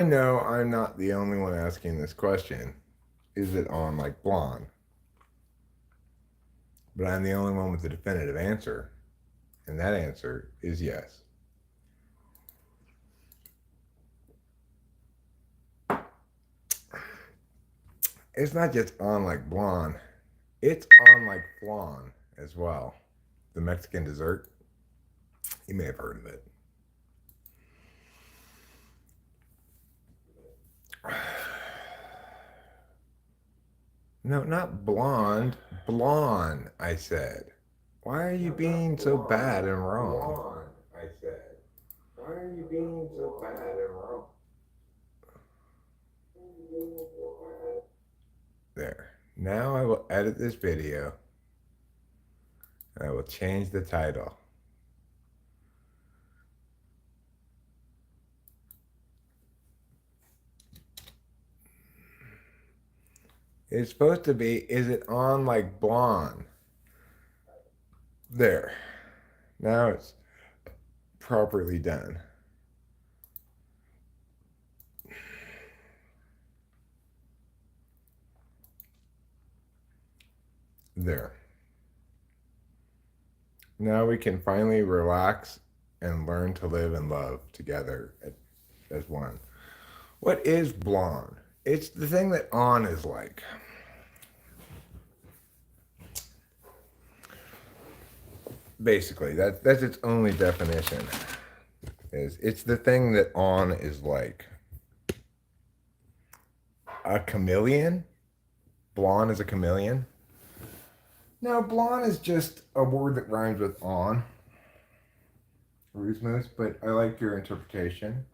I know I'm not the only one asking this question. Is it on like blonde? But I'm the only one with the definitive answer. And that answer is yes. It's not just on like blonde, it's on like flan as well. The Mexican dessert. You may have heard of it. No, not blonde. Blonde, I said. Why are you No, being not so bad blonde. and wrong? Blonde, I said. Why are you being so bad and wrong? There. Now I will edit this video and I will change the title. It's supposed to be, is it on like blonde? There. Now it's properly done. There. Now we can finally relax and learn to live and love together as one. What is blonde? It's the thing that on is like. Basically, that's its only definition. Is it's the thing that on is like. A chameleon? Blonde is a chameleon? No, blonde is just a word that rhymes with on. Rhythmus, but I like your interpretation.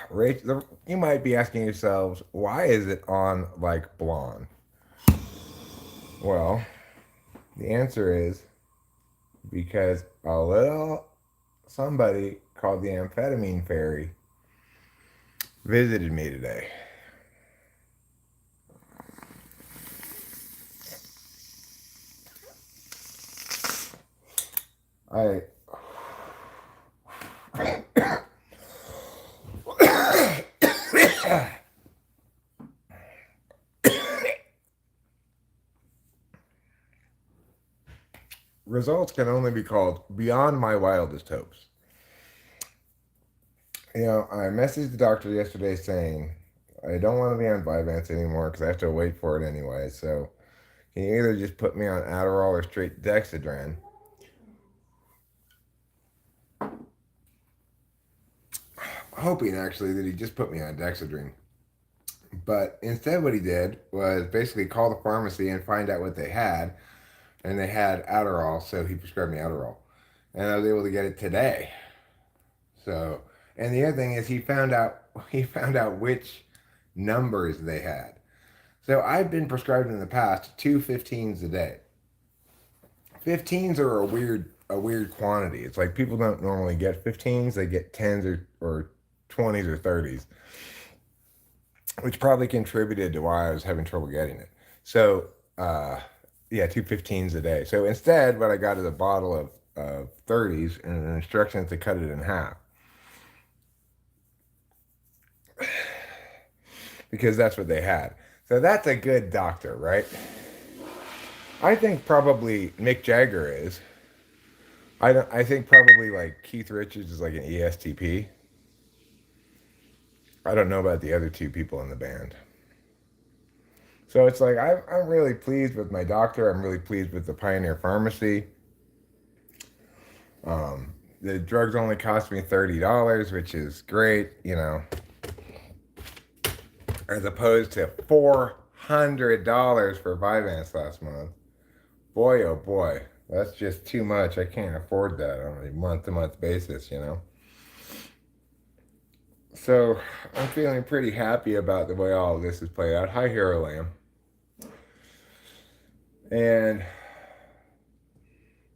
Rachel, you might be asking yourselves, why is it on like blonde? Well, the answer is because a little somebody called the amphetamine fairy visited me today. I results can only be called beyond my wildest hopes. I messaged the doctor yesterday saying I don't want to be on Vyvanse anymore because I have to wait for it anyway. So can you either just put me on Adderall or straight Dexedrine? Hoping actually that he just put me on Dexedrine. But instead, what he did was basically call the pharmacy and find out what they had, and they had Adderall, so he prescribed me Adderall, and I was able to get it today. So, and the other thing is he found out which numbers they had. So I've been prescribed in the past two 15s a day. 15s are a weird quantity. It's like people don't normally get 15s; they get 10s or 20s or 30s, which probably contributed to why I was having trouble getting it. So, yeah, two 15s a day. So instead, what I got is a bottle of 30s and an instruction to cut it in half because that's what they had. So that's a good doctor, right? I think probably Mick Jagger is. I think probably like Keith Richards is like an ESTP. I don't know about the other two people in the band. So it's like I'm really pleased with my doctor. I'm really pleased with the Pioneer Pharmacy. The drugs only cost me $30, which is great, as opposed to $400 for Vyvanse last month. Boy, oh boy, that's just too much. I can't afford that on a month to month basis. So I'm feeling pretty happy about the way all of this has played out. Hi, Hero Lamb. And,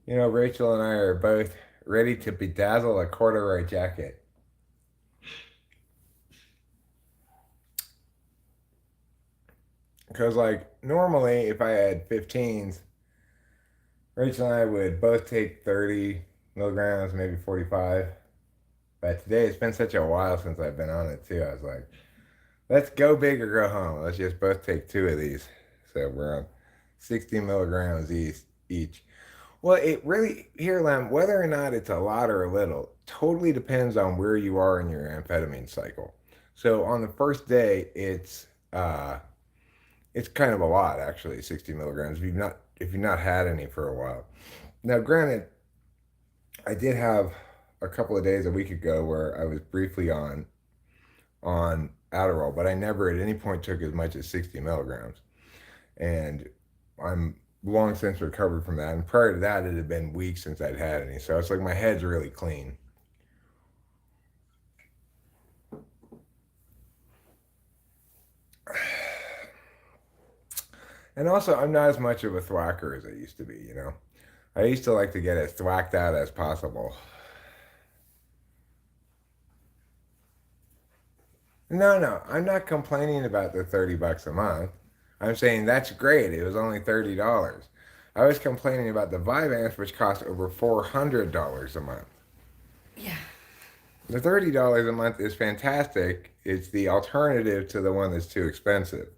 Rachel and I are both ready to bedazzle a corduroy jacket. Because, like, normally if I had 15s, Rachel and I would both take 30, milligrams, maybe 45. But today it's been such a while since I've been on it too. I was like, let's go big or go home. Let's just both take two of these. So we're on 60 milligrams each. Well, it really, here, Lem, whether or not it's a lot or a little, totally depends on where you are in your amphetamine cycle. So on the first day, it's kind of a lot actually, 60 milligrams if you've not had any for a while. Now, granted, I did have a couple of days a week ago where I was briefly on Adderall, but I never at any point took as much as 60 milligrams. And I'm long since recovered from that. And prior to that, it had been weeks since I'd had any. So it's like my head's really clean. And also, I'm not as much of a thwacker as I used to be, you know? I used to like to get as thwacked out as possible. No, no, I'm not complaining about the $30 a month. I'm saying that's great. It was only $30. I was complaining about the Vyvanse, which cost over $400 a month. Yeah. The $30 a month is fantastic. It's the alternative to the one that's too expensive.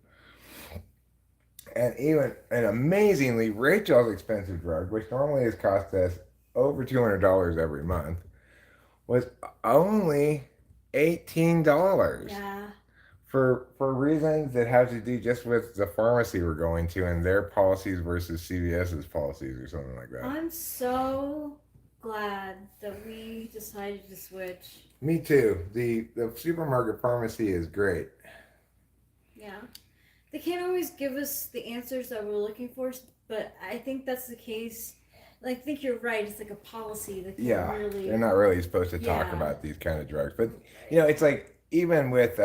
And amazingly, Rachel's expensive drug, which normally has cost us over $200 every month, was only $18 Yeah. for reasons that have to do just with the pharmacy we're going to and their policies versus CVS's policies or something like that. I'm so glad that we decided to switch. Me too. The supermarket pharmacy is great. Yeah. They can't always give us the answers that we're looking for, but I think that's the case. I think you're right. It's like a policy that Yeah, really. they're not really supposed to talk Yeah. about these kind of drugs, but you know, it's like even with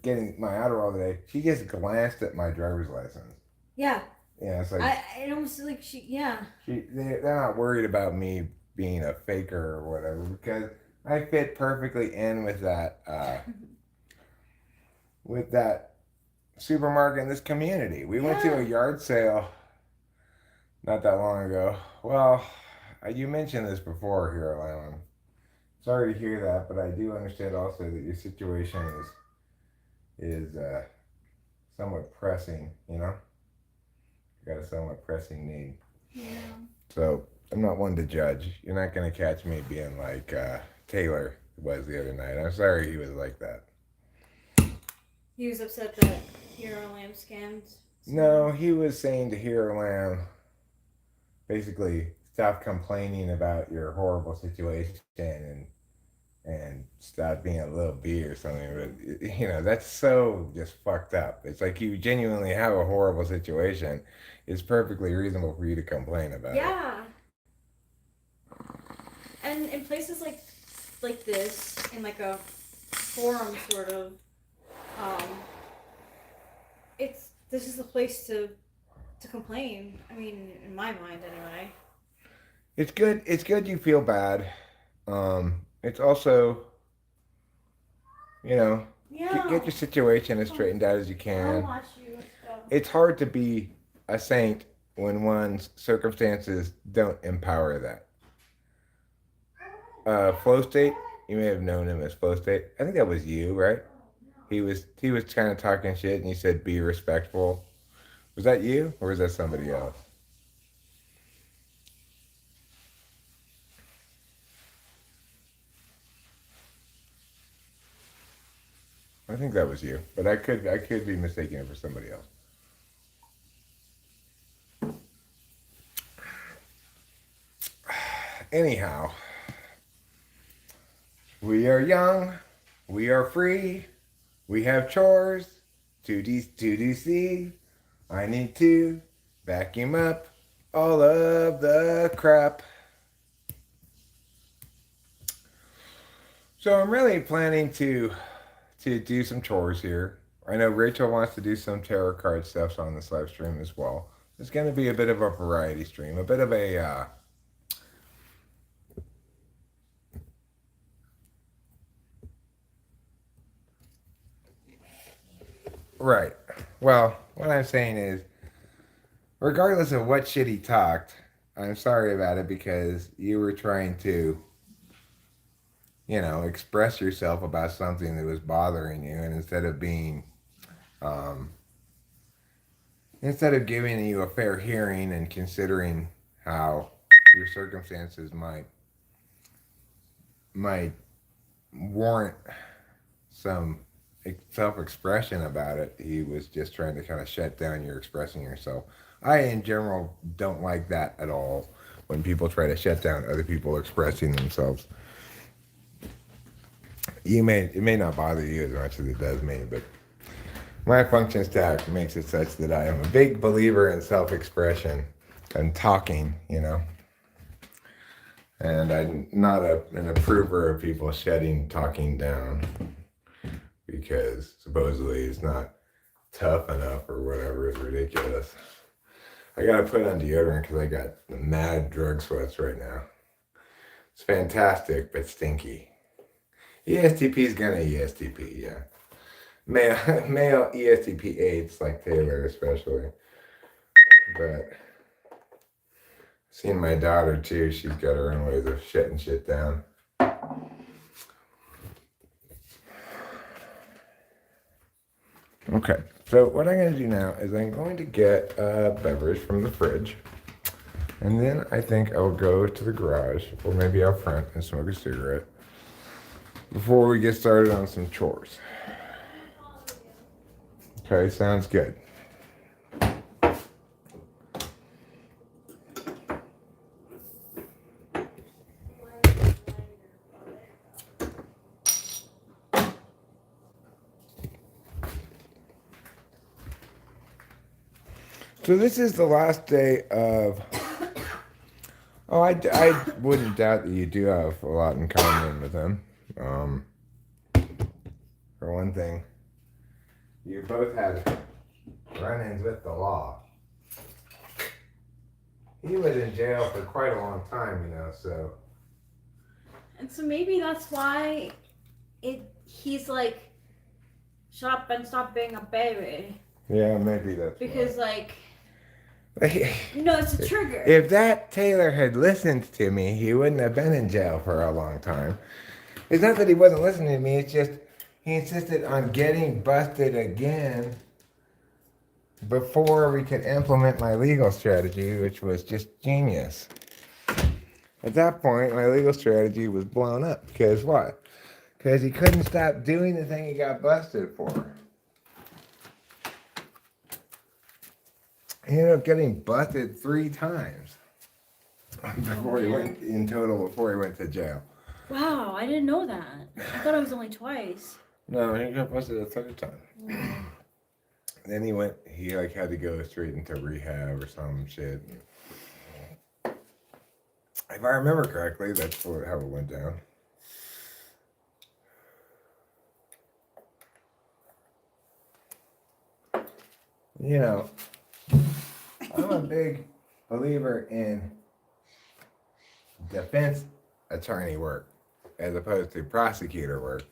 getting my Adderall today, she just glanced at my driver's license. Yeah. Yeah, it's like It almost like yeah. they're not worried about me being a faker or whatever because I fit perfectly in with that supermarket in this community. We went to a yard sale not that long ago. Well, you mentioned this before here, Alan. Sorry to hear that, but I do understand also that your situation is somewhat pressing. You know, you got a somewhat pressing need. Yeah. So I'm not one to judge. You're not gonna catch me being like Taylor was the other night. I'm sorry he was like that. He was upset that Hero Lamb scammed. No, he was saying to Hero Lamb, basically, stop complaining about your horrible situation and stop being a little bee or something. But you know, that's so just fucked up. It's like you genuinely have a horrible situation. It's perfectly reasonable for you to complain about it. Yeah. And in places like this, in like a forum sort of, um, this is the place to complain. I mean, in my mind, anyway. It's good. It's good you feel bad. It's also, you know, Yeah. get your situation as straightened out as you I'll can. watch you and stuff. It's hard to be a saint when one's circumstances don't empower that. Flow State, you may have known him as Flow State. I think that was you, right? He was kind of talking shit, and you said be respectful. Was that you, or was that somebody else? I think that was you, but I could be mistaken it for somebody else. Anyhow, we are young, we are free, we have chores to do see. I need to vacuum up all of the crap. So I'm really planning to do some chores here. I know Rachel wants to do some tarot card stuff on this live stream as well. It's going to be a bit of a variety stream, a bit of a right. Well, what I'm saying is, regardless of what shit he talked, I'm sorry about it because you were trying to, express yourself about something that was bothering you, and um, instead of giving you a fair hearing and considering how your circumstances might warrant some self-expression about it, he was just trying to kind of shut down your expressing yourself. I, in general, don't like that at all when people try to shut down other people expressing themselves. It may not bother you as much as it does me, but my function stack makes it such that I am a big believer in self-expression and talking, and I'm not an approver of people shutting talking down because supposedly it's not tough enough or whatever. It's ridiculous. I gotta put on deodorant because I got mad drug sweats right now. It's fantastic, but stinky. ESTP is gonna ESTP, yeah. Male ESTP 8s like Taylor especially. But seeing my daughter too, she's got her own ways of shutting shit down. Okay, so what I'm going to do now is I'm going to get a beverage from the fridge. And then I think I'll go to the garage, or maybe out front, and smoke a cigarette before we get started on some chores. Okay, sounds good. So this is the last day of... Oh, I wouldn't doubt that you do have a lot in common with him. For one thing, you both had run-ins with the law. He was in jail for quite a long time, so... And so maybe that's why he's like, shut up and stop being a baby. Yeah, maybe that's because why. It's a trigger. If that Taylor had listened to me, he wouldn't have been in jail for a long time. It's not that he wasn't listening to me, it's just he insisted on getting busted again before we could implement my legal strategy, which was just genius. At that point, my legal strategy was blown up. Because what? Because he couldn't stop doing the thing he got busted for. He ended up getting busted 3 times before he went to jail. Wow, I didn't know that. I thought it was only twice. No, he got busted a 3rd time. Mm. Then he had to go straight into rehab or some shit. If I remember correctly, that's how it went down. I'm a big believer in defense attorney work as opposed to prosecutor work.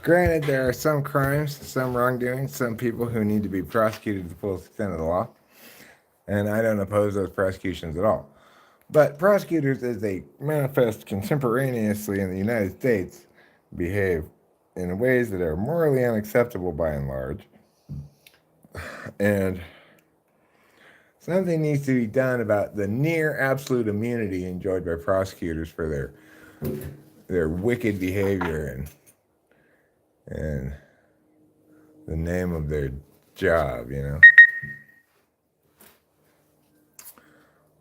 Granted, there are some crimes, some wrongdoings, some people who need to be prosecuted to the full extent of the law, and I don't oppose those prosecutions at all. But prosecutors, as they manifest contemporaneously in the United States, behave in ways that are morally unacceptable by and large. And something needs to be done about the near absolute immunity enjoyed by prosecutors for their wicked behavior and the name of their job,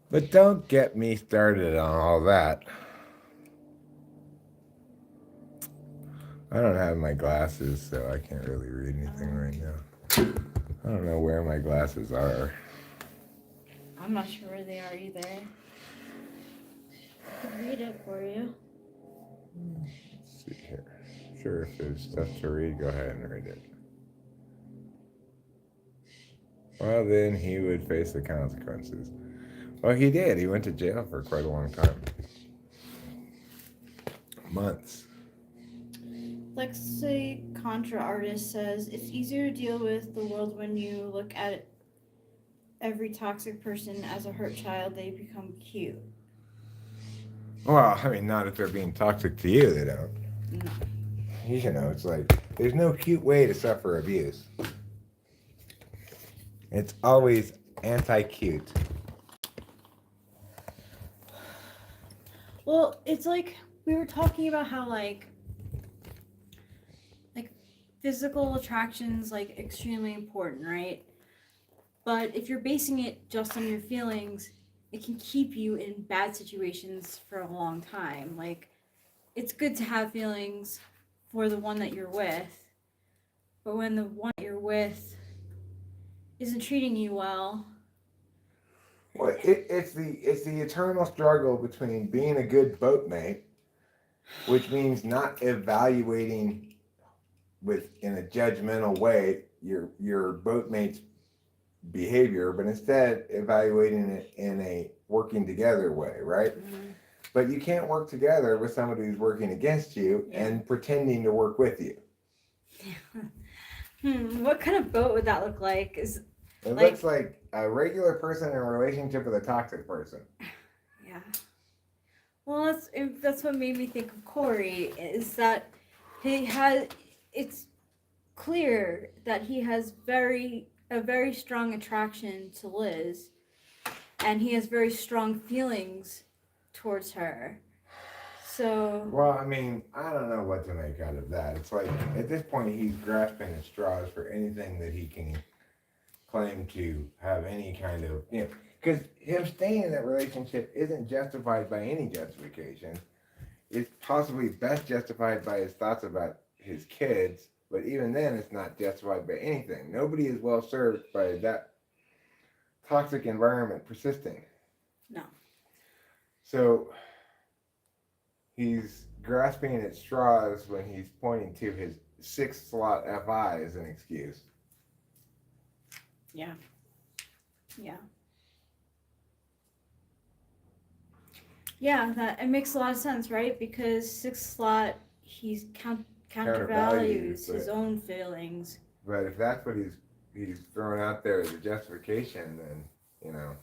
But don't get me started on all that. I don't have my glasses, so I can't really read anything right now. I don't know where my glasses are. I'm not sure where they are either. I can read it for you. Let's see here. Sure, if there's stuff to read, go ahead and read it. Well, then he would face the consequences. Well, he did. He went to jail for quite a long time. Months. Contra artist says it's easier to deal with the world when you look at it every toxic person as a hurt child, they become cute. Well, I mean, not if they're being toxic to you, they don't. No. You know, it's like there's no cute way to suffer abuse. It's always anti-cute. Well, it's like we were talking about how like physical attraction's like extremely important, right? But if you're basing it just on your feelings, it can keep you in bad situations for a long time. Like it's good to have feelings for the one that you're with, but when the one that you're with isn't treating you well, Well, it's the eternal struggle between being a good boatmate, which means not evaluating in a judgmental way your boatmate's behavior, but instead evaluating it in a working together way, right? mm, But you can't work together with somebody who's working against you and pretending to work with you. what kind of boat would that look like? Is It like, looks like a regular person in a relationship with a toxic person. yeah. Well, that's what made me think of Corey. Is that he has? It's clear that he has a very strong attraction to Liz, and he has very strong feelings towards her. So Well, I mean, I don't know what to make out of that. It's like at this point he's grasping at straws for anything that he can claim to have any kind of, you know, because him staying in that relationship isn't justified by any justification. It's possibly best justified by his thoughts about his kids, but even then it's not justified by anything. Nobody is well served by that toxic environment persisting. no. So he's grasping at straws when he's pointing to his sixth slot FI as an excuse. Yeah. Yeah. Yeah, that it makes a lot of sense, right? Because sixth slot, he's countervalues his but- own feelings. But if that's what he's throwing out there as a justification, then you know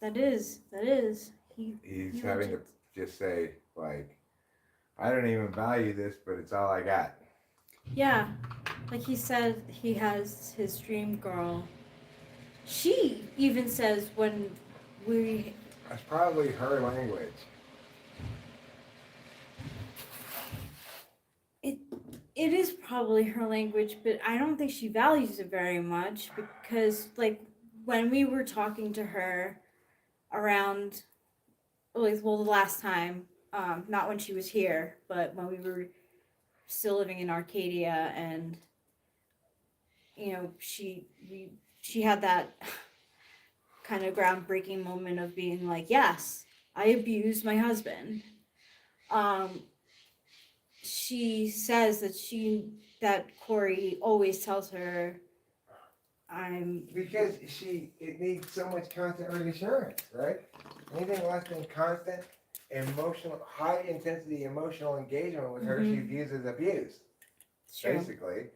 That is. He he's he having to legit- just say like, I don't even value this, but it's all I got. Yeah, like he said, he has his dream girl. She even says when we That's probably her language. it is probably her language, but I don't think she values it very much because like when we were talking to her around like well the last time, not when she was here, but when we were still living in Arcadia and you know, she had that kind of groundbreaking moment of being like, yes, I abused my husband. She says that Corey always tells her I'm Because it needs so much constant reassurance, right? Anything less than constant high intensity emotional engagement with her, she views as abuse, sure. basically,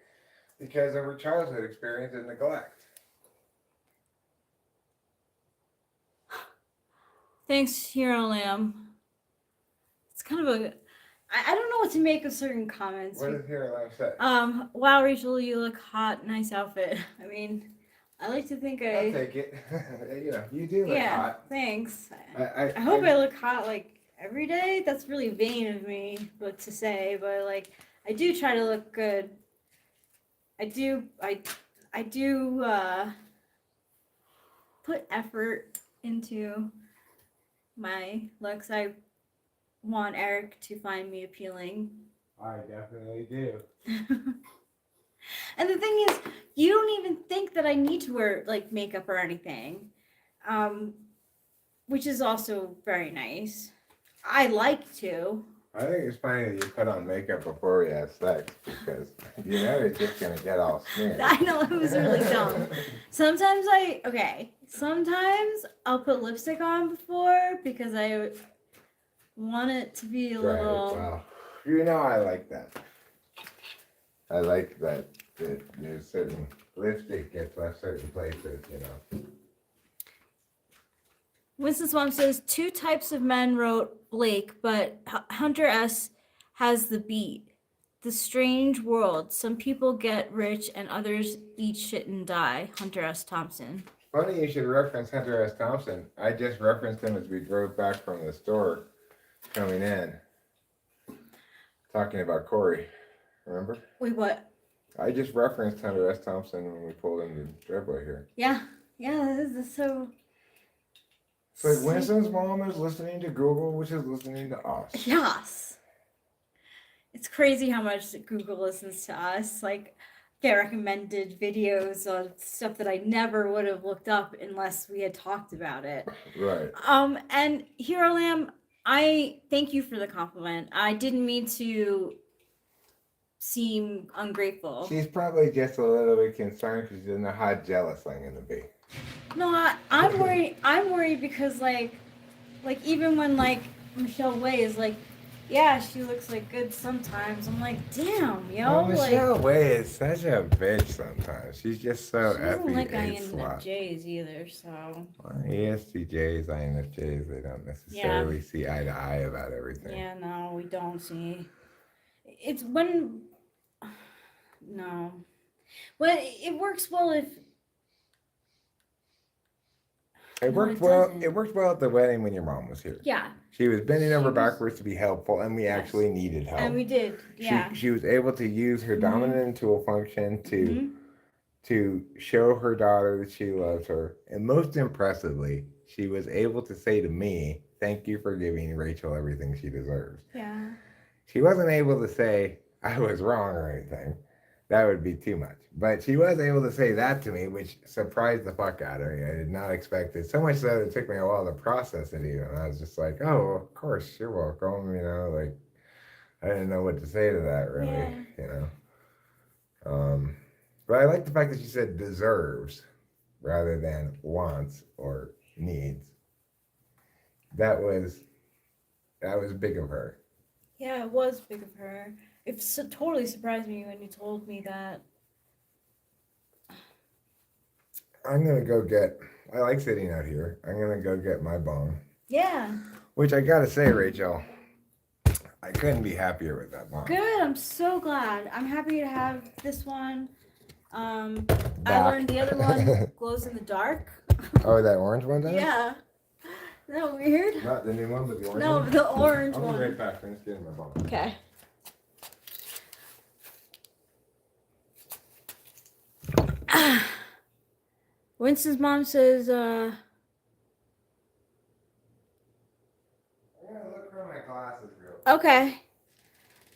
because of her childhood experience of neglect. Thanks, Hero Lamb. It's kind of a I don't know what to make of certain comments. What does Hero Lamb say? Wow, Rachel, you look hot. Nice outfit. I mean, I like to think I'll take it. You know, you do look yeah, hot. thanks. I hope I look hot like every day. That's really vain of me, but to say, but like I do try to look good. I do put effort into my looks. I want Eric to find me appealing. I definitely do. And the thing is, you don't even think that I need to wear like makeup or anything, which is also very nice. I like to. I think it's funny that you put on makeup before we have sex because you know it's just gonna get all smeared. I know it was really dumb. Sometimes I'll put lipstick on before because I want it to be a Right. little. Wow. You know I like that. I like that there's certain lipstick gets left certain places, you know. Winston's mom says 2 types of men wrote Blake, but Hunter S has the beat. The strange world. Some people get rich and others eat shit and die. Hunter S. Thompson. Funny you should reference Hunter S. Thompson. I just referenced him as we drove back from the store coming in. Talking about Corey. Remember? Wait, what? I just referenced Hunter S. Thompson when we pulled in the driveway here. Yeah. Yeah, this is so... It's like Winston's mom is listening to Google, which is listening to us. Yes. It's crazy how much Google listens to us. Like, get recommended videos of stuff that I never would have looked up unless we had talked about it. Right. And Hero Lamb, I thank you for the compliment. I didn't mean to seem ungrateful. She's probably just a little bit concerned because she doesn't know how jealous I'm gonna be. No, I'm worried. I'm worried because like even when like Michelle Way is like, yeah, she looks like good sometimes. I'm like, damn, yo, Well, Michelle like Way is such a bitch sometimes. She's just so she doesn't effing like slut. INFJs either. So Well, ESTJs, INFJs, they don't necessarily see eye to eye about everything. yeah, no, we don't see. It's when no, but it works well if. It No, worked it well. doesn't. It worked well at the wedding when your mom was here. Yeah, She was bending She over was- backwards to be helpful, and we Yes. actually needed help. and we did. Yeah. She was able to use her Mhm. dominant tool function Mhm. to show her daughter that she loves her, and most impressively, she was able to say to me, "Thank you for giving Rachel everything she deserves." Yeah. She wasn't able to say I was wrong or anything. That would be too much. But she was able to say that to me, which surprised the fuck out of me. I did not expect it. So much so that it took me a while to process it even. I was just like, oh, of course, you're welcome. You know, like, I didn't know what to say to that, really. Yeah. You know? But I like the fact that she said deserves rather than wants or needs. That was big of her. Yeah, it was big of her. It totally surprised me when you told me that. I'm gonna go get. I like sitting out here. I'm gonna go get my bone. Yeah. Which I gotta say, Rachel, I couldn't be happier with that bone. Good. I'm so glad. I'm happy to have this one. I Back. learned the other one glows in the dark. Oh, that orange one does? Yeah. Isn't that weird? Not the new one, but the orange No, one? the orange I'll be right one. back. I'm just getting my bone. Okay. Winston's mom says, I'm gonna look for my glasses real quick. okay.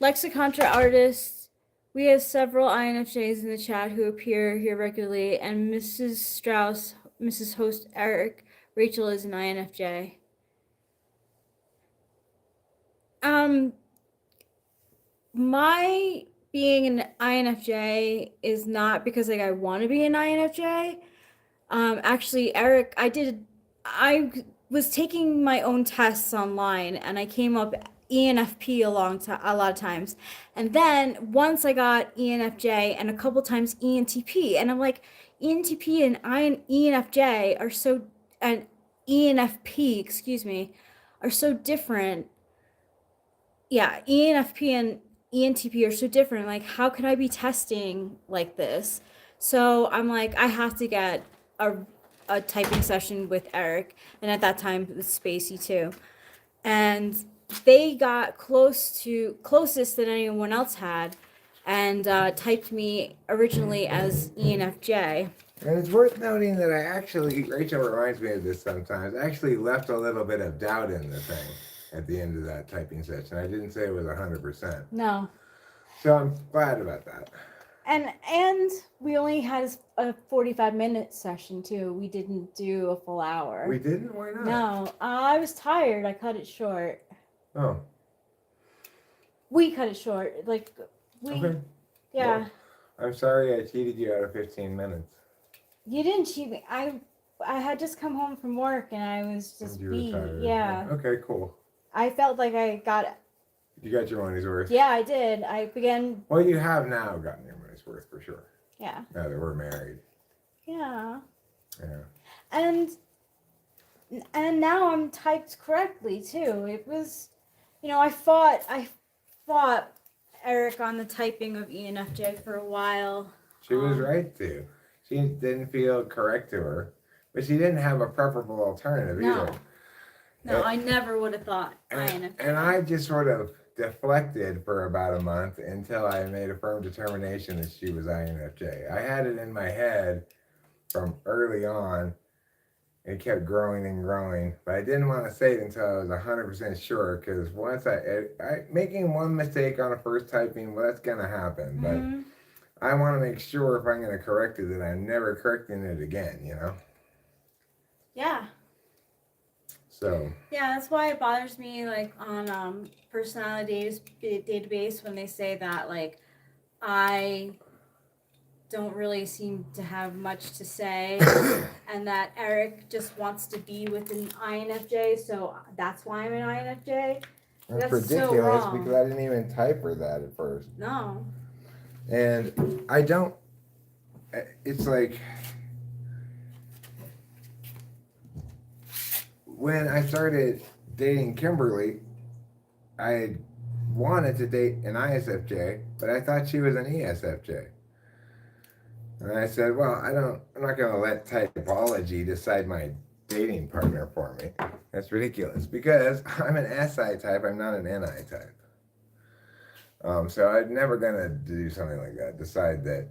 Lexicontra artists. We have several INFJs in the chat who appear here regularly, and Mrs. Strauss, Mrs. Host Eric, Rachel is an INFJ. My being an INFJ is not because like I want to be an INFJ. Actually, Eric, I was taking my own tests online and I came up ENFP a lot of times. And then once I got ENFJ and a couple times ENTP, and I'm like, ENTP and ENFJ are so, and ENFP, excuse me, are so different. Yeah, ENFP and ENTP are so different. Like, how could I be testing like this? So I'm like, I have to get a typing session with Eric, and at that time with Spacey too. And they got closest than anyone else had, and typed me originally as ENFJ. And it's worth noting that I actually, Rachel reminds me of this sometimes, I actually left a little bit of doubt in the thing at the end of that typing session. I didn't say it was 100%. No. So I'm glad about that. And we only had a 45-minute session too. We didn't do a full hour. We didn't? Why not? No, I was tired. I cut it short. Oh, We cut it short. Like we, okay. yeah. Well, I'm sorry I cheated you out of 15 minutes. You didn't cheat me. I had just come home from work and I was just You were beat. tired. Yeah. Okay, cool. I felt like I got. You got your money's worth. Yeah, I did. I began. Well, you have now gotten your money's worth for sure. Yeah. Now that we're married. Yeah. Yeah. And and now I'm typed correctly too. It was, I fought Eric on the typing of ENFJ for a while. She was right to. She didn't feel correct to her, but she didn't have a preferable alternative No. either. No, I never would have thought And INFJ. I just sort of deflected for about a month until I made a firm determination that she was INFJ. I had it in my head from early on. It kept growing and growing, but I didn't want to say it until I was 100% sure. Because once I making one mistake on a first typing, well, that's gonna happen. Mhm. But I want to make sure if I'm gonna correct it that I'm never correcting it again. Yeah. So Yeah, that's why it bothers me, like on personality database when they say that like I don't really seem to have much to say, and that Eric just wants to be with an INFJ, so that's why I'm an INFJ. that's That's so ridiculous wrong. because I didn't even type her that at first. No. And I don't. It's like when I started dating Kimberly, I had wanted to date an ISFJ, but I thought she was an ESFJ. And I said, well, I'm not going to let typology decide my dating partner for me. That's ridiculous because I'm an SI type, I'm not an NI type. So I'm never going to do something like that, decide that,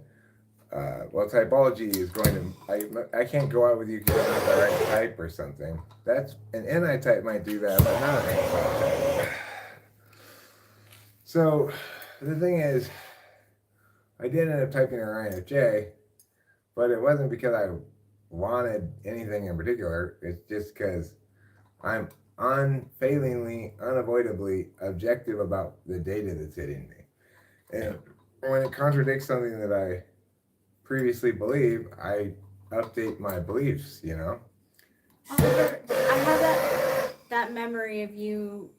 typology is going to, I can't go out with you because I'm not the right type or something. That's, an NI type might do that, but not an SI type. So the thing is, I did end up typing her INFJ, but it wasn't because I wanted anything in particular. It's just because I'm unfailingly, unavoidably objective about the data that's hitting me. And when it contradicts something that I previously believed, I update my beliefs, I have that memory of you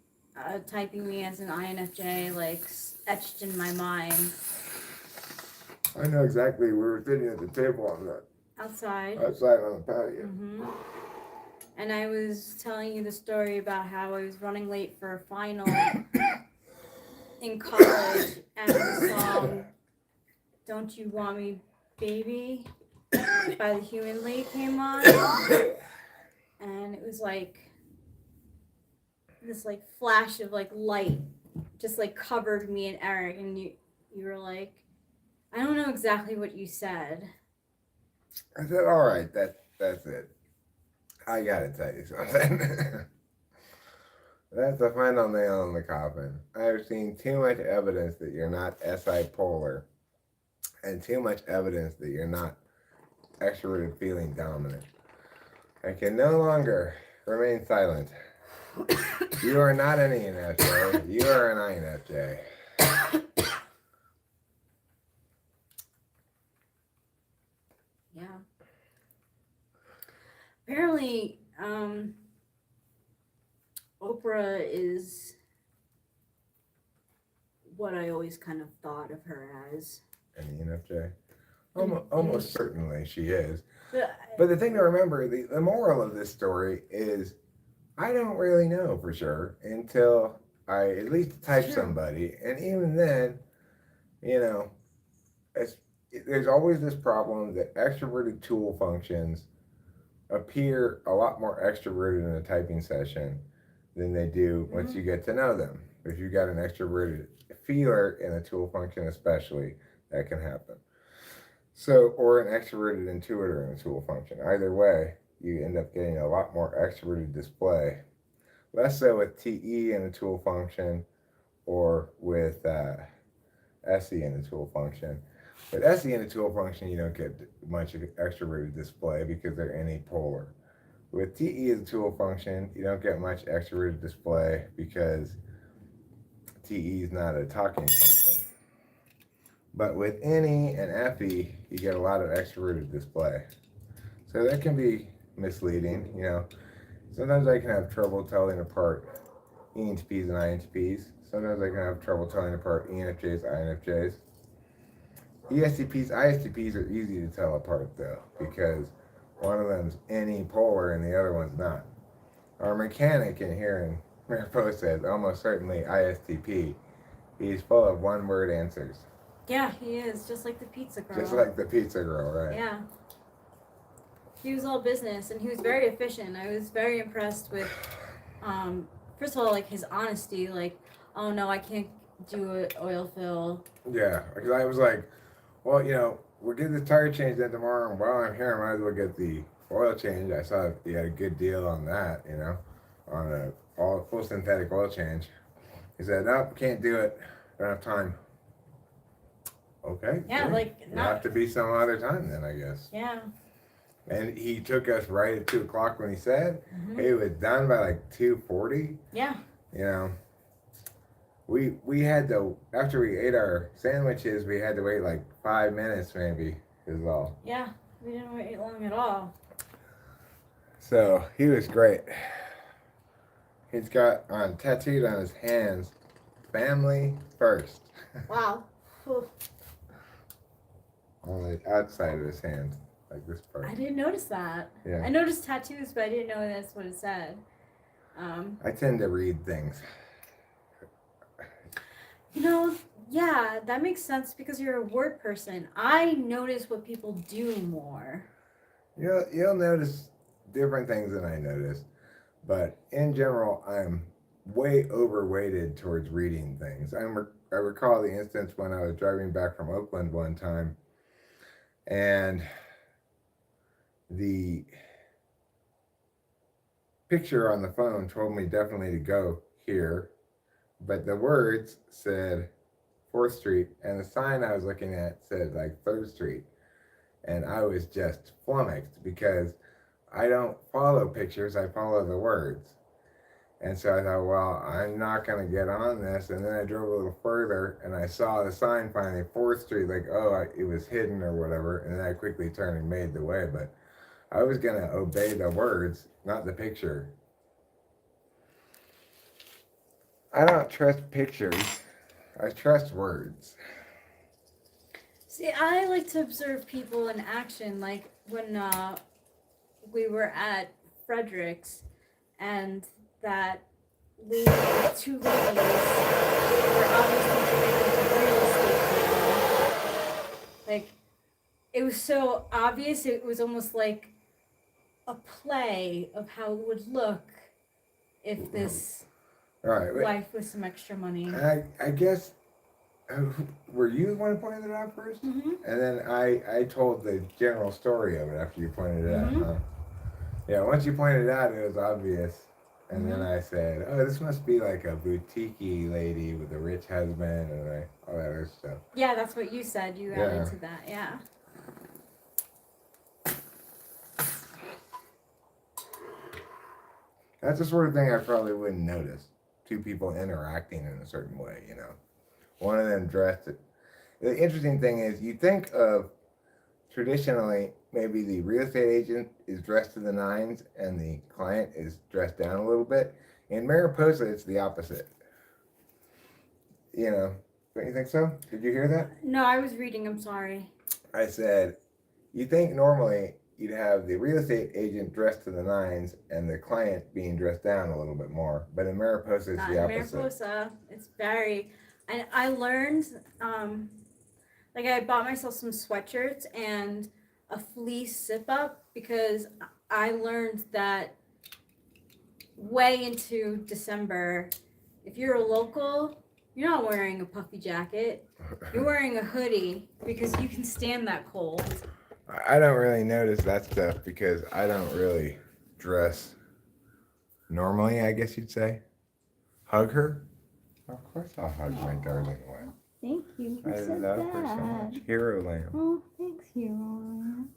typing me as an INFJ like etched in my mind. I know exactly. We were sitting at the table on the outside on the patio. Mm-hmm. And I was telling you the story about how I was running late for a final in college, and the song "Don't You Want Me, Baby" by the Human League came on, and it was like this like flash of like light just like covered me and Eric, and you were like, I don't know exactly what you said. I said, all right, that's it. I gotta tell you something. That's the final nail in the coffin. I have seen too much evidence that you're not SI polar, and too much evidence that you're not extroverted feeling dominant. I can no longer remain silent. You are not an ENFJ. You are an INFJ. Yeah. Apparently, Oprah is what I always kind of thought of her as. An ENFJ? Almost certainly she is. But the thing to remember, the moral of this story is I don't really know for sure until I at least type somebody. And even then, there's always this problem that extroverted tool functions appear a lot more extroverted in a typing session than they do once you get to know them. If you've got an extroverted feeler in a tool function especially, that can happen. So, or an extroverted intuitor in a tool function. Either way, you end up getting a lot more extroverted display. Less so with TE in a tool function or with SE in a tool function. But SE in a tool function, you don't get much extroverted display because they're anypolar. With TE as a tool function, you don't get much extroverted display because TE is not a talking function. But with NE and FE, you get a lot of extroverted display. So that can be misleading, Sometimes I can have trouble telling apart ENTPs and INTPs. Sometimes I can have trouble telling apart ENFJs, INFJs. ESTPs, ISTPs are easy to tell apart though, because one of them's NE polar and the other one's not. Our mechanic in here in Mariposa said almost certainly ISTP. He's full of one-word answers. Yeah, he is, just like the pizza girl. Just like the pizza girl, right? Yeah. He was all business, and he was very efficient. I was very impressed with, first of all, like his honesty. Like, oh no, I can't do an oil fill. Yeah, because I was like, well, we'll get the tire changed in tomorrow, and while I'm here, I might as well get the oil change. I saw he had a good deal on that, on a all full synthetic oil change. He said, nope, can't do it. Don't have time. Okay. Yeah, great. like It'll have to be some other time then, I guess. Yeah. And he took us right at 2:00 when he said Mm-hmm. he was done by like 2:40. Yeah. We had to, after we ate our sandwiches, we had to wait like 5 minutes maybe is all. Yeah, we didn't wait long at all. So he was great. He's got tattooed on his hands, family first. Wow. On the outside of his hand, like this part. I didn't notice that. Yeah. I noticed tattoos, but I didn't know that's what it said. I tend to read things. Yeah, that makes sense because you're a word person. I notice what people do more. You'll notice different things than I notice, but in general, I'm way overweighted towards reading things. I recall the instance when I was driving back from Oakland one time, and the picture on the phone told me definitely to go here, but the words said 4th Street, and the sign I was looking at said like 3rd Street. And I was just flummoxed because I don't follow pictures, I follow the words. And so I thought, well, I'm not going to get on this. And then I drove a little further and I saw the sign finally, 4th Street, like, it was hidden or whatever. And then I quickly turned and made the way. But I was going to obey the words, not the picture. I don't trust pictures. I trust words. See, I like to observe people in action, like when we were at Frederick's and that two ladies were obviously trying to real estate deal. Like, it was so obvious, it was almost like a play of how it would look if this wife with some extra money. I guess, were you the one who pointed it out first? Mm-hmm. And then I told the general story of it after you pointed it out, huh? Yeah, once you pointed it out, it was obvious. And then I said, this must be like a boutique-y lady with a rich husband and all that other stuff. Yeah, that's what you said. You added to that, yeah. That's the sort of thing I probably wouldn't notice. Two people interacting in a certain way, One of them dressed it. The interesting thing is you think of traditionally maybe the real estate agent is dressed to the nines and the client is dressed down a little bit. In Mariposa, it's the opposite. Don't you think so? Did you hear that? No, I was reading, I'm sorry. I said, you think normally you'd have the real estate agent dressed to the nines and the client being dressed down a little bit more. But in Mariposa, it's the opposite. In Mariposa, it's very... And I learned, I bought myself some sweatshirts and a fleece zip-up because I learned that way into December, if you're a local, you're not wearing a puffy jacket. You're wearing a hoodie because you can stand that cold. I don't really notice that stuff because I don't really dress normally, I guess you'd say. Hug her? Of course I'll hug my darling one. Thank you. I love her so much. Hero lamb. Oh, thanks, Hero Lamb.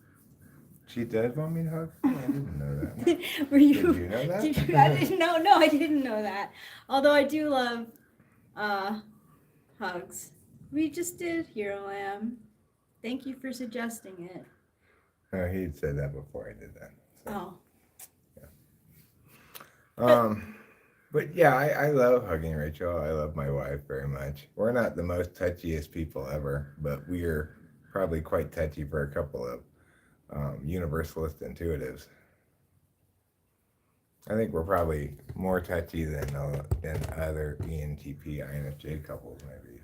She does want me to hug her? I didn't know that. Were you? Did you know that? I didn't know. No, I didn't know that. Although I do love hugs. We just did, Hero Lamb. Thank you for suggesting it. No, he'd said that before I did that. So. Oh. Yeah. But yeah, I love hugging Rachel. I love my wife very much. We're not the most touchiest people ever, but we're probably quite touchy for a couple of universalist intuitives. I think we're probably more touchy than other ENTP INFJ couples, maybe.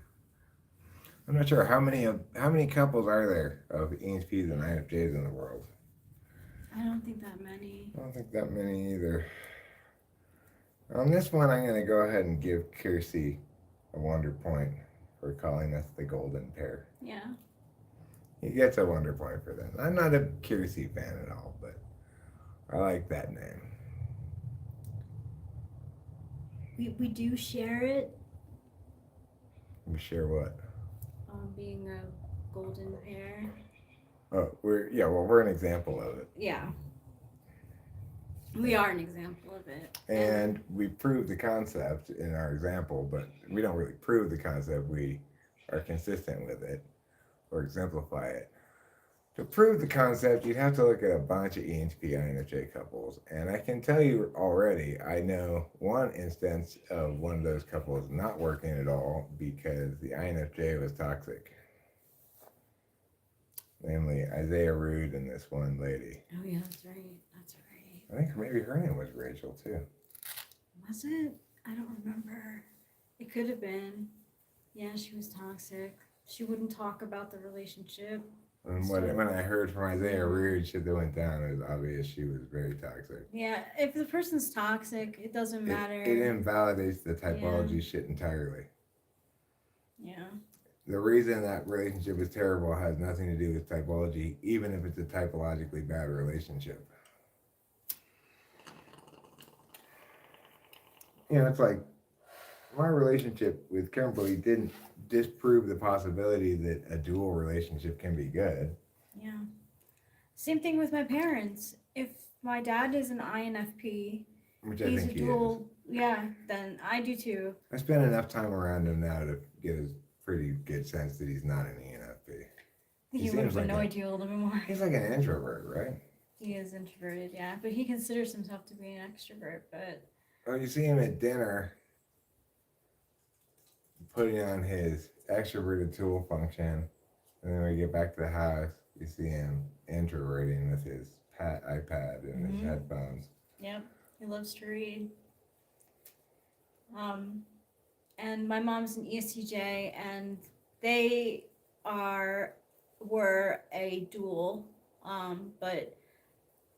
I'm not sure how many couples are there of ENTPs and INFJs in the world. I don't think that many. I don't think that many either. On this one, I'm going to go ahead and give Kiersey a wonder point for calling us the golden pair. Yeah. He gets a wonder point for that. I'm not a Kiersey fan at all, but I like that name. We do share it, We share what? being a golden pair. Oh, we're an example of it. Yeah. We are an example of it. And we prove the concept in our example, but we don't really prove the concept. We are consistent with it or exemplify it. To prove the concept, you'd have to look at a bunch of ENTP INFJ couples. And I can tell you already, I know one instance of one of those couples not working at all because the INFJ was toxic. Namely, Isaiah Rude and this one lady. Oh, yeah, that's right. That's right. I think maybe her name was Rachel, too. Was it? I don't remember. It could have been. Yeah, she was toxic. She wouldn't talk about the relationship. And when I heard from Isaiah Rude, shit that went down, it was obvious she was very toxic. Yeah, if the person's toxic, it doesn't matter. It invalidates the typology shit entirely. Yeah. The reason that relationship is terrible has nothing to do with typology, even if it's a typologically bad relationship. You know, it's like my relationship with Kimberly didn't disprove the possibility that a dual relationship can be good. Yeah. Same thing with my parents. If my dad is an INFP, Which I he's think a he dual, yeah, then I do too. is. I spent enough time around him now to get a pretty good sense that he's not an ENFP. He would have annoyed you a little bit more. He's like an introvert, right? He is introverted, yeah, but he considers himself to be an extrovert. But Well, you see him at dinner putting on his extroverted tool function, and then when we get back to the house, you see him introverting with his iPad and his headphones. yep, he loves to read. And my mom's an ESTJ, and they were a dual, but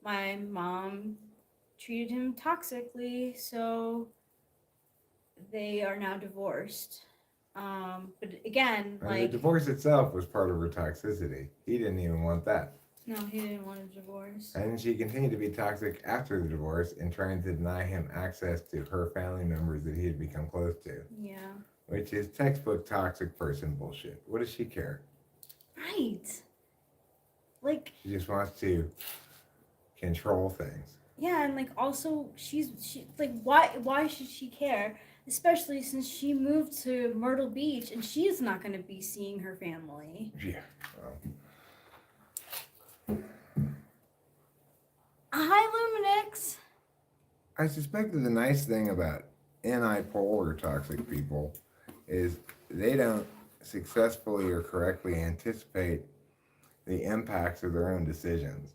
my mom treated him toxically, so they are now divorced. But again, And like the divorce itself was part of her toxicity. He didn't even want that. no, he didn't want a divorce. And she continued to be toxic after the divorce in trying to deny him access to her family members that he had become close to. Yeah. Which is textbook toxic person bullshit. What does she care? Right. Like She just wants to control things. yeah, and like also she like why should she care? Especially since she moved to Myrtle Beach and she's not going to be seeing her family. Yeah. Hi, Luminix. I suspect that the nice thing about NI-polar toxic people is they don't successfully or correctly anticipate the impacts of their own decisions.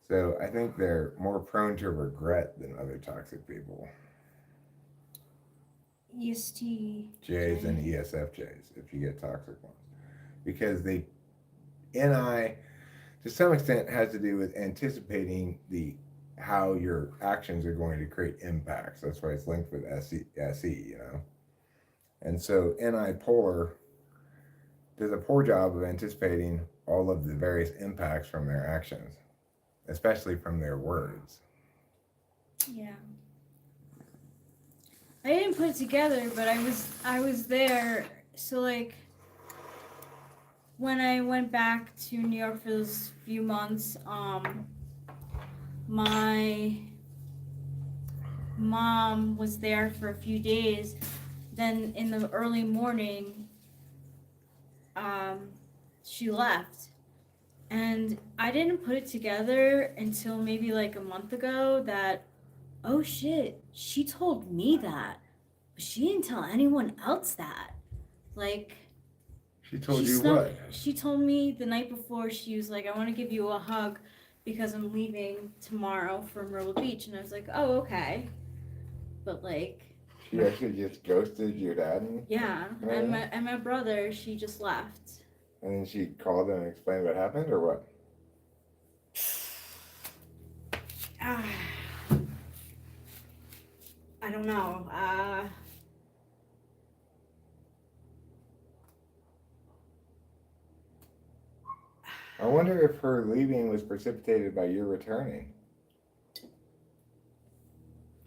So I think they're more prone to regret than other toxic people. EST. J's and ESFJs, if you get toxic ones. Because NI, to some extent, has to do with anticipating how your actions are going to create impacts. That's why it's linked with SE, you know? And so NI polar does a poor job of anticipating all of the various impacts from their actions, especially from their words. Yeah. I didn't put it together, but I was there. So like when I went back to New York for those few months, my mom was there for a few days. Then in the early morning, she left. And I didn't put it together until maybe like a month ago that, oh shit, she told me that. But she didn't tell anyone else that. Like, She told you what? She told me the night before, she was like, I want to give you a hug because I'm leaving tomorrow for Myrtle Beach. And I was like, oh, okay. But like, She actually just ghosted your dad yeah, and and everything? my brother, she just left. And then she called and explained what happened, or what? Ah, I don't know. I wonder if her leaving was precipitated by your returning.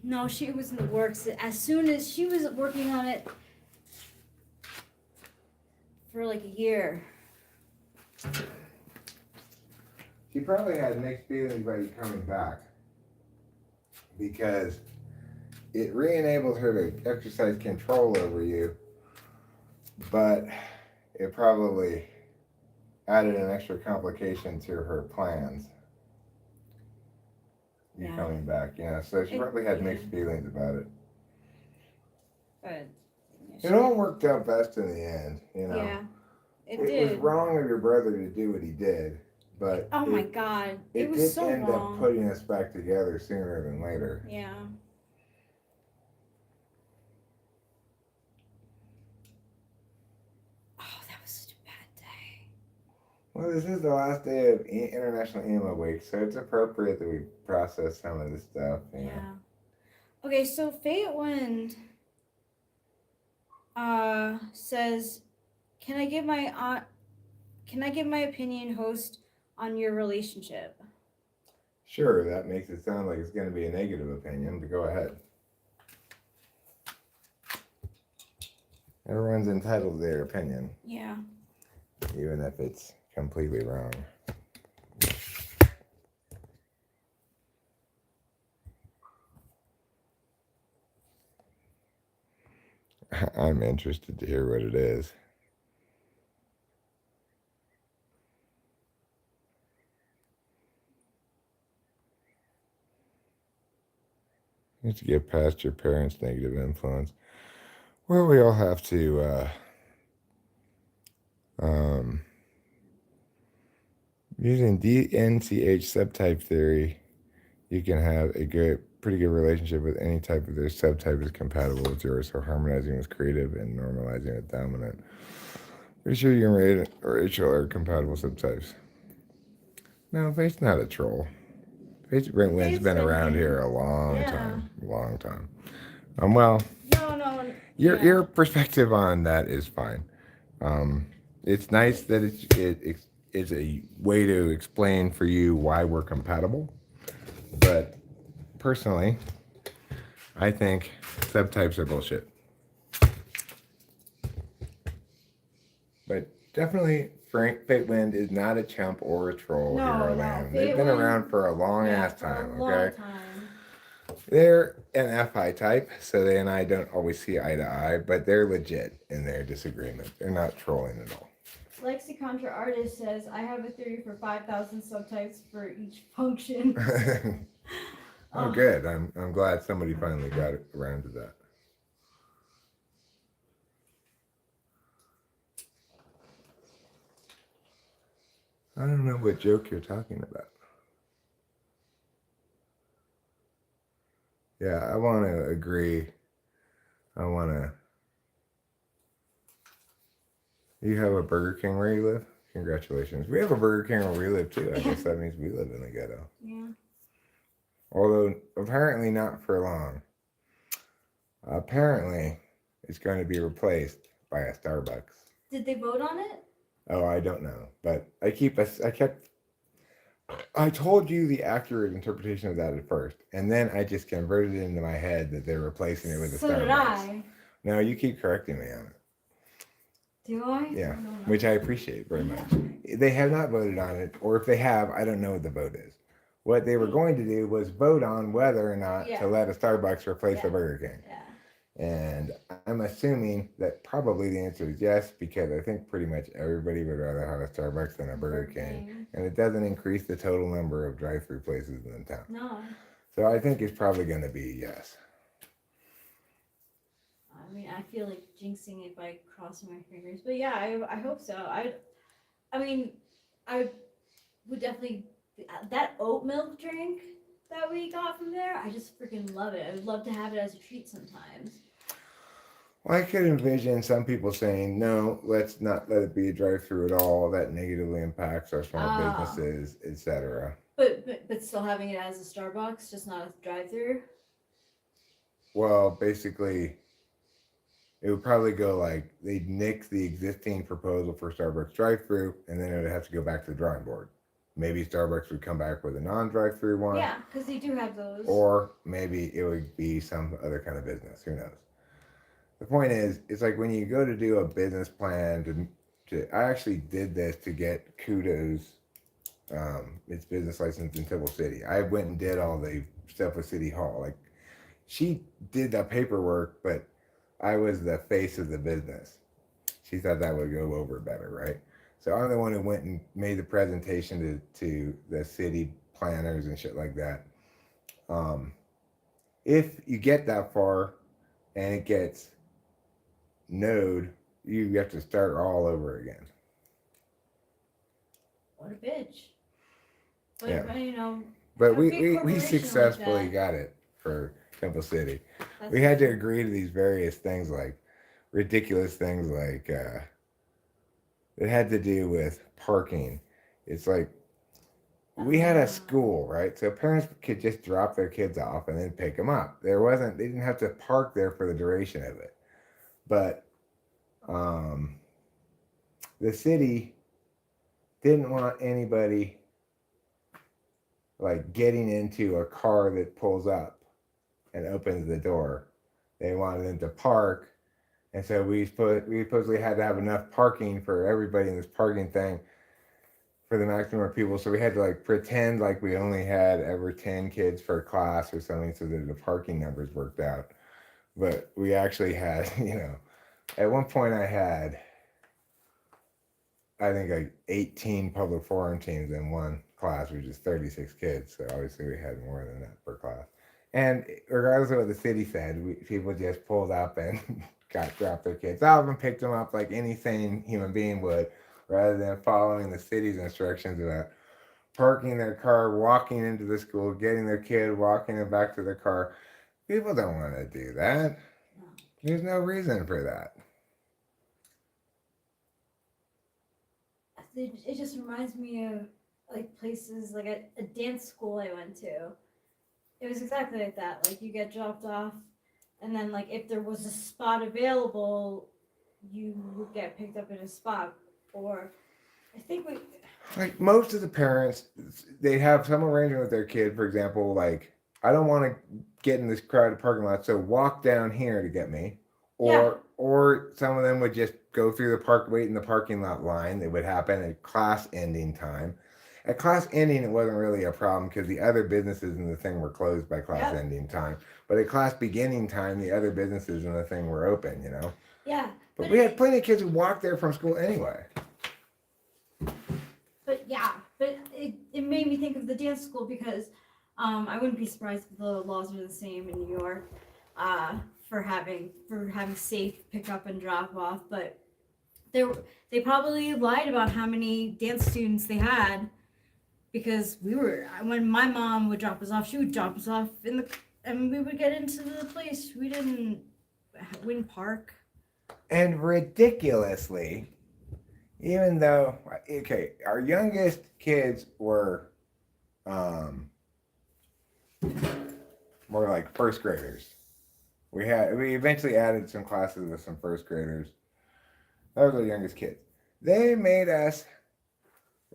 No, she was in the works. As soon as she was working on it for like a year. She probably had mixed feelings about you coming back because it re-enabled her to exercise control over you, but it probably added an extra complication to her plans. You Yeah. coming back, so she probably had Yeah. mixed feelings about it. But It all worked out best in the end, yeah, it It did. was wrong of your brother to do what he did, but Oh my God, it was did so end wrong. up putting us back together sooner than later. Yeah. Oh, that was such a bad day. Well, this is the last day of International Emo Week, so it's appropriate that we process some of this stuff. Yeah. Okay, so Fate Wind says, can I give my opinion, host, on your relationship? Sure, that makes it sound like it's going to be a negative opinion, but go ahead. Everyone's entitled to their opinion, Yeah. even if it's completely wrong. I'm interested to hear what it is. You have to get past your parents' negative influence. Well, we all have to, using DNCH subtype theory, you can have a pretty good relationship with any type of their subtype is compatible with yours. So harmonizing with creative and normalizing with dominant. Pretty sure you and Rachel are compatible subtypes. No, Faith's not a troll. Faith's been around here a long time. Well, No. your perspective on that is fine. It's nice that it's a way to explain for you why we're compatible. But personally, I think subtypes are bullshit. But definitely, Frank Fatewind is not a chump or a troll No, here no, on land. They've been around for a long ass time, for a okay? long time. They're an FI type, so they and I don't always see eye to eye, but they're legit in their disagreement. They're not trolling at all. Lexicontra Artist says, I have a theory for 5,000 subtypes for each function. Oh, good. I'm glad somebody finally got around to that. I don't know what joke you're talking about. Yeah, I want to agree. You have a Burger King where you live? Congratulations. We have a Burger King where we live too. I guess that means we live in the ghetto. Yeah. Although apparently not for long. Apparently it's going to be replaced by a Starbucks. Did they vote on it? Oh, I don't know. But I told you the accurate interpretation of that at first, and then I just converted it into my head that they're replacing it with a So Starbucks. did I. No, you keep correcting me on it. Do I? Yeah, I don't know. which I appreciate very much. They have not voted on it, or if they have, I don't know what the vote is. What they were going to do was vote on whether or not to let a Starbucks replace a Burger King. Yeah. And I'm assuming that probably the answer is yes, because I think pretty much everybody would rather have a Starbucks than a Burger King. And it doesn't increase the total number of drive-through places in town. No. So I think it's probably going to be yes. I mean, I feel like jinxing it by crossing my fingers. But yeah, I hope so. I mean, I would definitely that oat milk drink that we got from there, I just freaking love it. I would love to have it as a treat sometimes. Well, I could envision some people saying, no, let's not let it be a drive-through at all. That negatively impacts our small businesses, etc. But still having it as a Starbucks, just not a drive-through. Well, basically, it would probably go like they'd nix the existing proposal for Starbucks drive-through, and then it would have to go back to the drawing board. Maybe Starbucks would come back with a non-drive-through one. Yeah, because they do have those. Or maybe it would be some other kind of business. Who knows? The point is, it's like when you go to do a business plan I actually did this to get kudos. Its business license in Temple City. I went and did all the stuff with City Hall. Like she did the paperwork, but I was the face of the business. She thought that would go over better, right? So I'm the one who went and made the presentation to the city planners and shit like that. If you get that far and it gets no'd, you have to start all over again. What a bitch. But, Yeah. you know. But a big we corporation successfully like that, got it for Temple City. that's We had to agree to these various things, like ridiculous things, like it had to do with parking. It's like we had a school, right? So parents could just drop their kids off and then pick them up. They didn't have to park there for the duration of it. But the city didn't want anybody like getting into a car that pulls up and opens the door. They wanted them to park, and so we supposedly had to have enough parking for everybody in this parking thing for the maximum of people. So we had to like pretend like we only had ever 10 kids per class or something, so that the parking numbers worked out. But we actually had, at one point I had, I think, like 18 public forum teams in one class, which is 36 kids. So obviously we had more than that per class. And regardless of what the city said, people just pulled up and dropped their kids off and picked them up like any sane human being would, rather than following the city's instructions about parking their car, walking into the school, getting their kid, walking them back to their car. People don't want to do that. There's no reason for that. It just reminds me of like places like a dance school I went to. It was exactly like that. Like you get dropped off, and then like if there was a spot available, you would get picked up in a spot. Or I think like most of the parents, they have some arrangement with their kid. For example, like I don't want to get in this crowded parking lot, so walk down here to get me. Or some of them would just go through wait in the parking lot line. It would happen at class ending time. At class ending, it wasn't really a problem because the other businesses in the thing were closed by class ending time. But at class beginning time, the other businesses in the thing were open, Yeah. But we had plenty of kids who walked there from school anyway. But it made me think of the dance school because I wouldn't be surprised if the laws are the same in New York for having safe pickup and drop off. But they probably lied about how many dance students they had. Because when my mom would drop us off, she would drop us off and we would get into the place. We didn't park. And ridiculously, even though, okay, our youngest kids were more like first graders. We eventually added some classes with some first graders. That was our youngest kids. They made us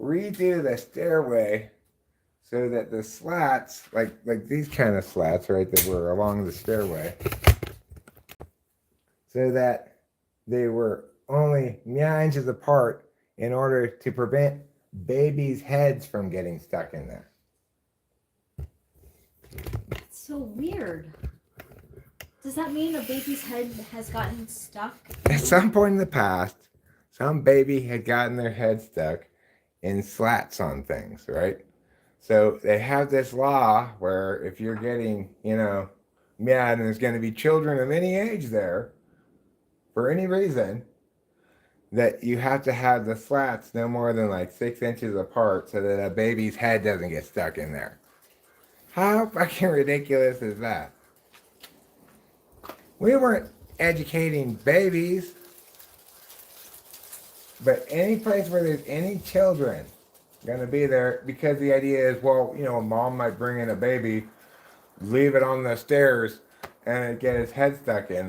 redo the stairway so that the slats, like these kind of slats, right, that were along the stairway, so that they were only 9 inches apart in order to prevent babies' heads from getting stuck in there. That's so weird. Does that mean a baby's head has gotten stuck? At some point in the past, some baby had gotten their head stuck in slats on things, right? So they have this law where if you're getting, mad and there's going to be children of any age there for any reason, that you have to have the slats no more than like 6 inches apart so that a baby's head doesn't get stuck in there. How fucking ridiculous is that? We weren't educating babies, but any place where there's any children gonna be there, because the idea is, well, you know, mom might bring in a baby, leave it on the stairs, and it get his head stuck in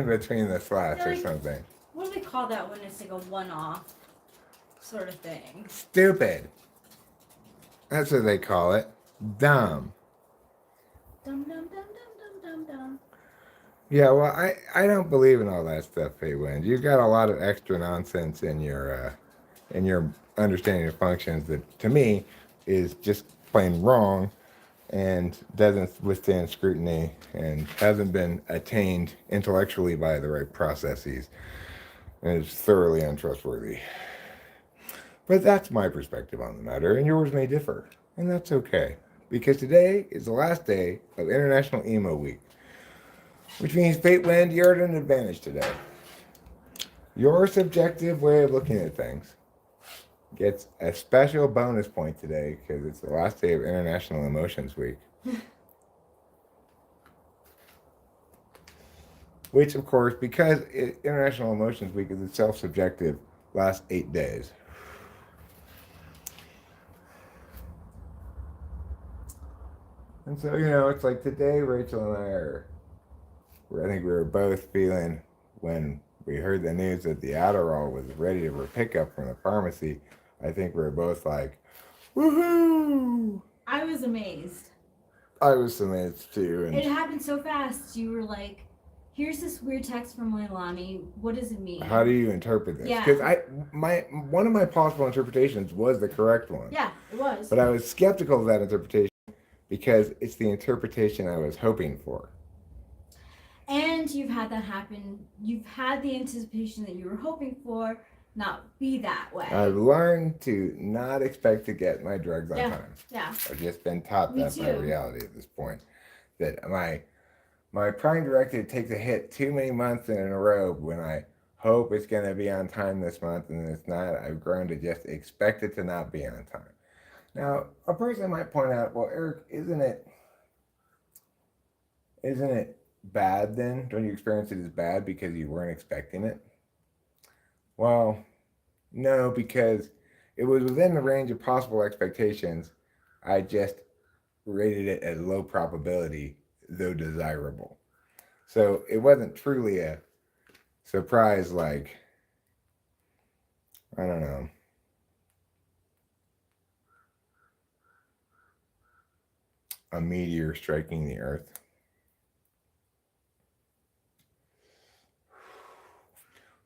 between the slats or Like, something. what do they call that when it's like a one-off sort of thing? Stupid. That's what they call it. Dumb. Dum dum dum dum dum dum dum. Yeah, well, I don't believe in all that stuff, Wind. You've got a lot of extra nonsense in your understanding of functions that, to me, is just plain wrong and doesn't withstand scrutiny and hasn't been attained intellectually by the right processes and is thoroughly untrustworthy. But that's my perspective on the matter, and yours may differ, and that's okay, because today is the last day of International Emo Week, which means Wind, you're at an advantage today. Your subjective way of looking at things gets a special bonus point today because it's the last day of International Emotions Week. Which, of course, because International Emotions Week is itself subjective, lasts 8 days. And so, you know, it's like today, Rachel and I think we were both feeling when we heard the news that the Adderall was ready for pickup from the pharmacy. I think we were both like, woohoo! I was amazed. I was amazed too. And It happened so fast. You were like, here's this weird text from Leilani. What does it mean? how do you interpret this? Yeah. Because one of my possible interpretations was the correct one. Yeah, it was. But I was skeptical of that interpretation because it's the interpretation I was hoping for. And you've had that happen. You've had the anticipation that you were hoping for not be that way. I've learned to not expect to get my drugs on time. Yeah. I've just been taught Me that's my too. reality at this point. That my prime directive takes a hit too many months in a row when I hope it's going to be on time this month and it's not. I've grown to just expect it to not be on time. Now, a person might point out, well, Eric, isn't it bad then? Don't you experience it as bad because you weren't expecting it? Well, no, because it was within the range of possible expectations. I just rated it as low probability, though desirable. So it wasn't truly a surprise like, I don't know, a meteor striking the earth.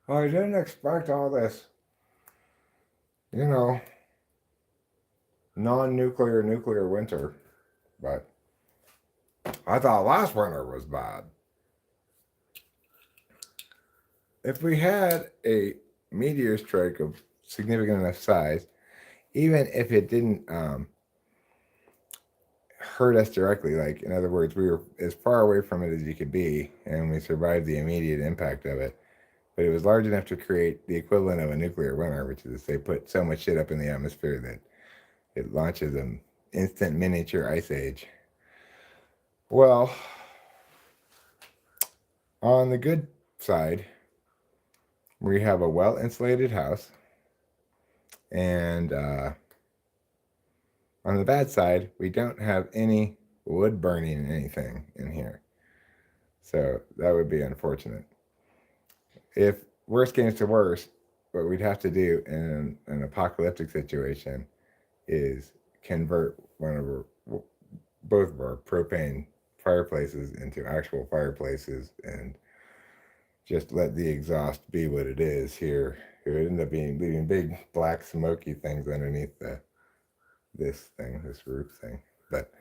Well, I didn't expect all this, you know, non-nuclear nuclear winter, but I thought last winter was bad. If we had a meteor strike of significant enough size, even if it didn't hurt us directly, like in other words, we were as far away from it as you could be, and we survived the immediate impact of it, but it was large enough to create the equivalent of a nuclear winter, which is they put so much shit up in the atmosphere that it launches an instant miniature ice age. Well, on the good side, we have a well-insulated house, and on the bad side, we don't have any wood burning anything in here. So that would be unfortunate. If worst came to worst, what we'd have to do in an apocalyptic situation is convert both of our propane fireplaces into actual fireplaces and just let the exhaust be what it is here. It would end up leaving big black smoky things underneath this roof thing. But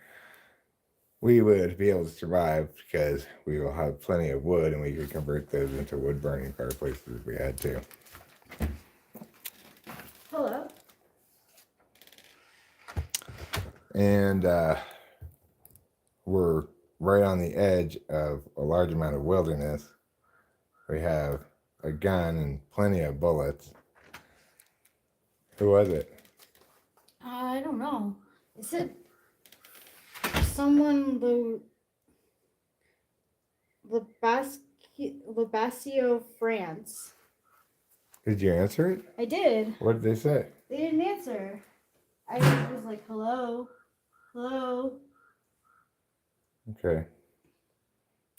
we would be able to survive because we will have plenty of wood and we could convert those into wood burning fireplaces if we had to. Hello. And we're right on the edge of a large amount of wilderness. We have a gun and plenty of bullets. Who was it? I don't know. Is it someone Labasio France? Did you answer it? I did. What did they say? They didn't answer. I was like, hello, hello. Okay.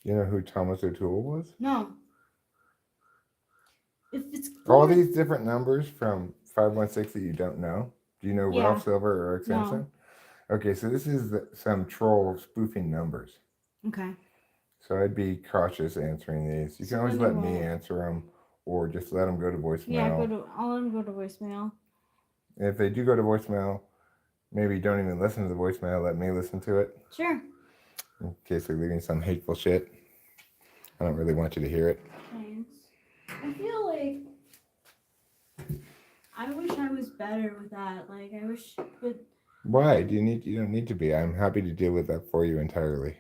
You know who Thomas O'Toole was? No. If it's All four- these different numbers from 516 that you don't know. Do you know Yeah. Ralph Silver or Eric No. Simpson? Okay, so this is some troll spoofing numbers. Okay. So I'd be cautious answering these. You can So always then let you me won't. answer them, or just let them go to voicemail. Yeah, I'll let them go to voicemail. If they do go to voicemail, maybe don't even listen to the voicemail. Let me listen to it Sure. in case they're leaving some hateful shit. I don't really want you to hear it. Thanks. I feel like I wish I was better with that. Like I wish, but Why? You don't need to be. I'm happy to deal with that for you entirely.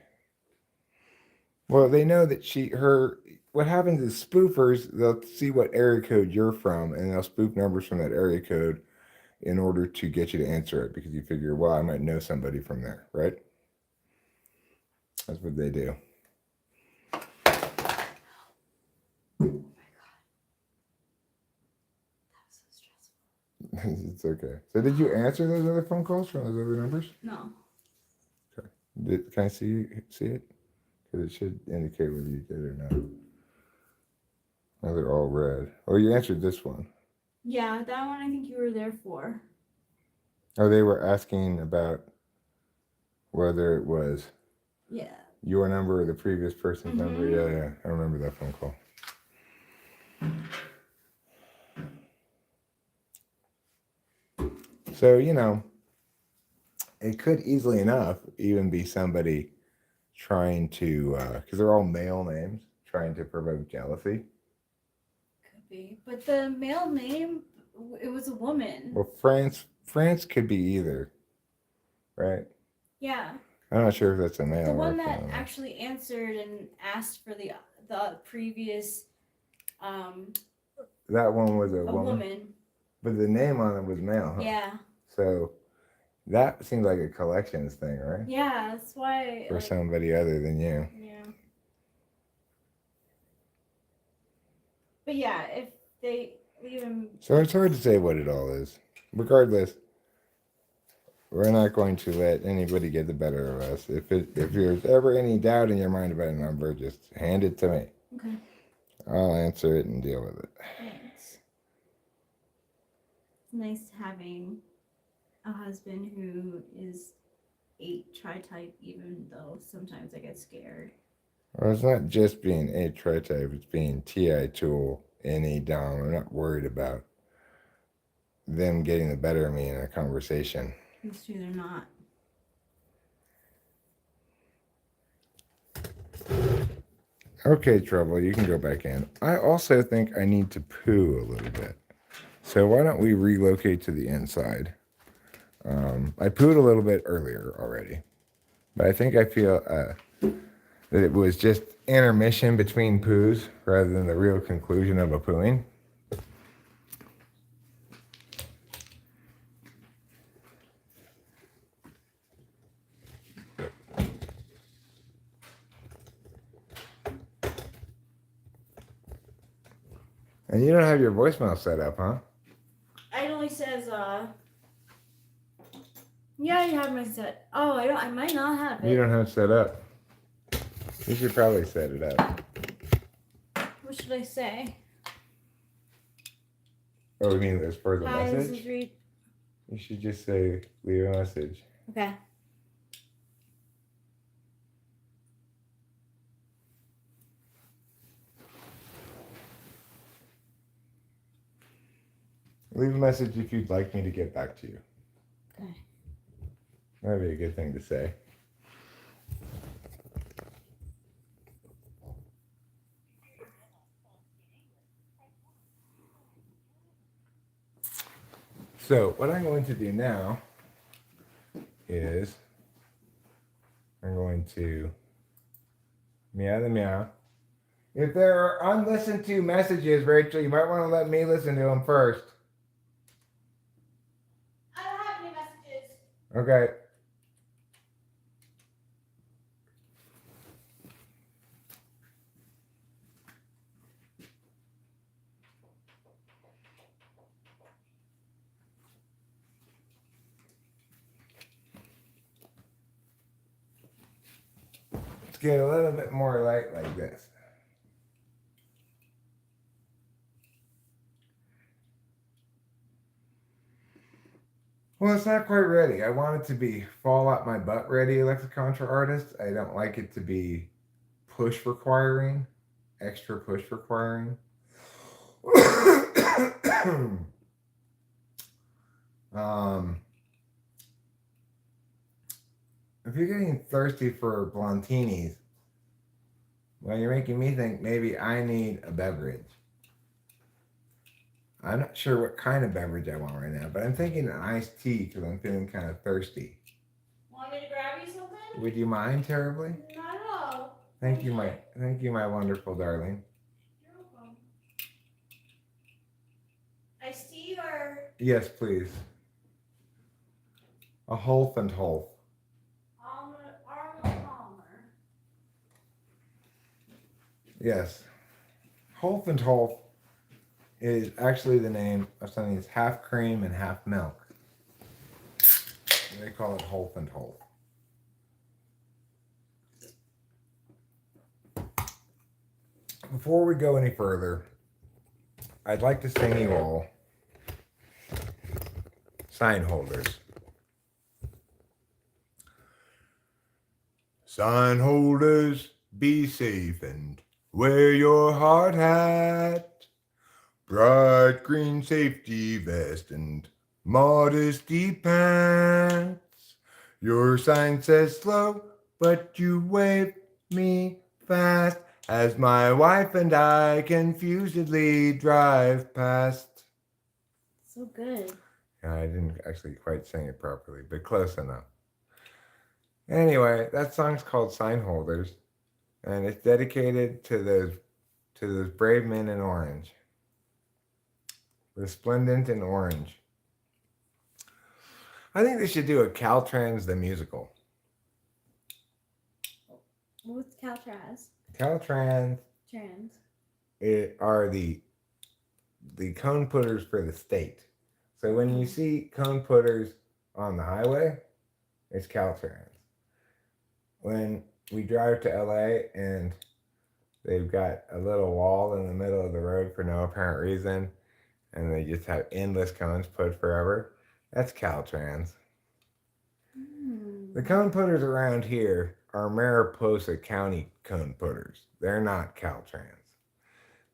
Well, they know that what happens is spoofers, they'll see what area code you're from and they'll spoof numbers from that area code in order to get you to answer it because you figure, well, I might know somebody from there, right? That's what they do. It's okay. So did you answer those other phone calls from those other numbers? no. Okay. Can I see it? Because it should indicate whether you did or not. Oh, they're all red. Oh, you answered this one. Yeah, that one I think you were there for. Oh, they were asking about whether it was Yeah. your number or the previous person's number. Yeah, I remember that phone call. So, it could easily enough even be somebody trying to, because they're all male names, trying to provoke jealousy. Could be, but the male name, it was a woman. Well, France could be either, right? Yeah. I'm not sure if that's a male. The or one a that female. actually answered and asked for the previous That one was a woman. But the name on it was male, huh? Yeah. So that seems like a collections thing, right? Yeah, that's why. For somebody other than you. Yeah. But yeah, if they leave him. So it's hard to say what it all is. Regardless, we're not going to let anybody get the better of us. If there's ever any doubt in your mind about a number, just hand it to me. Okay. I'll answer it and deal with it. Thanks. It's nice having a husband who is 8 tri-type, even though sometimes I get scared. Well, it's not just being A tri-type, it's being TI tool, NE dom. I'm not worried about them getting the better of me in a conversation. These two, they're not. Okay, Trouble, you can go back in. I also think I need to poo a little bit. So why don't we relocate to the inside? I pooed a little bit earlier already. But I think I feel that it was just intermission between poos rather than the real conclusion of a pooing. And you don't have your voicemail set up, huh? It only says, yeah, you have my set. Oh, I might not have it. You don't have it set up. You should probably set it up. What should I say? Oh, you mean as far as a Hi, this message? is Reed. You should just say, leave a message. Okay. Leave a message if you'd like me to get back to you. Okay. That'd be a good thing to say. So what I'm going to do now is I'm going to meow the meow If there are unlistened to messages, Rachel, you might want to let me listen to them first. I don't have any messages. Okay. Let's get a little bit more light like this. Well, it's not quite ready. I want it to be fall out my butt ready, Lexicontra artist. I don't like it to be push requiring, extra push requiring. um, if you're getting thirsty for blontinis, well, you're making me think maybe I need a beverage. I'm not sure what kind of beverage I want right now, but I'm thinking an iced tea because I'm feeling kind of thirsty. Want me to grab you something? Would you mind terribly? Not at all. Thank you, my wonderful darling. You're welcome. Iced tea or? Yes, please. A Holf and Holf. Arnold Palmer. Yes. Holf and Holf is actually the name of something that's half cream and half milk. They call it Holf and Holf. Before we go any further, I'd like to sing you all sign holders. Sign holders, be safe and wear your hard hat. Bright green safety vest and modesty pants. Your sign says slow, but you wave me fast as my wife and I confusedly drive past. So good. Yeah, I didn't actually quite sing it properly, but close enough. Anyway, that song's called Sign Holders, and it's dedicated to those brave men in orange. Resplendent in orange. I think they should do a Caltrans the musical. What's Caltrans? Caltrans Trans. are the cone putters for the state. So when you see cone putters on the highway, it's Caltrans. When we drive to LA and they've got a little wall in the middle of the road for no apparent reason, and they just have endless cones put forever, that's Caltrans. The cone putters around here are Mariposa County cone putters. They're not Caltrans.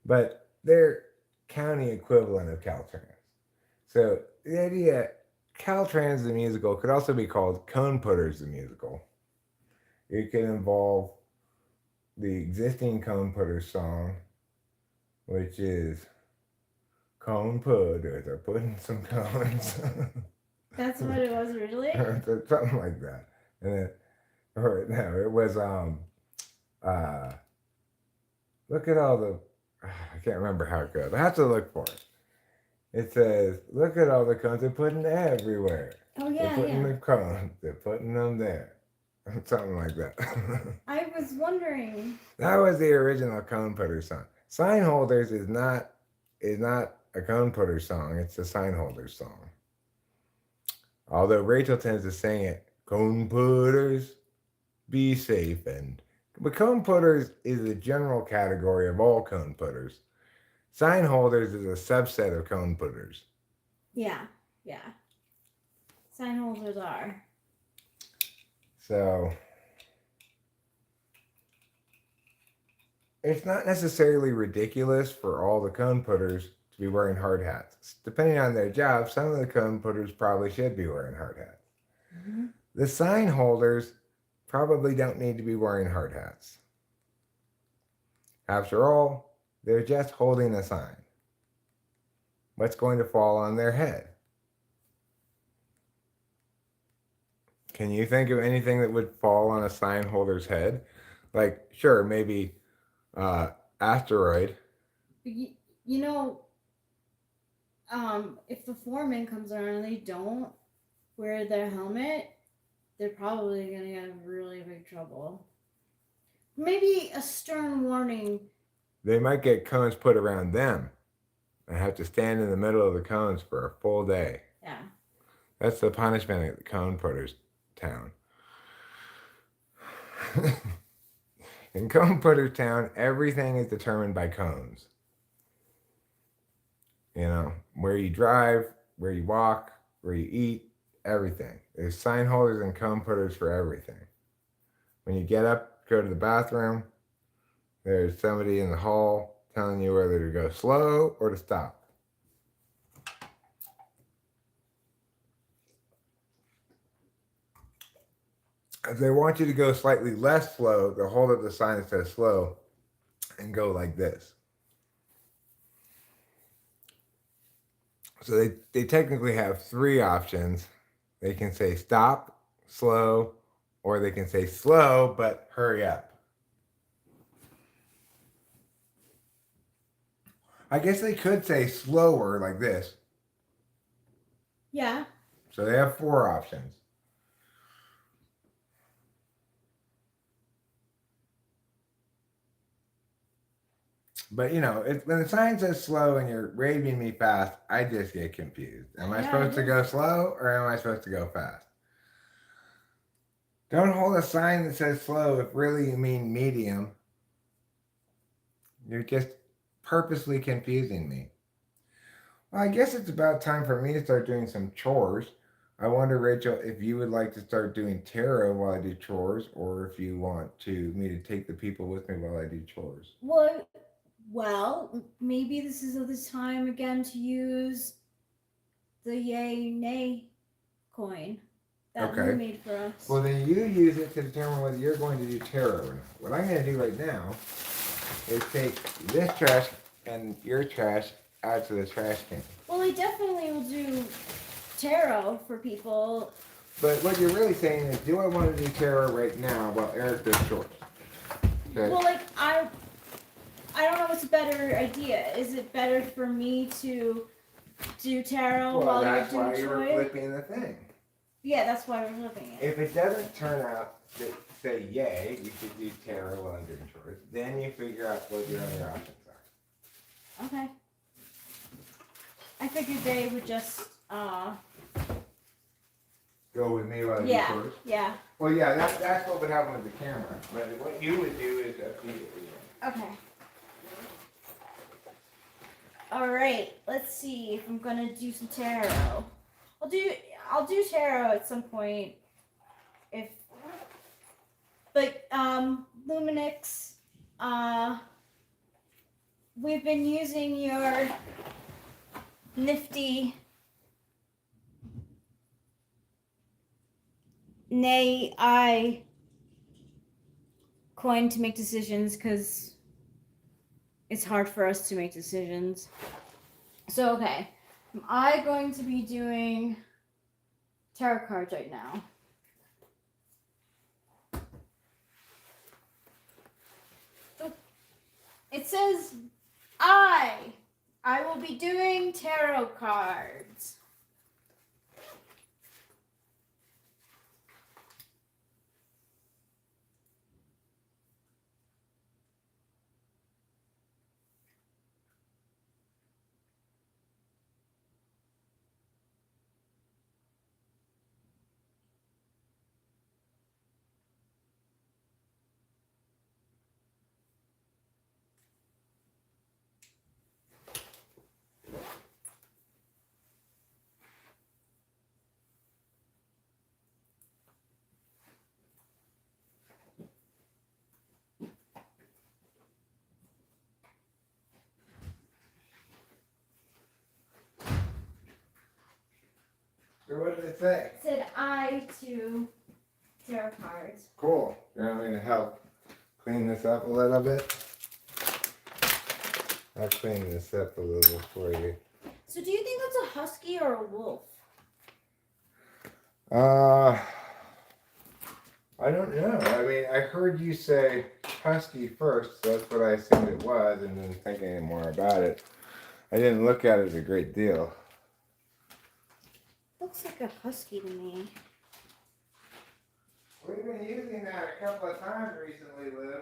But they're county equivalent of Caltrans. So the idea, Caltrans the musical could also be called Cone Putters the musical. It could involve the existing Cone Putters song, which is Cone Putters are putting some cones. That's what it was originally? Something like that. And then, or no, it was look at all the I can't remember how it goes. I have to look for it. It says, look at all the cones they're putting everywhere. Oh yeah, They're putting yeah. the cones, they're putting them there. Something like that. I was wondering. That was the original cone putter song. Sign holders is not a cone putter song, it's a sign holder song. Although Rachel tends to sing it, cone putters, be safe, but cone putters is a general category of all cone putters. Sign holders is a subset of cone putters. Yeah, yeah. Sign holders are. So it's not necessarily ridiculous for all the cone putters to be wearing hard hats. Depending on their job, some of the cone putters probably should be wearing hard hats. Mm-hmm. The sign holders probably don't need to be wearing hard hats. After all, they're just holding a sign. What's going to fall on their head? Can you think of anything that would fall on a sign holder's head? Like, sure, maybe asteroid. You, you know, if the foreman comes around and they don't wear their helmet, they're probably gonna get in really big trouble. Maybe a stern warning. They might get cones put around them and have to stand in the middle of the cones for a full day. Yeah. That's the punishment at the cone putters town. In cone putters town, everything is determined by cones. You know, where you drive, where you walk, where you eat, everything. There's sign holders and cone putters for everything. When you get up, go to the bathroom, there's somebody in the hall telling you whether to go slow or to stop. If they want you to go slightly less slow, they'll hold up the sign that says slow and go like this. So they technically have three options. They can say stop, slow, or they can say slow, but hurry up. I guess they could say slower like this. Yeah. So they have four options. But you know, when the sign says slow and you're waving me fast, I just get confused. Am I supposed to go slow or am I supposed to go fast? Don't hold a sign that says slow if really you mean medium. You're just purposely confusing me. Well, I guess it's about time for me to start doing some chores. I wonder, Rachel, if you would like to start doing tarot while I do chores, or if you want me to take the people with me while I do chores. Well, maybe this is the time again to use the yay nay coin that Lou made for us. Well, then you use it to determine whether you're going to do tarot or not. What I'm going to do right now is take this trash and your trash out to the trash can. Well, I definitely will do tarot for people. But what you're really saying is, do I want to do tarot right now while Eric does chores? Okay. Well, like I don't know what's a better idea. Is it better for me to do tarot while you're doing why you're chores? flipping the thing. Yeah, that's why we're flipping it. If it doesn't turn out to say yay, you should do tarot while I'm doing chores. Then you figure out what your other options are. Okay. I figured they would just go with me while I do chores. Yeah. Well, yeah, that's what would happen with the camera. But what you would do is up to you. Okay. All right. Let's see if I'm gonna do some tarot. I'll do tarot at some point. If Luminix, we've been using your nifty nay I coin to make decisions because it's hard for us to make decisions. So, okay. Am I going to be doing tarot cards right now? So, it says I will be doing tarot cards. So what did it say? It said I to tarot cards. Cool. You want me to help clean this up a little bit? I'll clean this up a little for you. So do you think that's a husky or a wolf? I don't know. I mean, I heard you say husky first, so that's what I assumed it was, and didn't think any more about it. I didn't look at it a great deal. Looks like a husky to me. We've been using that a couple of times recently, Lou.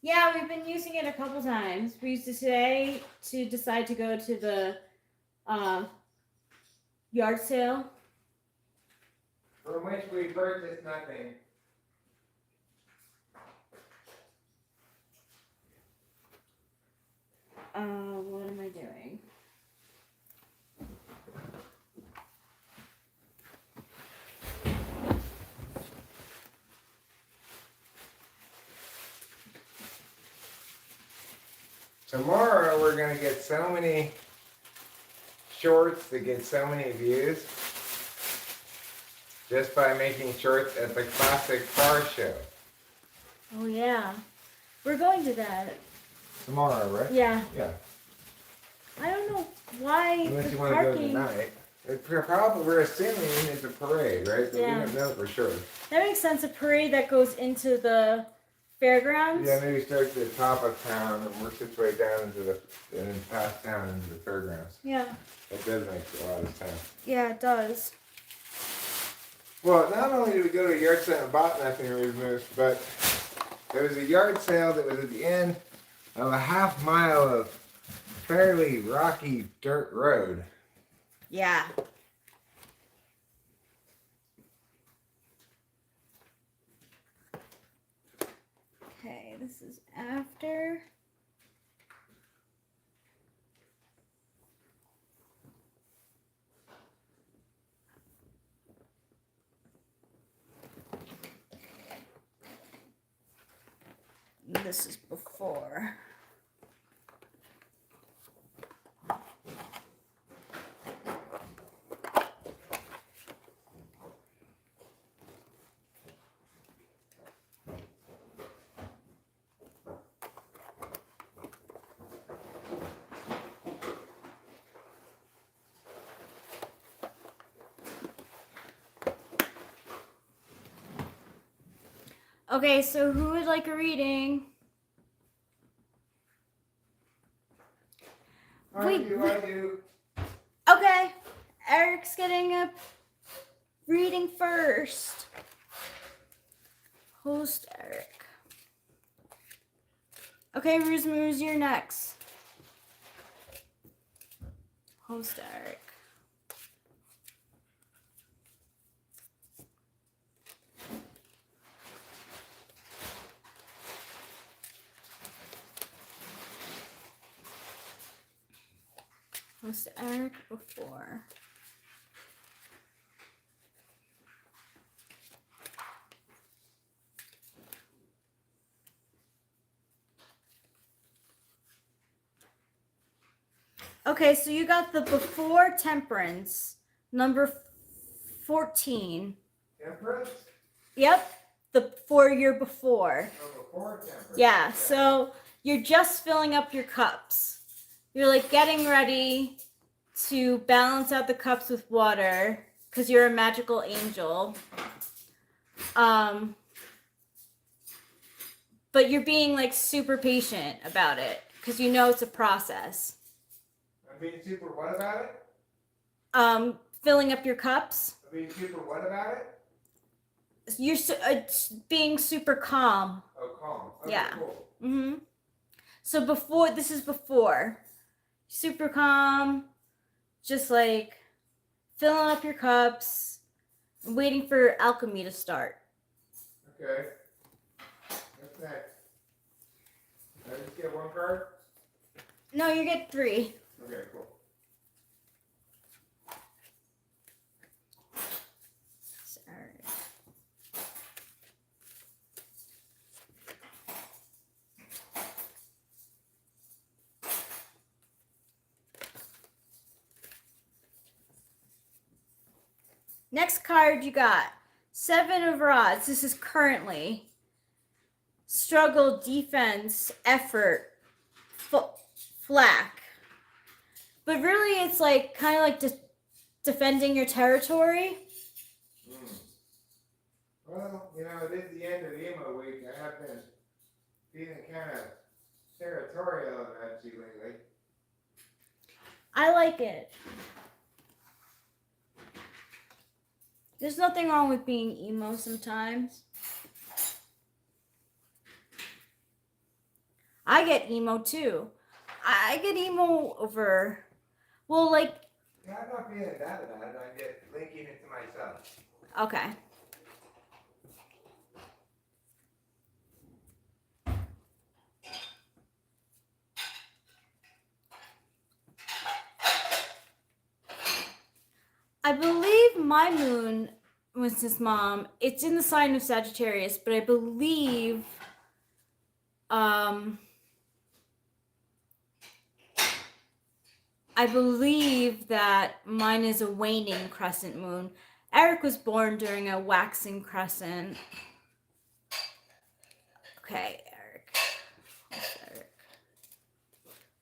Yeah, we've been using it a couple times. We used it today to decide to go to the yard sale. From which we purchased nothing. What am I doing? Tomorrow we're gonna get so many shorts that get so many views just by making shorts at the classic car show. Oh yeah, we're going to that. Tomorrow, right? Yeah. Yeah. I don't know why Unless the you want to go parking. tonight. Probably we're assuming it's a parade, right? But Yeah. we don't know for sure. That makes sense. A parade that goes into the fairgrounds. Yeah, maybe start at the top of town and work its way down into the and then pass down into the fairgrounds. Yeah. That does make a lot of sense. Yeah, it does. Well, not only did we go to a yard sale and bought nothing removed, but there was a yard sale that was at the end of a half mile of fairly rocky dirt road. Yeah. Okay, this is after. This is before. Okay, so who would like a reading? I do. Okay, Eric's getting a reading first. Host Eric. Okay, Roosmooze, you're next. Host Eric. Host Eric before. Okay, so you got the before temperance, number 14. Temperance? Yep, the 4 year before. Oh, before temperance. Yeah, so you're just filling up your cups. You're like getting ready to balance out the cups with water because you're a magical angel. But you're being like super patient about it because you know it's a process. I'm being super what about it? Filling up your cups. I'm being super what about it? You're being super calm. Oh, calm. Okay, Yeah. cool. So before, this is before. Super calm, just like filling up your cups, and waiting for alchemy to start. Okay. What's next? Did I just get one card? No, you get 3. Okay, cool. Sorry. Next card you got 7 of Rods. This is currently struggle, defense, effort, flack. But really, it's like kind of like defending your territory. Well, Well, you know, it is the end of the emo week. I have been feeling kind of territorial about you lately. I like it. There's nothing wrong with being emo sometimes. I get emo too. I get emo over, well, like, Yeah, I'm not feeling that bad. I get linking it to myself. okay. I believe my moon was his mom. It's in the sign of Sagittarius, but I believe that mine is a waning crescent moon. Eric was born during a waxing crescent. Okay, Eric.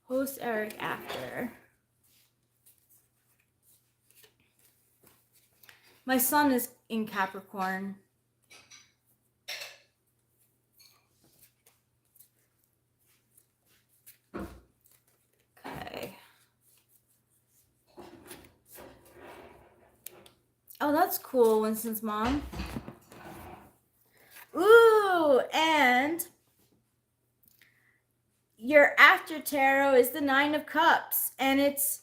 Host Eric after. My son is in Capricorn. Okay. Oh, that's cool, Winston's mom. Ooh, and your after tarot is the Nine of Cups, and it's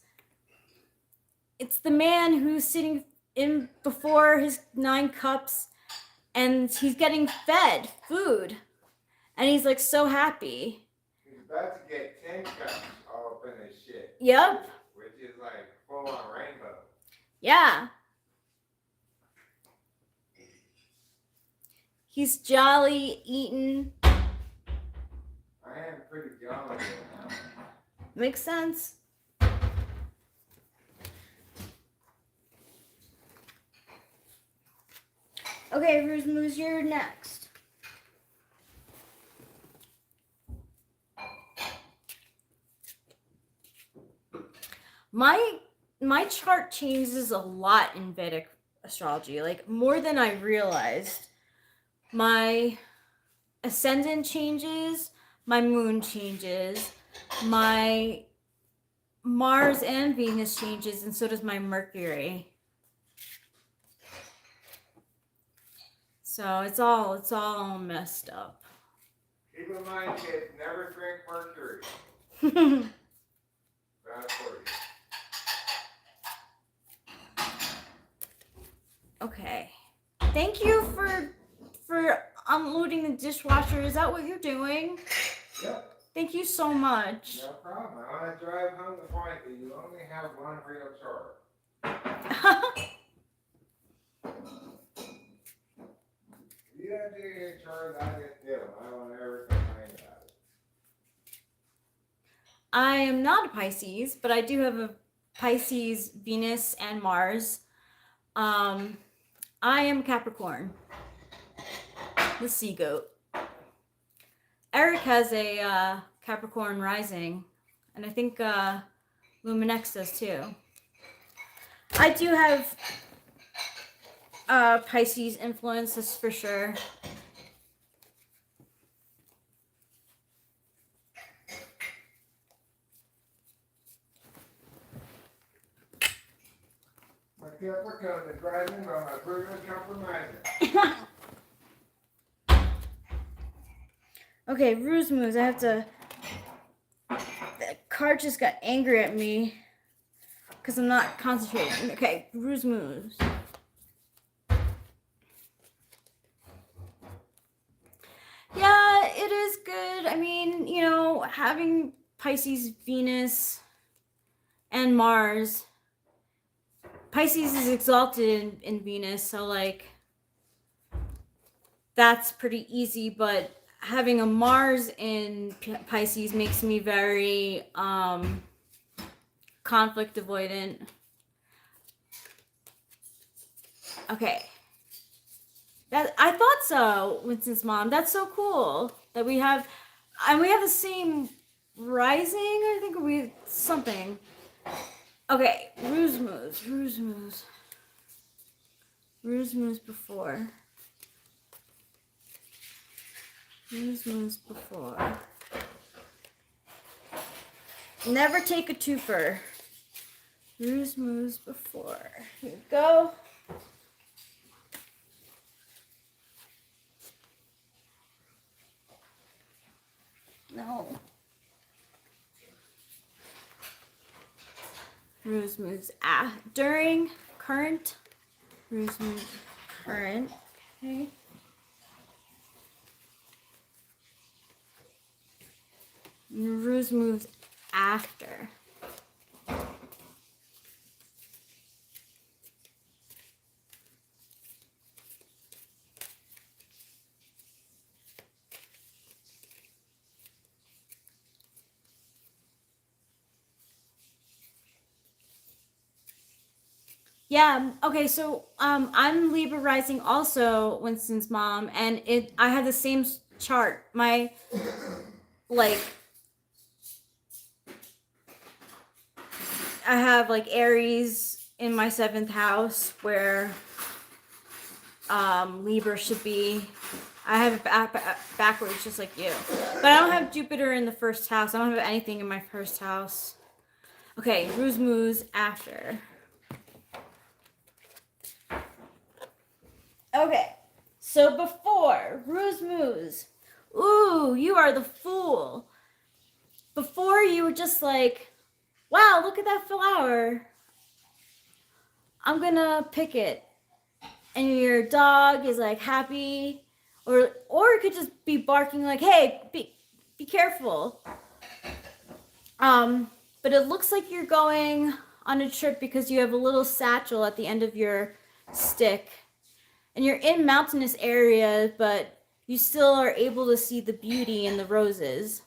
the man who's sitting in before his 9 cups, and he's getting fed food, and he's like so happy. He's about to get 10 cups all up in his shit. Yep. Which is like full on rainbow. Yeah. He's jolly, eating. I am pretty jolly right now. Makes sense. Okay, Ruzmuz, you're next. My chart changes a lot in Vedic astrology, like more than I realized. My ascendant changes, my moon changes, my Mars and Venus changes, and so does my Mercury. So it's all messed up. Keep in mind, kids, never drink mercury. Bad for you. Okay. Thank you for unloading the dishwasher. Is that what you're doing? Yep. Thank you so much. No problem. I want to drive home the point that you only have one real chore. You don't do your chores, I just do them. I won't ever complain about it. I am not a Pisces, but I do have a Pisces, Venus, and Mars. I am Capricorn, the sea goat. Eric has a Capricorn rising, and I think Luminex does too. I do have Pisces influence, that's for sure. My Capricorn is rising, but my Pluto is compromising. Okay, Ruse moves. I have to. The card just got angry at me because I'm not concentrating. Okay, Ruse moves. Yeah, it is good. I mean, you know, having Pisces, Venus, and Mars. Pisces is exalted in Venus, so like that's pretty easy, but having a Mars in Pisces makes me very conflict avoidant. Okay. That I thought so, Winston's mom. That's so cool that we have the same rising, I think we something. Okay, Ruse moves before. Ruse moves before. Never take a twofer. Ruse moves before. Here we go. No. Ruse moves during, current. Ruse moves current. Okay. Ruse moves after. Yeah, okay, so I'm Libra rising also, Winston's mom, and I have the same chart. My like I have like Aries in my 7th house where Libra should be. I have it backwards just like you. But I don't have Jupiter in the 1st house. I don't have anything in my 1st house. Okay, Ruse moves after. Okay, so before, Ruse moves. Ooh, you are the fool. Before you were just like, wow, look at that flower. I'm gonna pick it. And your dog is like happy. Or it could just be barking like, hey, be careful. But it looks like you're going on a trip because you have a little satchel at the end of your stick. And you're in mountainous area, but you still are able to see the beauty in the roses.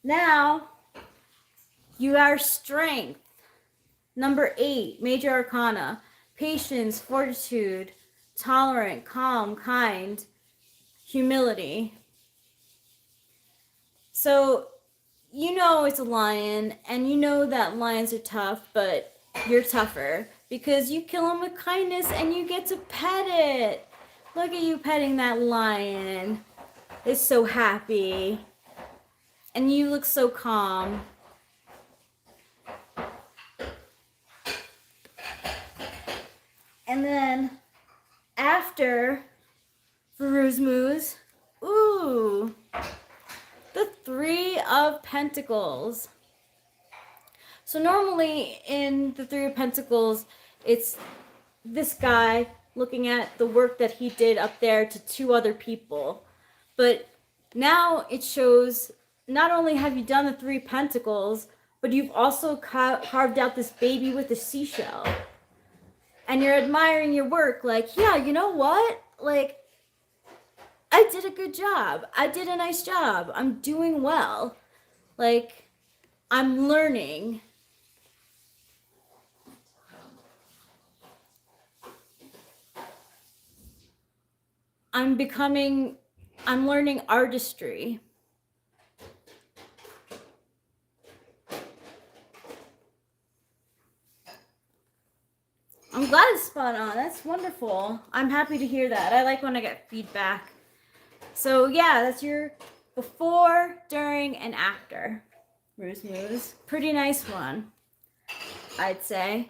Now, you are strength. Number 8, major arcana. Patience, fortitude, tolerant, calm, kind, humility. So, you know it's a lion, and you know that lions are tough, but you're tougher because you kill them with kindness and you get to pet it. Look at you petting that lion. It's so happy. And you look so calm. And then after Ruse moves, ooh, the 3 of Pentacles. So normally in the 3 of Pentacles, it's this guy looking at the work that he did up there to 2 other people. But now it shows not only have you done the 3 Pentacles, but you've also carved out this baby with a seashell. And you're admiring your work like, yeah, you know what? Like, I did a good job. I did a nice job. I'm doing well. Like, I'm learning. I'm learning artistry. I'm glad it's spot on. That's wonderful. I'm happy to hear that. I like when I get feedback. So yeah, that's your before, during, and after. Ruse moves. Pretty nice one, I'd say.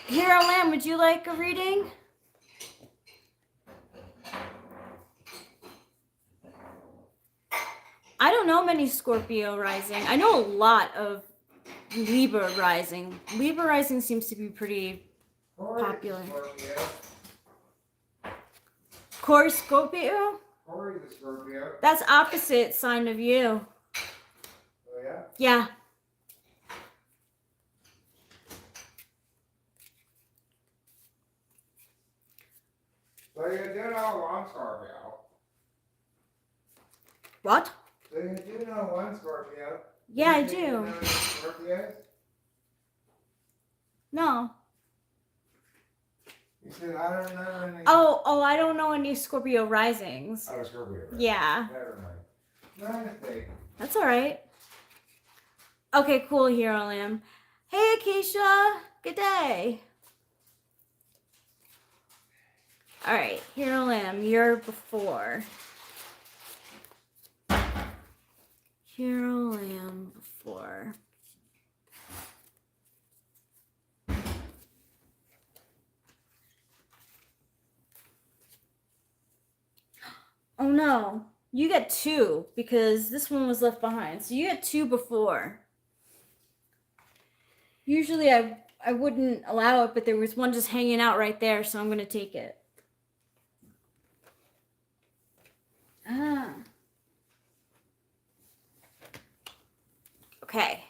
Hero Lamb, would you like a reading? I don't know many Scorpio rising. I know a lot of Libra rising. Libra rising seems to be pretty popular. Corey Scorpio? Corey the Scorpio. That's opposite sign of you. Oh yeah? Yeah. So you do know one Scorpio. What? So you do know one Scorpio. Yeah, I You think you know do. any Scorpios? No. You said I don't know any. Oh, I don't know any Scorpio risings. Oh, Scorpio. Right? Yeah. Never mind. No mistake. That's all right. Okay, cool, Hero Lamb. Hey, Acacia. Good day. All right, Hero Lamb, you're before. Hero Lamb before. Oh no, you get 2 because this one was left behind. So you get 2 before. Usually I wouldn't allow it, but there was one just hanging out right there, so I'm going to take it. Ah. Okay.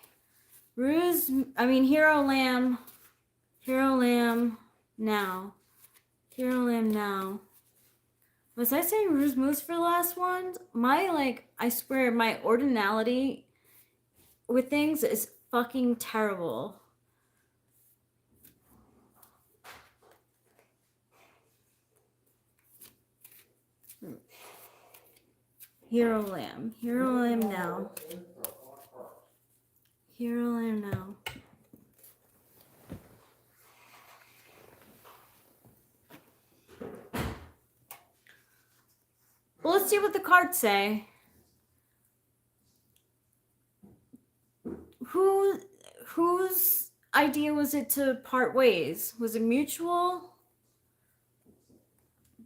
Hero Lamb now. Hero Lamb now. Was I saying Ruse Moose for the last one? I swear, my ordinality with things is fucking terrible. Hero Lamb now. Hero Lamb now. Well, let's see what the cards say. Whose idea was it to part ways? Was it mutual?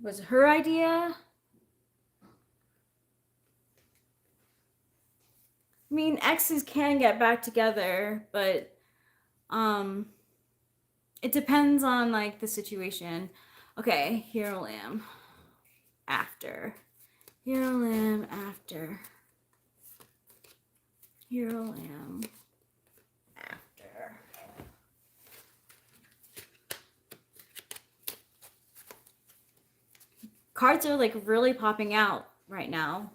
Was it her idea? I mean, exes can get back together, but it depends on like the situation. Okay, Hero Lamb after. Hero Lamb after. Hero Lamb after. Cards are like really popping out right now.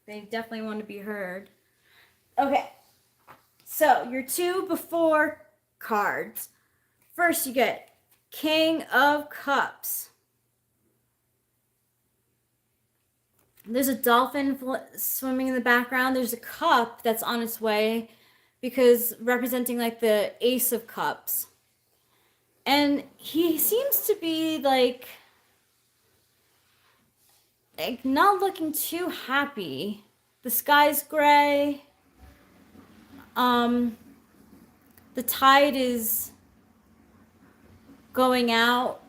They definitely want to be heard. Okay, so your 2 before cards. First, you get King of Cups. There's a dolphin swimming in the background. There's a cup that's on its way because representing like the Ace of Cups. And he seems to be like not looking too happy. The sky's gray. The tide is going out.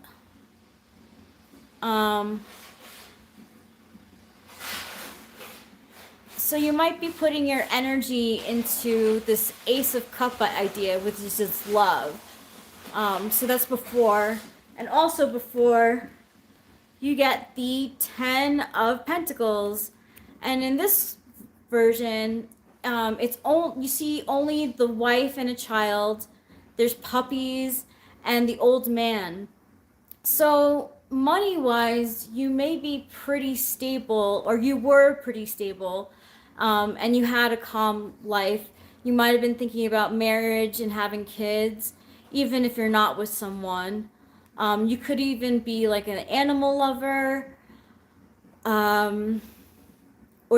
So you might be putting your energy into this Ace of Cup idea, which is just love. So that's before. And also before, you get the 10 of Pentacles. And in this version, you see only the wife and a child. There's puppies and the old man. So money-wise, you may be pretty stable, or you were pretty stable, and you had a calm life. You might have been thinking about marriage and having kids, even if you're not with someone. You could even be like an animal lover, or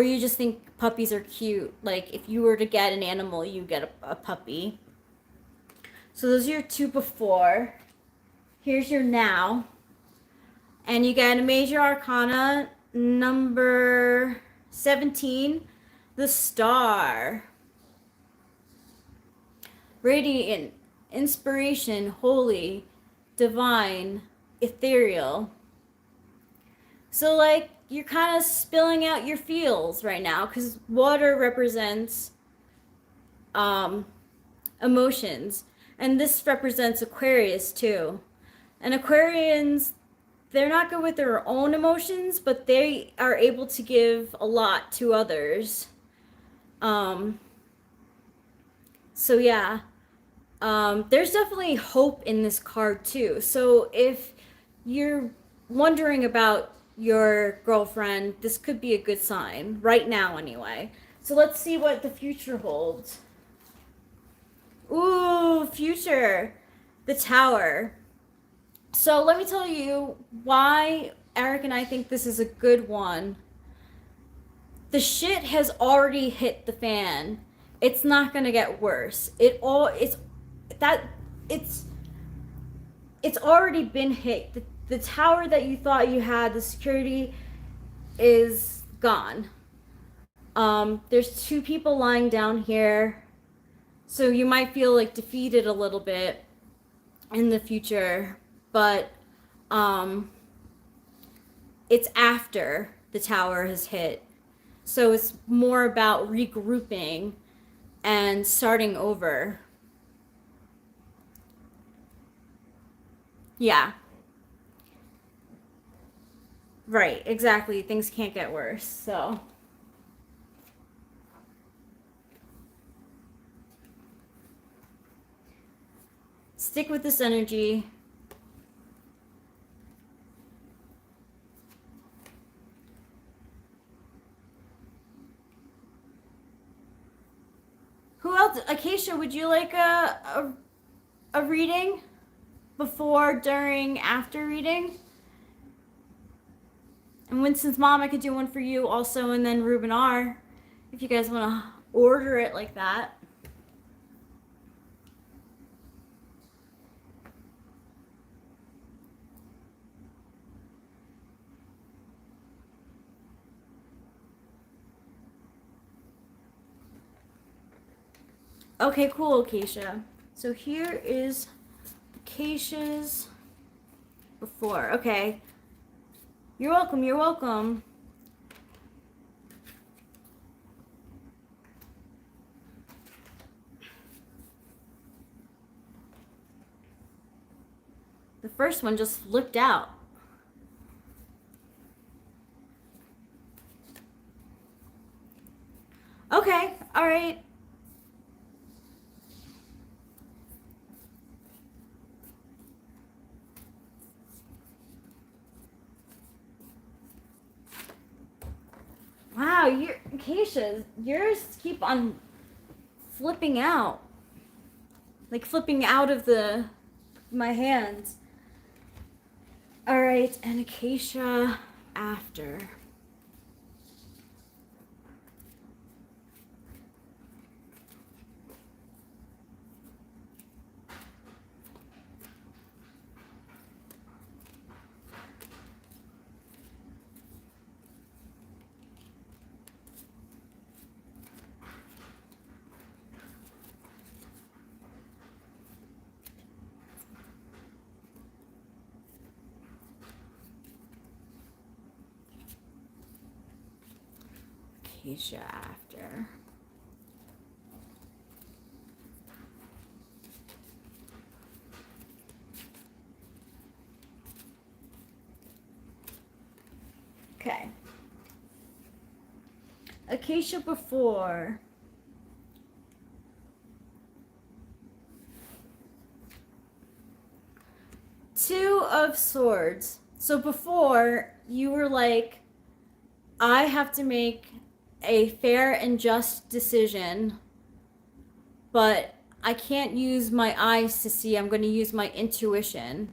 you just think puppies are cute. Like if you were to get an animal, you get a puppy. So those are your 2 before. Here's your now. And you get a major arcana, number 17, the Star. Radiant, inspiration, holy, divine, ethereal. So like you're kind of spilling out your feels right now because water represents emotions. And this represents Aquarius too. And Aquarians, they're not good with their own emotions, but they are able to give a lot to others. So yeah, there's definitely hope in this card too. So if you're wondering about your girlfriend, this could be a good sign right now anyway. So let's see what the future holds. Ooh, future, the Tower. So let me tell you why Eric and I think this is a good one. The shit has already hit the fan. It's not gonna get worse. It's already been hit. The the tower that you thought you had, the security is gone. There's 2 people lying down here, so you might feel like defeated a little bit in the future, but it's after the tower has hit, so it's more about regrouping and starting over. Yeah. Right, exactly. Things can't get worse, so. Stick with this energy. Who else? Acacia, would you like a reading? Before, during, after reading? And Winston's mom, I could do one for you also, and then Ruben R. If you guys want to order it like that. Okay, cool, Acacia. So here is Acacia's before. Okay. You're welcome, you're welcome. The first one just flipped out. Okay, all right. Wow, your Acacia, yours keep on flipping out. Like flipping out of my hands. Alright, and Acacia after. Acacia after. Okay. Acacia before. Two of Swords. So before, you were like, I have to make a fair and just decision, but I can't use my eyes to see. I'm going to use my intuition.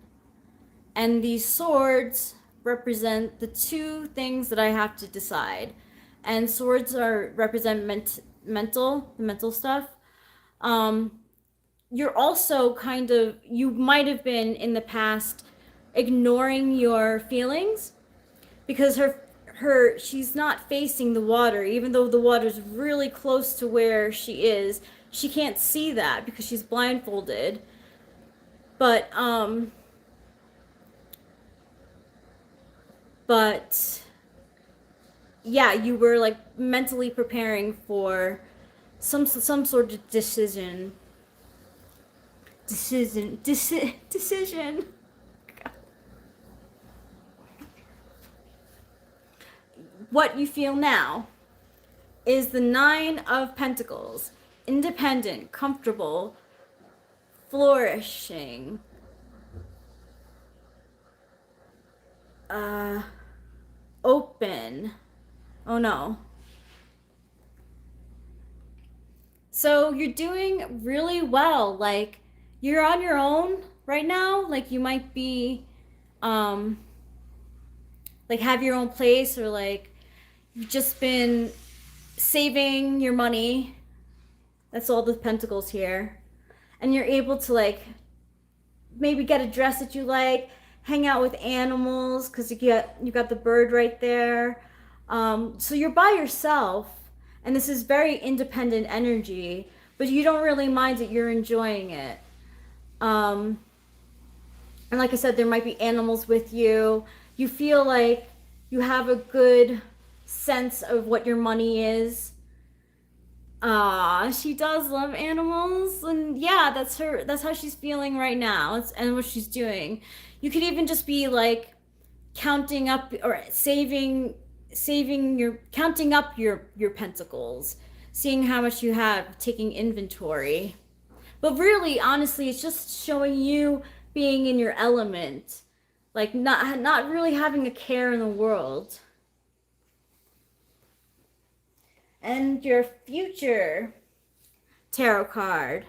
And these swords represent the 2 things that I have to decide. And swords represent mental stuff. You're also you might have been in the past ignoring your feelings because she's not facing the water, even though the water's really close to where she is. She can't see that because she's blindfolded. But yeah, you were like mentally preparing for some sort of decision. What you feel now is the 9 of Pentacles. Independent, comfortable, flourishing. Open. Oh no. So you're doing really well. Like, you're on your own right now. Like, you might be, like, have your own place, or like, you've just been saving your money. That's all the pentacles here. And you're able to, like, maybe get a dress that you like, hang out with animals because you got the bird right there. So you're by yourself, and this is very independent energy, but you don't really mind it. You're enjoying it. Um, and like I said, there might be animals with you. You feel like you have a good sense of what your money is. She does love animals, and yeah, that's her. That's how she's feeling right now. And what she's doing. You could even just be like counting up or saving your counting up your pentacles, seeing how much you have, taking inventory. But really, honestly, it's just showing you being in your element, like not really having a care in the world. And your future tarot card,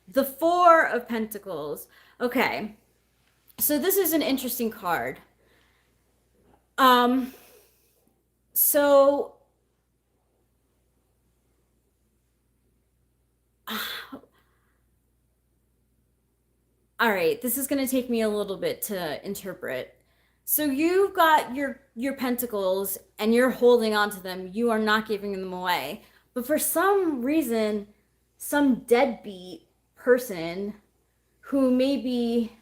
the Four of Pentacles. Okay, so this is an interesting card. So all right, this is going to take me a little bit to interpret. So you've got your pentacles and you're holding on to them. You are not giving them away. But for some reason, some deadbeat person who maybe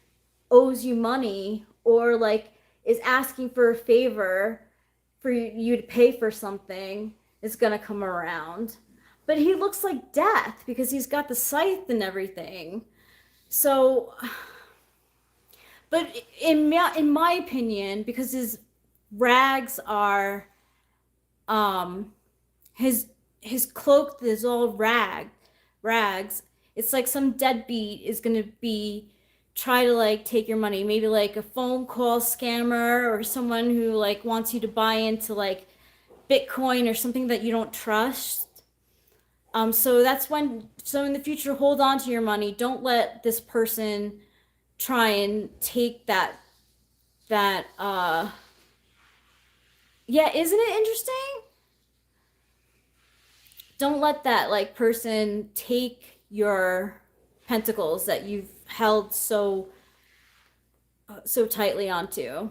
owes you money or like is asking for a favor for you to pay for something is going to come around. But he looks like death because he's got the scythe and everything. So, but in my opinion, because his rags are, his cloak is all rags. It's like some deadbeat is gonna be try to like take your money, maybe like a phone call scammer or someone who like wants you to buy into like Bitcoin or something that you don't trust. So that's when, so in the future, hold on to your money. Don't let this person try and take yeah, isn't it interesting? Don't let that like person take your pentacles that you've held so tightly onto.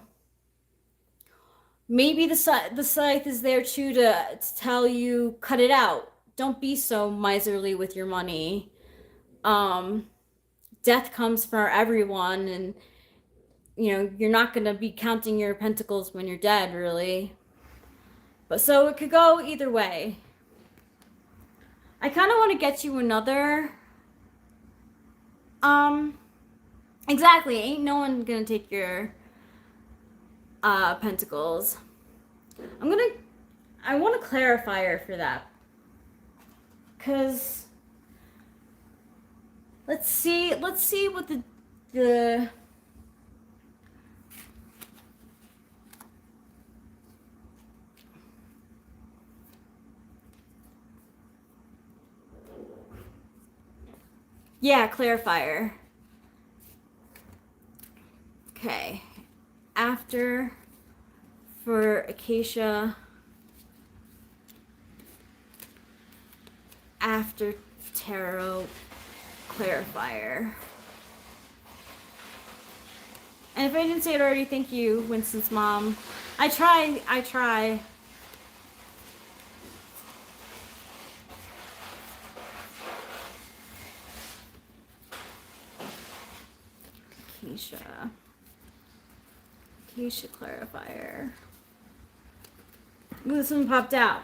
Maybe the scythe is there too to tell you cut it out. Don't be so miserly with your money. Death comes for everyone, and you know you're not gonna be counting your pentacles when you're dead, really. But so it could go either way. I kind of want to get you another. Exactly. Ain't no one gonna take your pentacles. I want a clarifier for that. Cause let's see what the yeah, clarifier. Okay. After for Acacia, after tarot clarifier. And if I didn't say it already, thank you, Winston's mom. I try. Acacia clarifier. Ooh, this one popped out.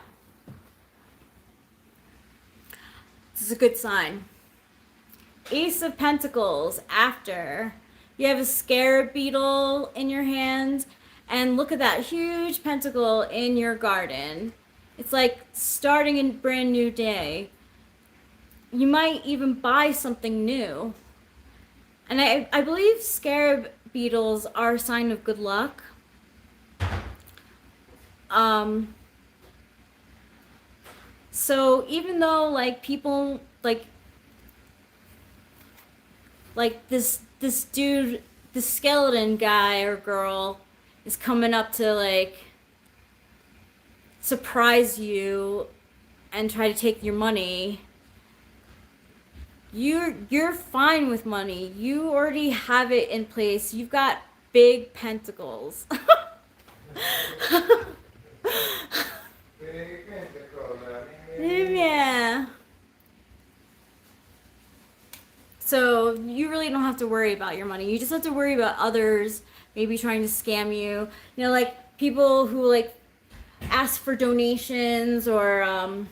This is a good sign. Ace of Pentacles. After you have a scarab beetle in your hand, and look at that huge pentacle in your garden. It's like starting a brand new day. You might even buy something new. And I believe scarab beetles are a sign of good luck. So even though like people like this dude, this skeleton guy or girl is coming up to like surprise you and try to take your money, you're fine with money. You already have it in place. You've got big pentacles. Yeah. So you really don't have to worry about your money. You just have to worry about others maybe trying to scam you. You know, like people who like ask for donations or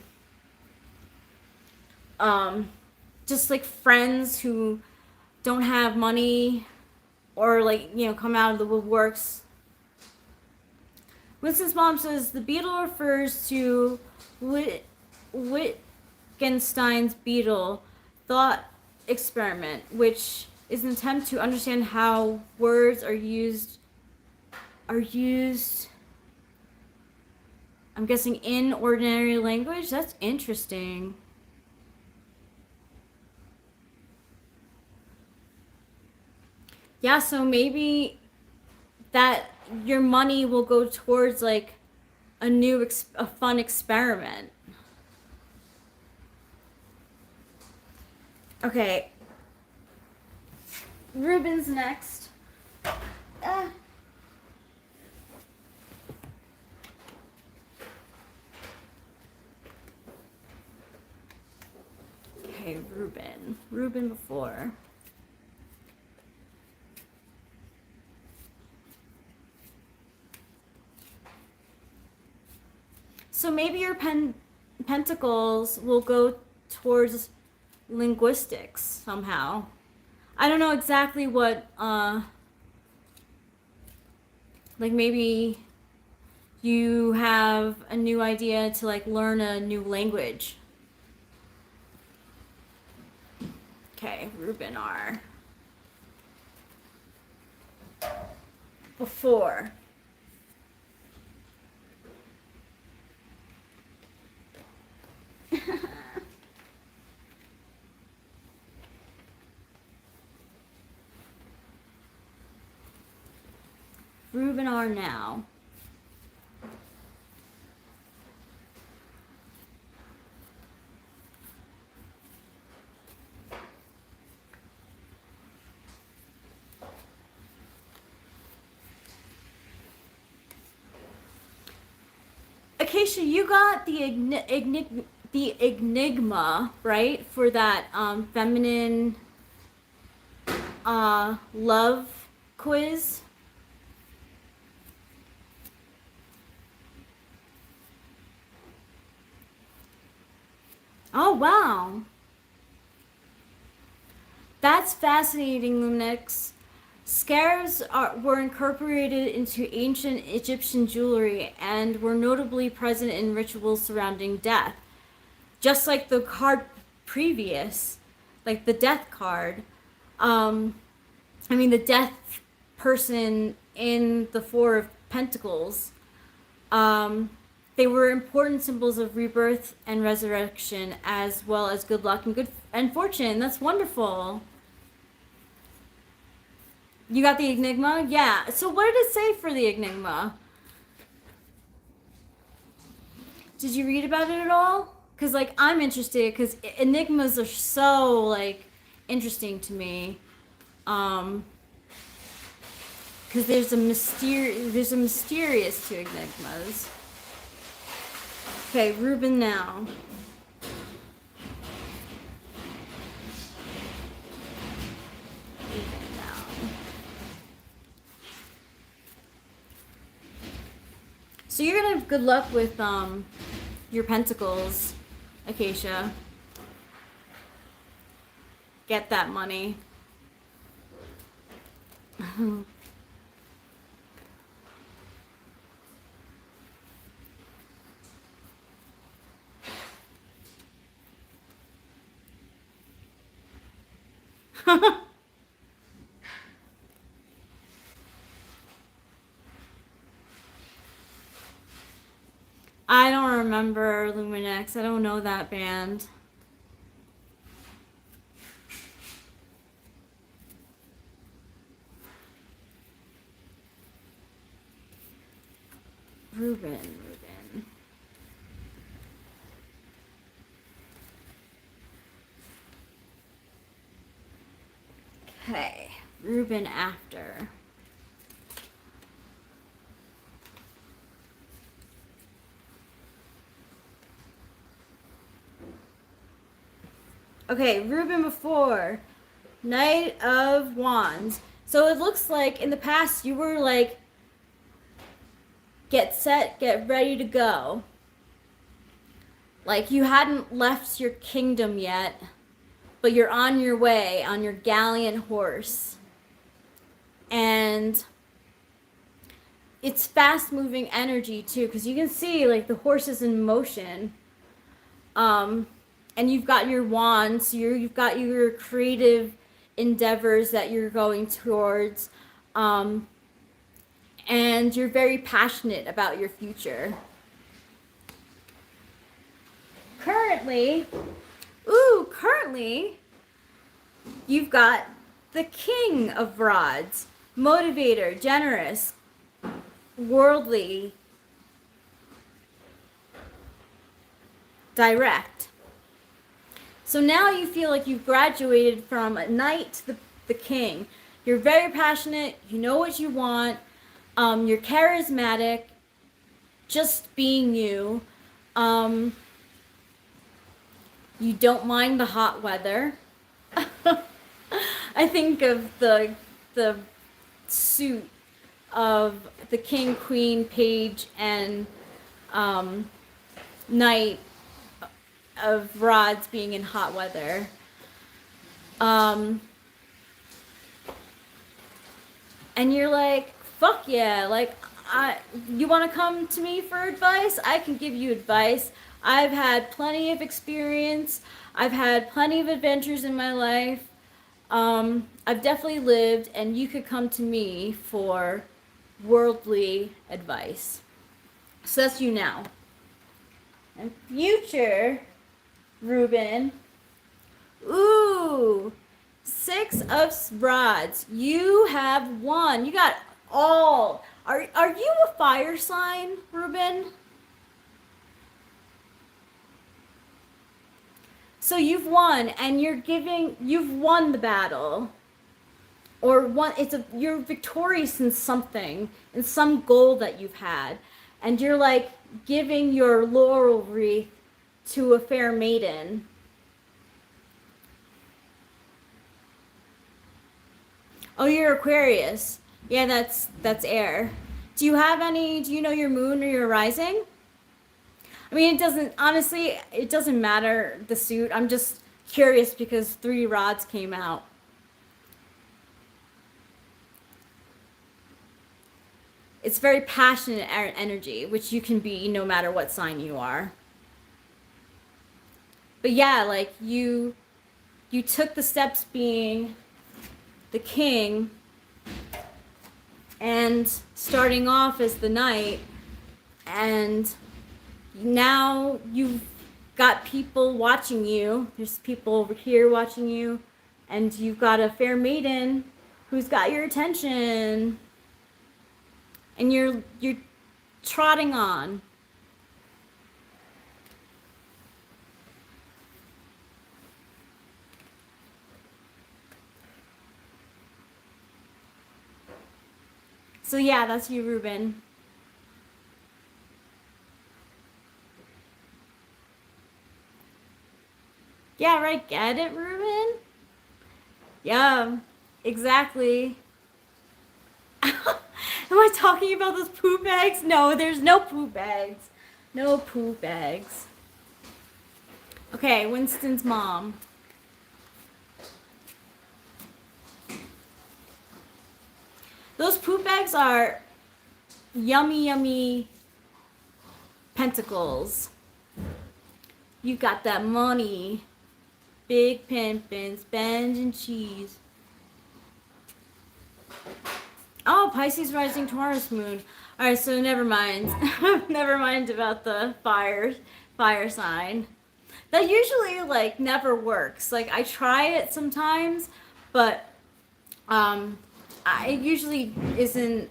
just like friends who don't have money or like, you know, come out of the woodworks. Winston's mom says the beetle refers to Wittgenstein's beetle thought experiment, which is an attempt to understand how words are used. I'm guessing in ordinary language. That's interesting. Yeah, so maybe that your money will go towards like a fun experiment. Okay. Ruben's next. Okay, Ruben. Ruben before. So maybe your pentacles will go towards linguistics somehow. I don't know exactly what, like maybe you have a new idea to like learn a new language. Okay, Ruben R. Before. Ruben R now. Acacia, you got the enigma, right? For that feminine love quiz. Oh, wow. That's fascinating, Lumnix. Scares were incorporated into ancient Egyptian jewelry and were notably present in rituals surrounding death. Just like the card previous, like the death card. The death person in the Four of Pentacles. They were important symbols of rebirth and resurrection, as well as good luck and fortune. That's wonderful. You got the enigma? Yeah. So what did it say for the enigma? Did you read about it at all? Because, like, I'm interested because enigmas are so, like, interesting to me. Because there's a mysterious to enigmas. Okay, Ruben now. So you're gonna have good luck with your pentacles, Acacia. Get that money. I don't remember Luminex. I don't know that band. Ruben. Okay, Ruben after. Okay, Ruben before. Knight of Wands. So it looks like in the past you were like, get set, get ready to go. Like you hadn't left your kingdom yet, but you're on your way on your gallant horse. And it's fast moving energy too, because you can see like the horse is in motion. And you've got your wand, so you've got your creative endeavors that you're going towards. And you're very passionate about your future. Currently, you've got the King of Rods, motivator, generous, worldly, direct. So now you feel like you've graduated from a knight to the king. You're very passionate, you know what you want, you're charismatic, just being you. You don't mind the hot weather. I think of the suit of the king, queen, page, and knight of rods being in hot weather. And you're like, fuck yeah, like, you want to come to me for advice? I can give you advice. I've had plenty of experience. I've had plenty of adventures in my life. I've definitely lived, and you could come to me for worldly advice. So that's you now. And future, Ruben. Ooh, 6 of rods. You have won. You got all. Are you a fire sign, Ruben? So you've won, and you've won the battle. Or you're victorious in something, in some goal that you've had. And you're like giving your laurel wreath to a fair maiden. Oh, you're Aquarius. Yeah, that's air. Do you know your moon or your rising? I mean, it doesn't matter the suit. I'm just curious because 3 rods came out. It's very passionate energy, which you can be no matter what sign you are. But yeah, like you took the steps being the king and starting off as the knight, and now you've got people watching you. There's people over here watching you, and you've got a fair maiden who's got your attention, and you're trotting on. So yeah, that's you, Ruben. Yeah, right. Get it, Ruben? Yeah, exactly. Am I talking about those poo bags? No, there's no poo bags. No poo bags. Okay, Winston's mom. Those poop bags are yummy, yummy pentacles. You got that money. Big pimpin', spend and cheese. Oh, Pisces rising Taurus moon. Alright, so never mind. Never mind about the fire sign. That usually like never works. Like I try it sometimes, but it usually isn't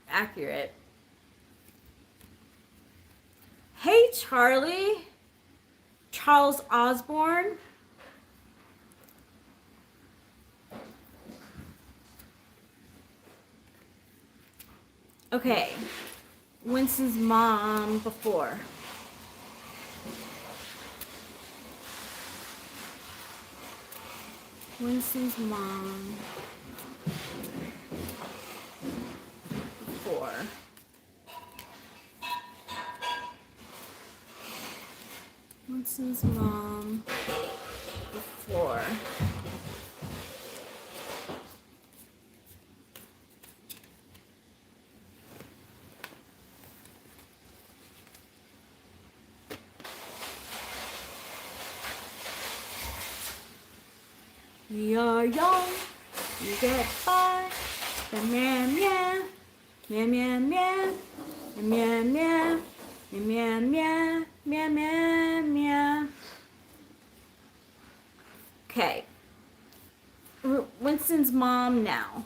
accurate. Hey, Charlie. Charles Osborne. Okay. Winston's mom before. Winston's mom before. Winston's mom before. You're young, you get by, the meow meow, meow meow meow, meow meow, meow meow, meow meow meow. Okay. Winston's mom now.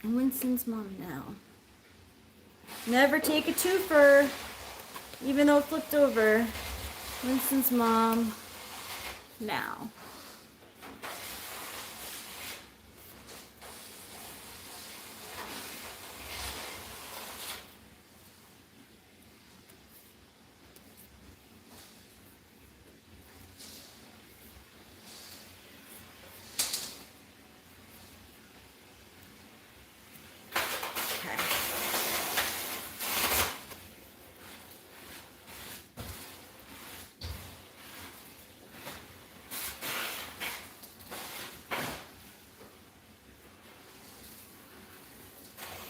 Winston's mom now. Never take a twofer, even though it flipped over. Winston's mom now.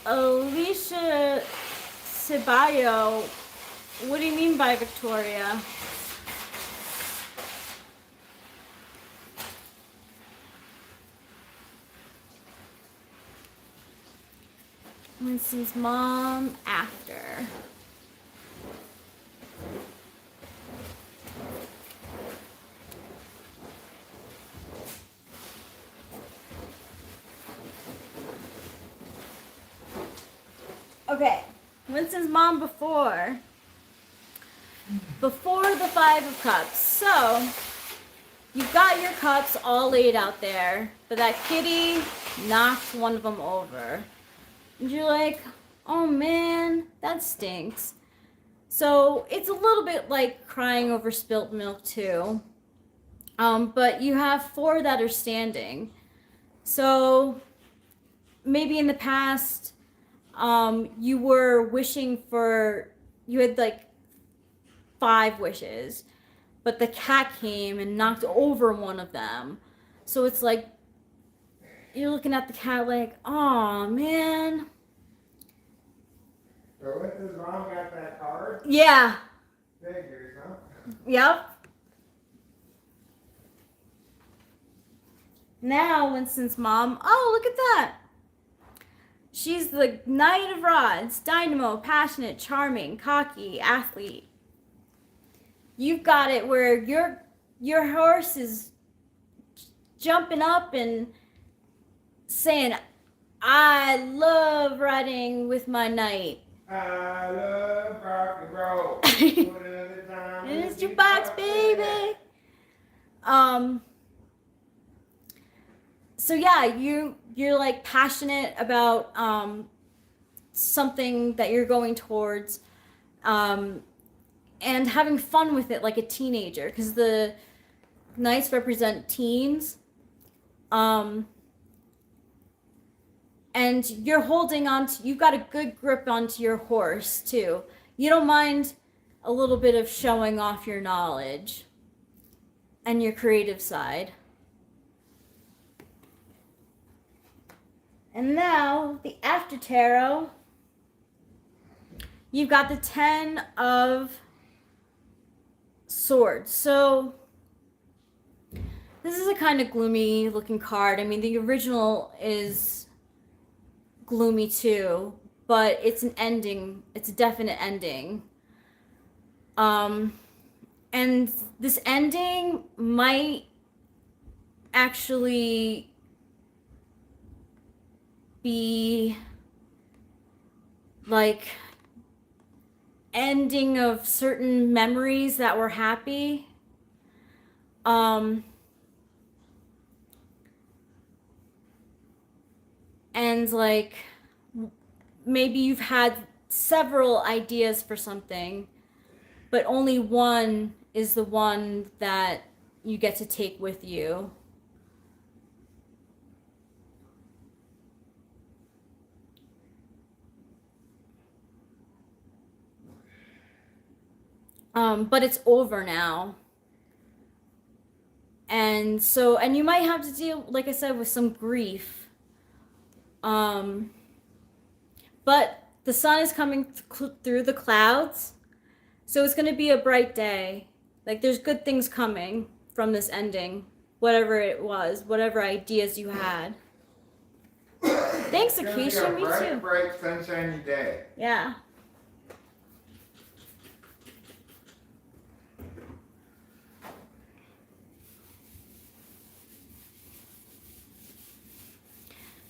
Alicia Ceballo, what do you mean by Victoria? Winston's mom after. Okay, Winston's mom before the Five of Cups. So, you've got your cups all laid out there, but that kitty knocked one of them over. And you're like, oh man, that stinks. So, it's a little bit like crying over spilt milk too. But you have 4 that are standing. So, maybe in the past, you were wishing for, you had like 5 wishes, but the cat came and knocked over one of them. So it's like, you're looking at the cat like, oh man. So Winston's mom got that card? Yeah. Figures, huh? Yep. Now Winston's mom, oh, look at that. She's the Knight of Rods, dynamo, passionate, charming, cocky, athlete. You've got it where your horse is jumping up and saying, I love riding with my knight. I love rock and roll. Put another time And in it's the jukebox, baby. So yeah, you're like passionate about something that you're going towards, and having fun with it like a teenager, because the knights represent teens. And you're holding on to, you've got a good grip onto your horse too. You don't mind a little bit of showing off your knowledge and your creative side. And now, the after tarot, you've got the 10 of Swords. So, this is a kind of gloomy looking card. I mean, the original is gloomy too, but it's an ending. It's a definite ending. And this ending might actually be like ending of certain memories that were happy. And like maybe you've had several ideas for something, but only one is the one that you get to take with you. But it's over now. And so, and you might have to deal, like I said, with some grief. Um, but the sun is coming through the clouds, so it's going to be a bright day. Like, there's good things coming from this ending, whatever it was, whatever ideas you had. Thanks, It's gonna be Akeisha. a Me bright, too. bright, sunshiny day. Yeah.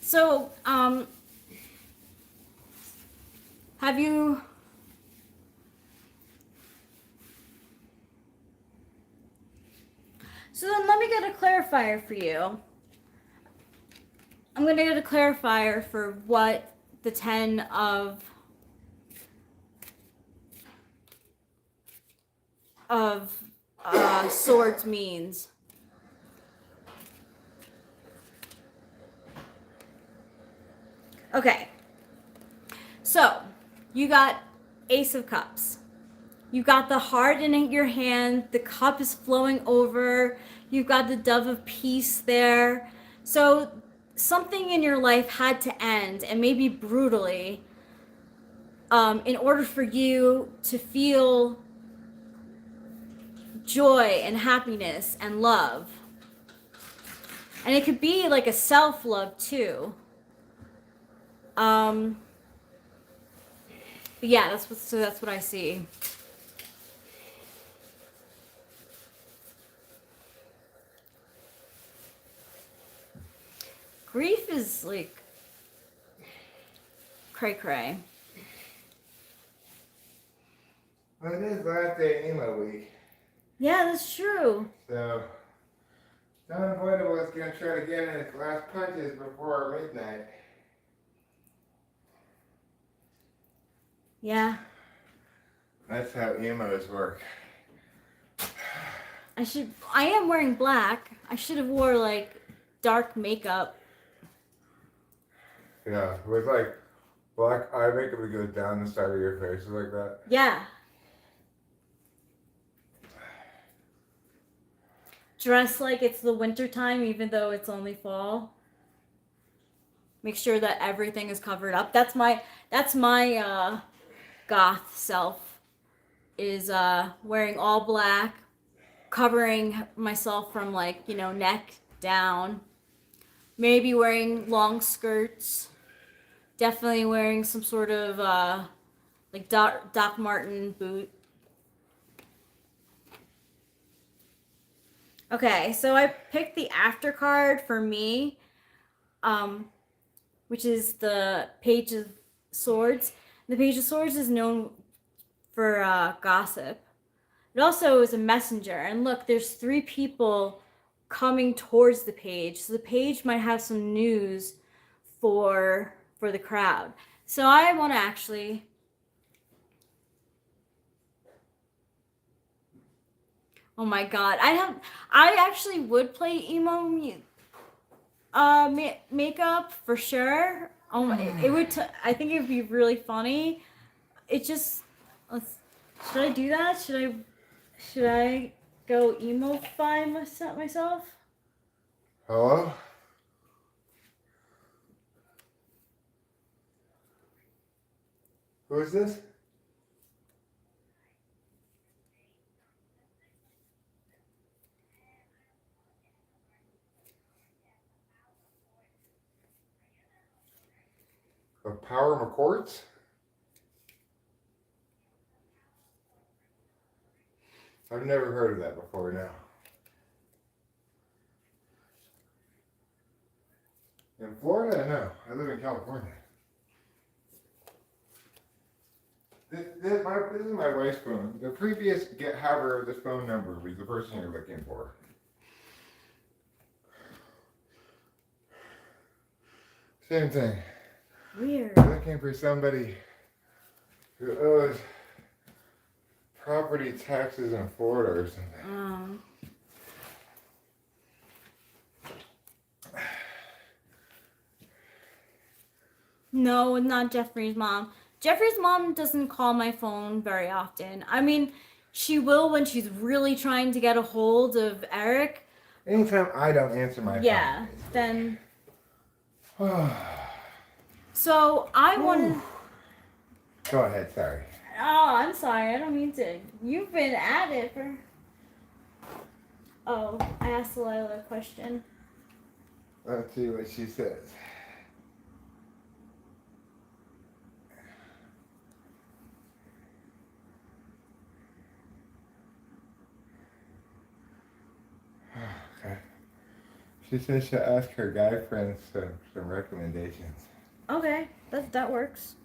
So, have you? So then, let me get a clarifier for you. I'm gonna get a clarifier for what the 10 of swords means. Okay. So, you got Ace of Cups. You got the heart in your hand, the cup is flowing over, you've got the dove of peace there. So, something in your life had to end, and maybe brutally, in order for you to feel joy and happiness and love. And it could be like a self-love too. But yeah, that's what I see. Grief is like cray cray. Well, it is last day emo week, Yeah, that's true. so it's unavoidable. It's gonna try to get in its last punches before midnight. Yeah. That's how emos work. I am wearing black. I should have wore like dark makeup. Yeah, with like black eye makeup that goes down the side of your face like that. Yeah. Dress like it's the winter time even though it's only fall. Make sure that everything is covered up. That's my goth self is wearing all black, covering myself from like, neck down. Maybe wearing long skirts. Definitely wearing some sort of like Doc Marten boot. Okay, so I picked the after card for me, which is the Page of Swords. The Page of Swords is known for gossip. It also is a messenger. And look, there's 3 people coming towards the page. So the page might have some news for the crowd. So I want to actually Oh my god. I actually would play emo makeup for sure. Oh my, it would I think it would be really funny. It just should I do that? Should I go emo-fy myself? Hello? Who is this? A Power McCourts? I've never heard of that before now. In Florida? No. I live in California. This is my wife's phone. The previous haver of this phone number was the person you're looking for. Same thing. Weird. You're looking for somebody who owes property taxes in Florida or something. No, not Jeffrey's mom. Jeffrey's mom doesn't call my phone very often. I mean, She will when she's really trying to get a hold of Eric. Anytime I don't answer my Yeah, phone. then. Basically. So I wanted. Go ahead, sorry. Oh, I'm sorry. I don't mean to. You've been at it for. Oh, I asked Lila a question. Let's see what she says. Okay. She says she'll ask her guy friends some recommendations. Okay, that works.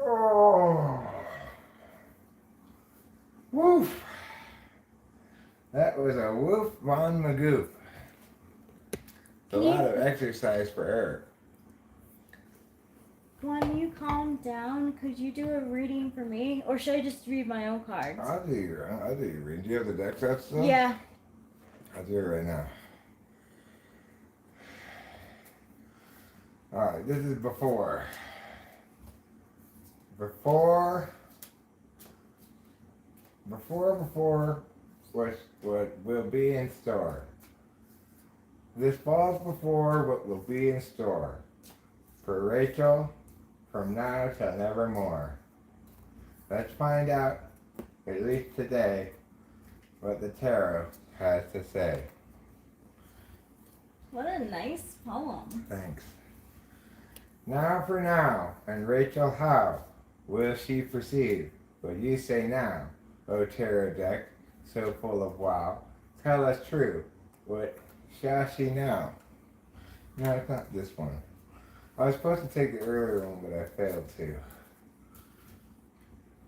Oh. Woof. That was a woof on magoof. A lot of exercise for Eric. When you calm down, could you do a reading for me, or should I just read my own cards? I'll do your reading. Do you have the deck up still? Yeah. I'll do it right now. Alright, this is before. Before what will be in store. This falls before what will be in store. For Rachel, from now till nevermore. Let's find out, at least today, what the tarot has to say. What a nice poem. Thanks. Now for now, and Rachel, how will she proceed? What you say now, O tarot deck, so full of wow. Tell us true, what shall she know? No, it's not this one. I was supposed to take the earlier one, but I failed to.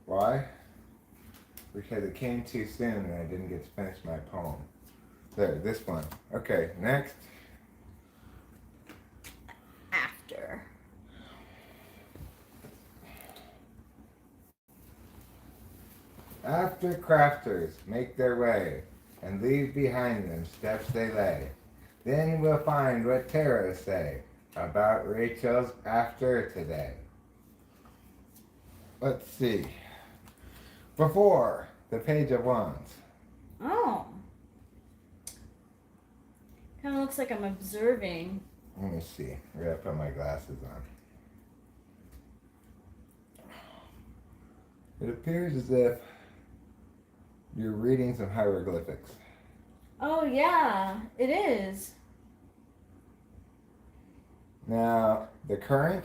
Why? Because it came too soon and I didn't get to finish my poem. There, this one. Okay, next. After. After crafters make their way and leave behind them steps they lay, then we'll find what tarot say about Rachel's after today. Let's see. Before the Page of Wands. Oh. Kind of looks like I'm observing. Let me see. I gotta put my glasses on. It appears as if you're reading some hieroglyphics. Oh, yeah, it is. Now, the current,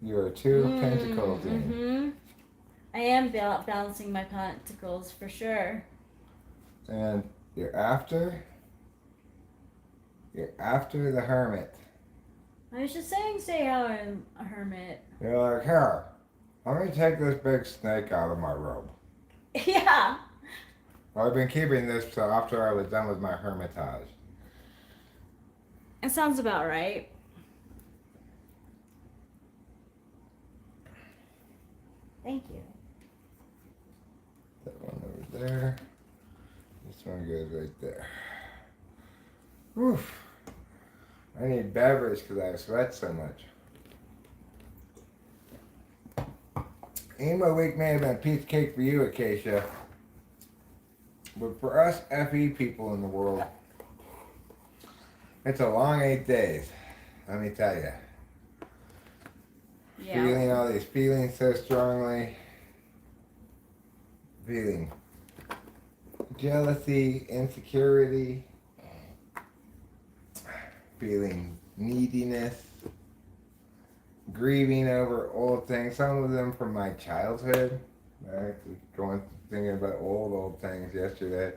you are two pentacles in. Mm-hmm. I am balancing my pentacles for sure. And you're after the hermit. I was just saying, stay out, I'm a hermit. You're like, here, let me take this big snake out of my robe. Yeah. Well, I've been keeping this till after I was done with my hermitage. It sounds about right. Thank you. That one over there. This one goes right there. Oof. I need beverage because I sweat so much. Emo week may have been a piece of cake for you, Acacia. But for us FE people in the world, it's a long 8 days. Let me tell you. Yeah. Feeling all these feelings so strongly. Feeling jealousy, insecurity. Feeling neediness. Grieving over old things. Some of them from my childhood. I was thinking about old things yesterday.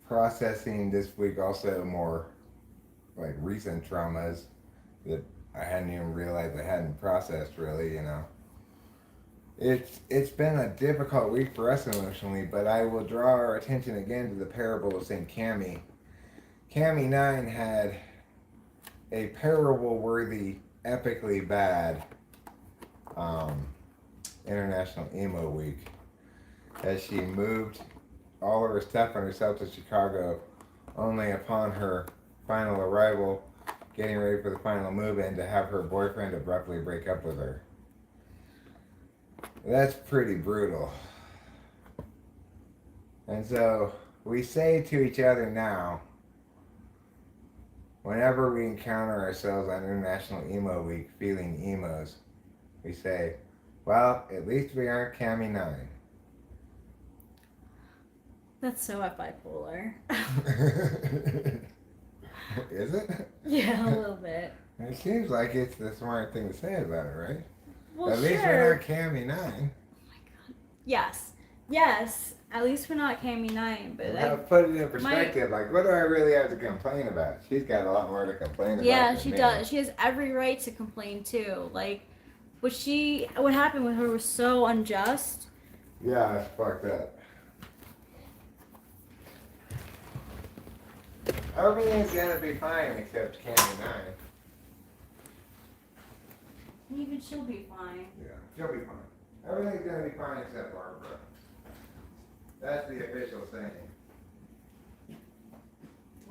Processing this week also more like recent traumas that I hadn't even realized I hadn't processed really, you know. It's been a difficult week for us emotionally, but I will draw our attention again to the parable of St. Cami. Cami 9 had a parable-worthy, epically bad International Emo Week. as she moved all of her stuff and herself to Chicago, only upon her final arrival, getting ready for the final move in, to have her boyfriend abruptly break up with her. That's pretty brutal. And so we say to each other now, whenever we encounter ourselves on International Emo Week feeling emos, we say, well, at least we aren't Cami 9. That's so bipolar. Is it? Yeah, a little bit. It seems like it's the smart thing to say about it, right? Well, at least we're not Cami 9. Yes. Yes. At least we're not Cami 9, but Now put it in perspective, like, what do I really have to complain about? She's got a lot more to complain about. yeah, than she me. does. She has every right to complain too. Like, what happened with her was so unjust. Yeah, it's fucked up. Everything's gonna be fine except Cami 9. Even she'll be fine. Yeah, she'll be fine. Everything's gonna be fine except Barbara. That's the official saying.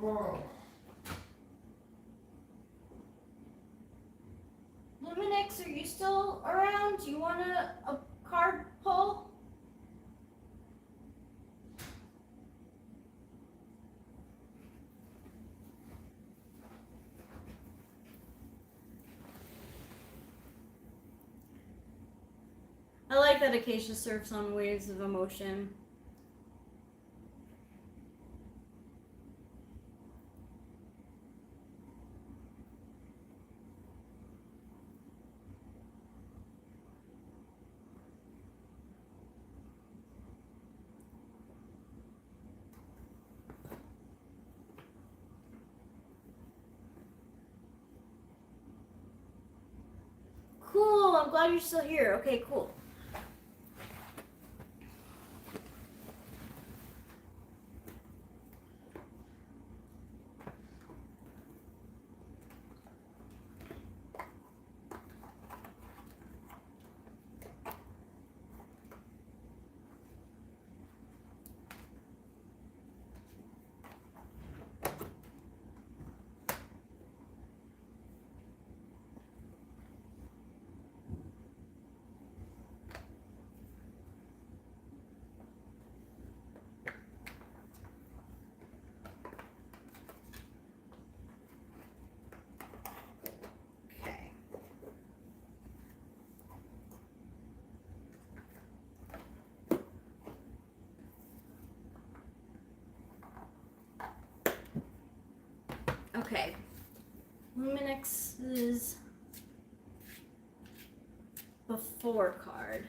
Oh. Luminix, are you still around? Do you want a card pull? I like that Acacia surfs on waves of emotion. Cool, I'm glad you're still here. Okay, cool. Okay. Okay. Luminix's before card.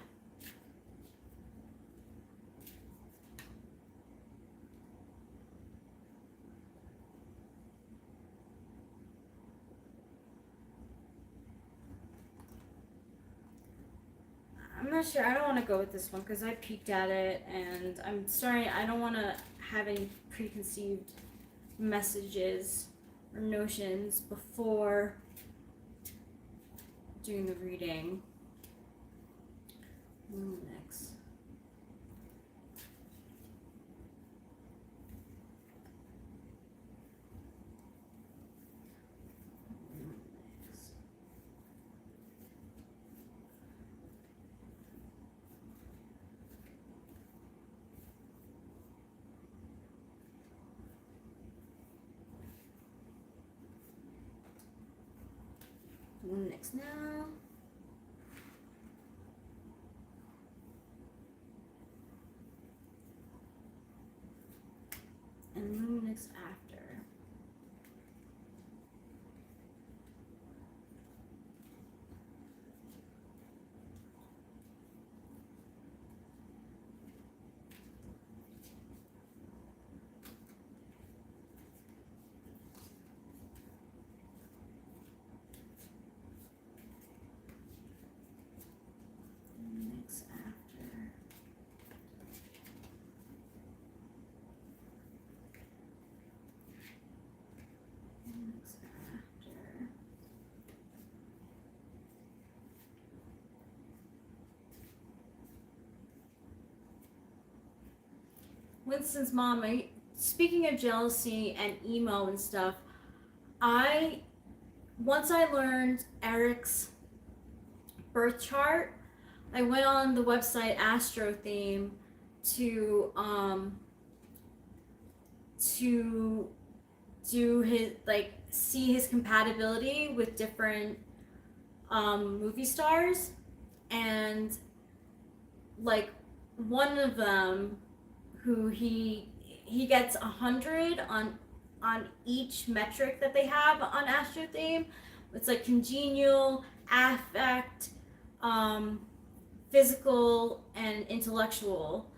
I'm not sure. I don't want to go with this one because I peeked at it and I'm starting. I don't want to have any preconceived messages or notions before doing the reading. Next. Next now. And Luminix after. Luminix after. Winston's mom, speaking of jealousy and emo and stuff, once I learned Eric's birth chart, I went on the website Astro Theme to do his, like, see his compatibility with different movie stars, and like one of them, who he gets 100 on each metric that they have on Astro Theme. It's like congenial, affect, physical, and intellectual.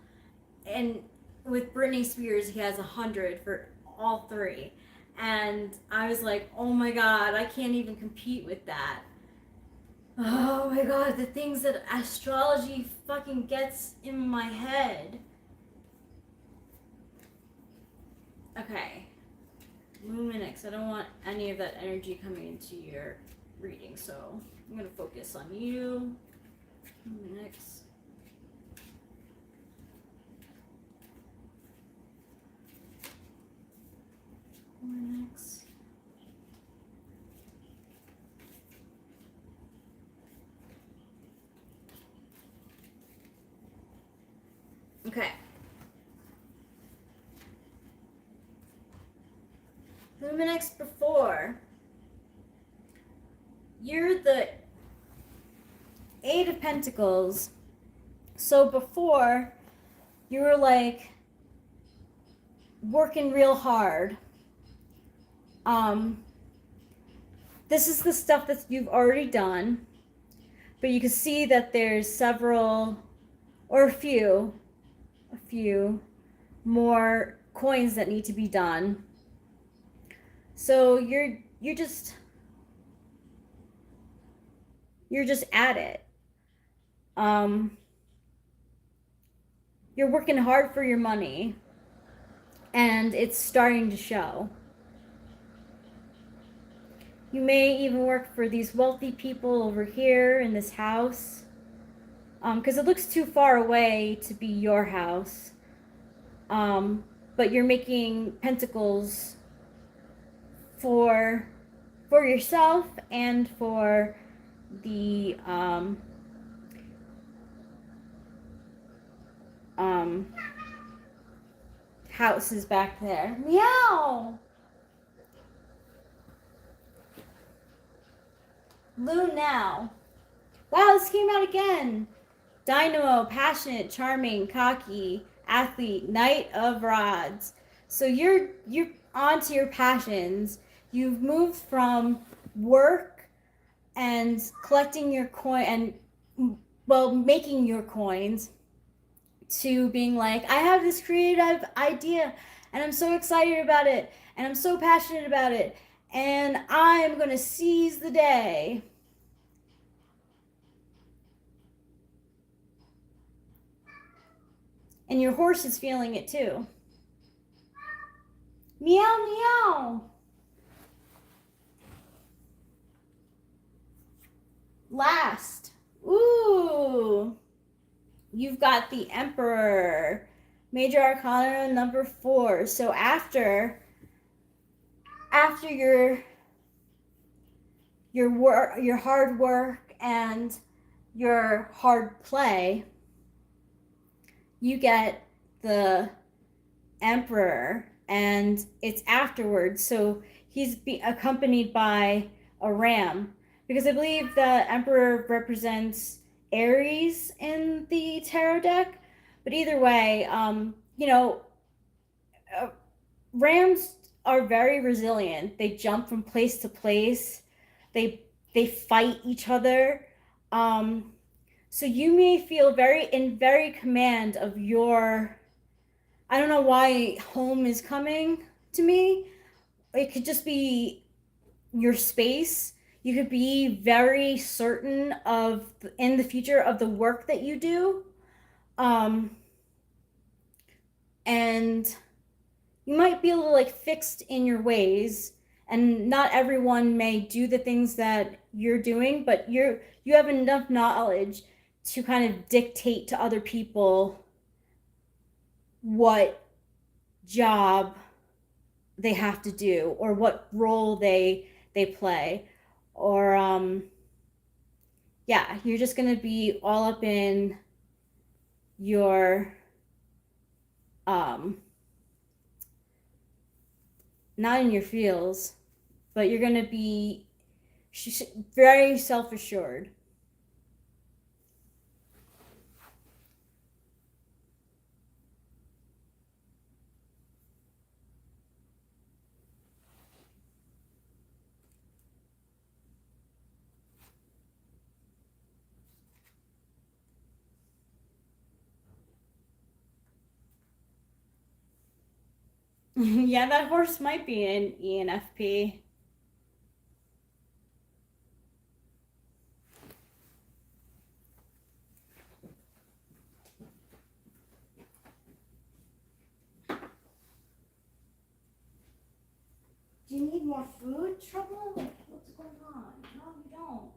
And with Britney Spears, he has 100 for all three. And I was like, oh my god, I can't even compete with that. Oh my god, the things that astrology fucking gets in my head. Okay. Luminix, I don't want any of that energy coming into your reading, so I'm gonna focus on you. Luminix. Luminix. Okay. Luminix before. You're the Eight of Pentacles. So before, you were like working real hard. This is the stuff that you've already done, but you can see that there's several, or a few more coins that need to be done. So you're just at it. You're working hard for your money, and it's starting to show. You may even work for these wealthy people over here in this house, because it looks too far away to be your house. But you're making pentacles for yourself and for the houses back there. Meow. Loon now. Wow, this came out again. Dynamo, passionate, charming, cocky, athlete, knight of rods. So you're onto your passions. You've moved from work and collecting your coin and, well, making your coins, to being like, I have this creative idea and I'm so excited about it and I'm so passionate about it and I'm gonna seize the day. And your horse is feeling it too. Meow, meow. Last. Ooh. You've got the Emperor. Major Arcana number 4. So after your hard work and your hard play, you get the Emperor, and it's afterwards. So he's accompanied by a ram, because I believe the Emperor represents Aries in the tarot deck. But either way, rams are very resilient. They jump from place to place. They fight each other. So you may feel very command of your, I don't know why home is coming to me. It could just be your space. You could be very certain of, in the future, of the work that you do. And you might be a little like fixed in your ways, and not everyone may do the things that you're doing, but you have enough knowledge to kind of dictate to other people what job they have to do or what role they play, or yeah, you're just gonna be all up in your um not in your feels, but you're gonna be very self-assured. Yeah, that horse might be an ENFP. Do you need more food, Trouble? Like, what's going on? No, you don't.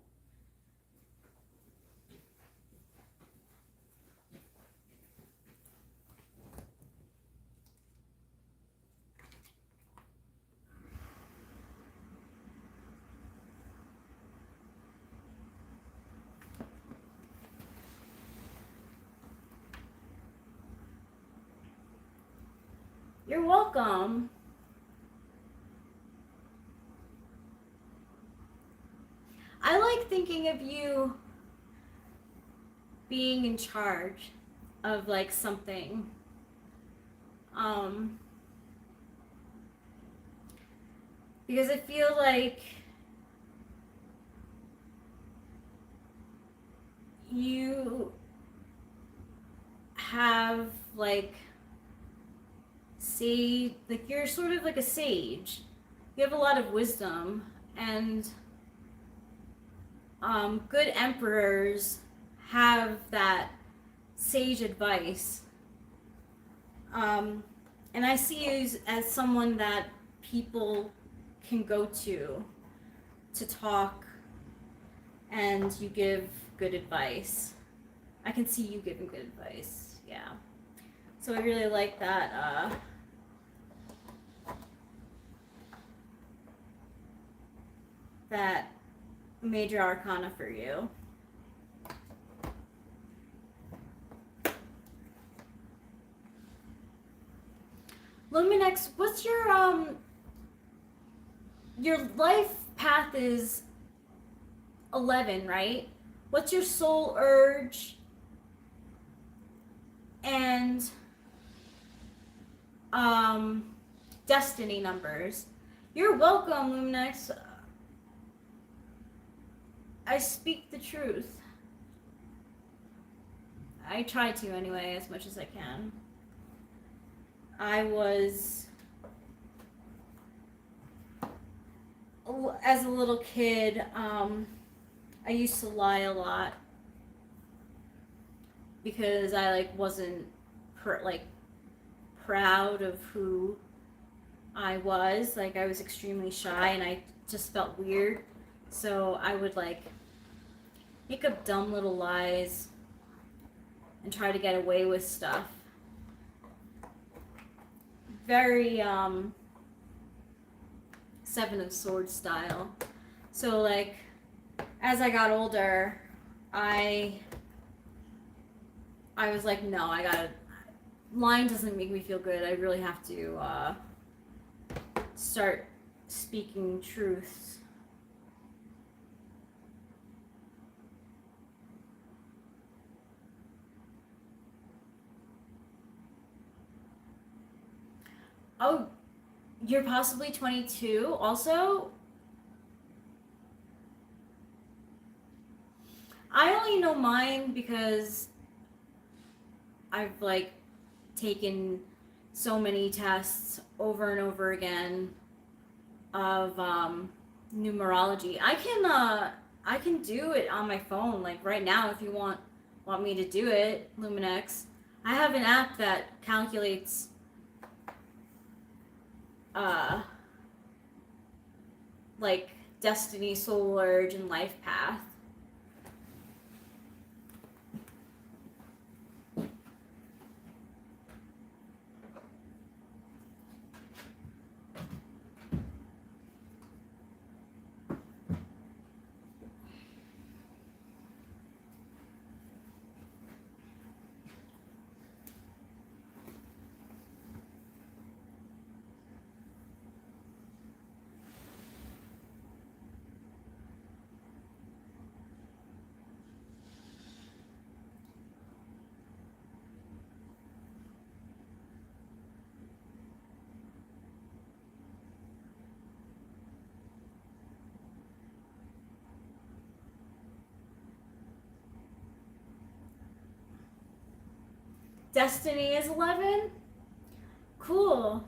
You're welcome. I like thinking of you being in charge of like something. Um, because I feel like you have like like you're sort of like a sage. You have a lot of wisdom, and good emperors have that sage advice. And I see you as someone that people can go to talk, and you give good advice. I can see you giving good advice. Yeah. So I really like that major arcana for you. Luminex, what's your life path is 11, right? What's your soul urge and destiny numbers? You're welcome, Luminex. I speak the truth. I try to anyway, as much as I can. As a little kid, I used to lie a lot because I like wasn't proud of who I was. Like I was extremely shy and I just felt weird. So I would like make up dumb little lies and try to get away with stuff. Very Seven of Swords style. So like as I got older, I was like, no, I gotta. Lying doesn't make me feel good. I really have to start speaking truths. Oh, you're possibly 22 also? I only know mine because I've like taken so many tests over and over again of numerology. I can do it on my phone like right now if you want me to do it, Luminex. I have an app that calculates like destiny, soul urge, and life path. Destiny is 11? Cool.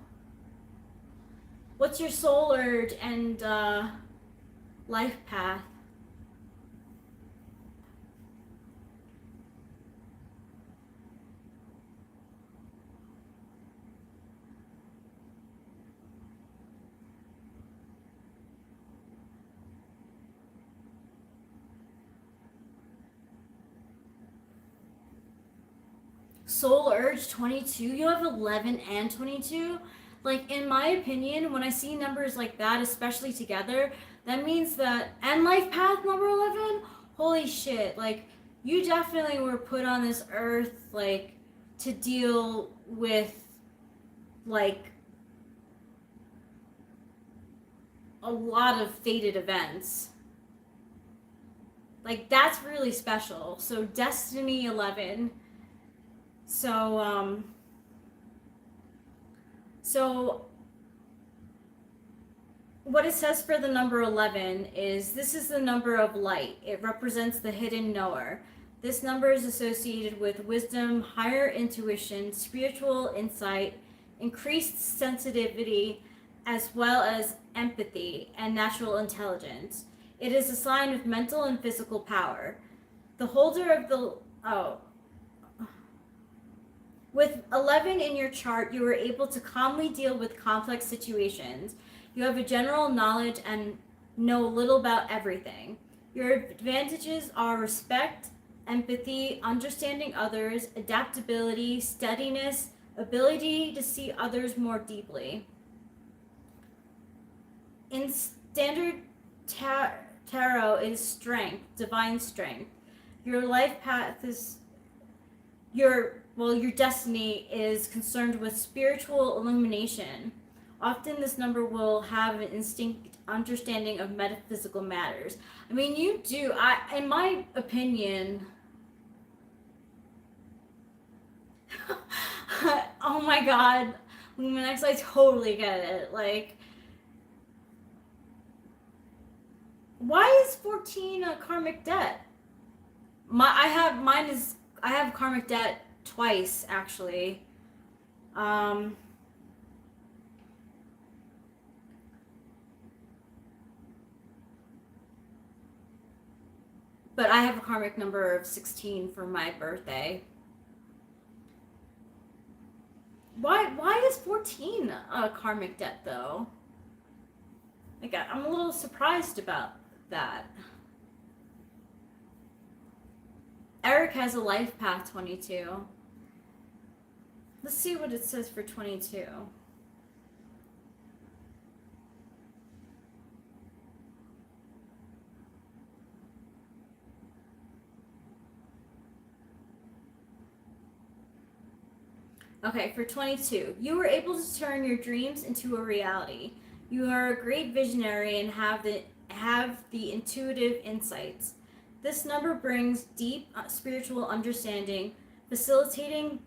What's your soul urge and life path? Soul urge 22? You have 11 and 22? Like, in my opinion, when I see numbers like that, especially together, that means that, and life path number 11? Holy shit, like, you definitely were put on this earth, like, to deal with, like, a lot of fated events. Like, that's really special. So, Destiny 11. So, so what it says for the number 11 is this is the number of light. It represents the hidden knower. This number is associated with wisdom, higher intuition, spiritual insight, increased sensitivity, as well as empathy and natural intelligence. It is a sign of mental and physical power. The holder of the with 11 in your chart, you are able to calmly deal with complex situations. You have a general knowledge and know little about everything. Your advantages are respect, empathy, understanding others, adaptability, steadiness, ability to see others more deeply. In standard tarot is strength, divine strength. Your life path is your destiny is concerned with spiritual illumination. Often this number will have an instinct understanding of metaphysical matters. I mean, you do. In my opinion, oh my god, Luminex, I totally get it. Like, why is 14 a karmic debt? I have karmic debt twice actually. But I have a karmic number of 16 for my birthday. Why is 14 a karmic debt though? Like, I'm a little surprised about that. Eric has a life path 22. Let's see what it says for 22. Okay, for 22, you were able to turn your dreams into a reality. You are a great visionary and have the intuitive insights. This number brings deep spiritual understanding, facilitating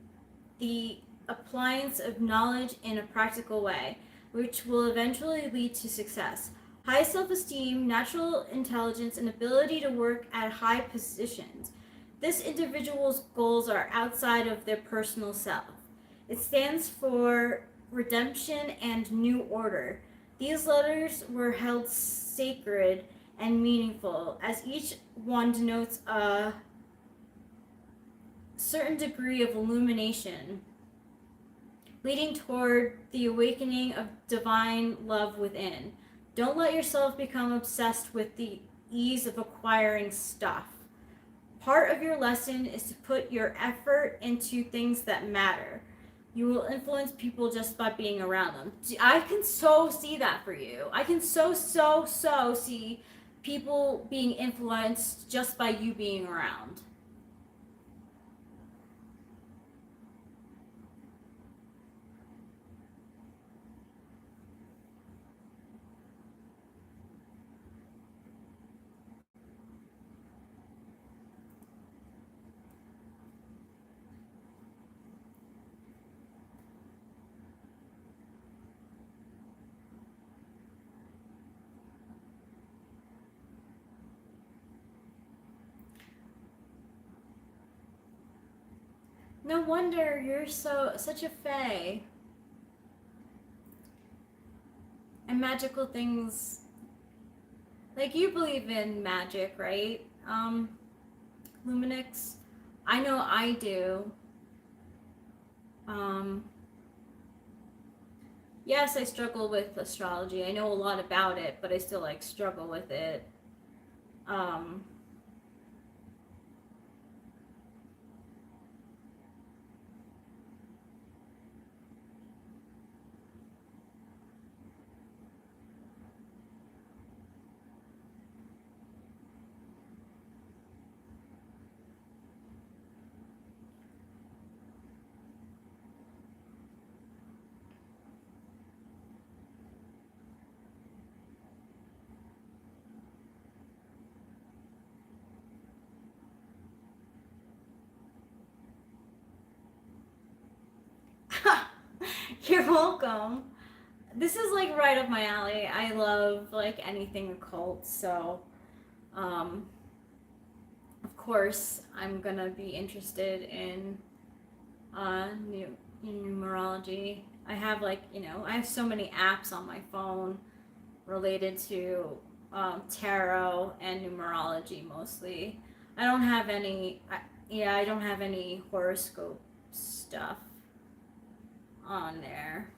the appliance of knowledge in a practical way, which will eventually lead to success. High self-esteem, natural intelligence, and ability to work at high positions. This individual's goals are outside of their personal self. It stands for redemption and new order. These letters were held sacred and meaningful, as each one denotes a certain degree of illumination, leading toward the awakening of divine love within. Don't let yourself become obsessed with the ease of acquiring stuff. Part of your lesson is to put your effort into things that matter. You will influence people just by being around them. I can so see that for you. I can so see people being influenced just by you being around. No wonder you're such a fae. And magical things, like you believe in magic, right? Luminix. I know I do. Um, yes, I struggle with astrology. I know a lot about it, but I still like struggle with it. Um, you're welcome. This is like right up my alley. I love like anything occult, so um, of course I'm gonna be interested in numerology. I have I have so many apps on my phone related to tarot and numerology mostly. I don't have any. I don't have any horoscope stuff on there.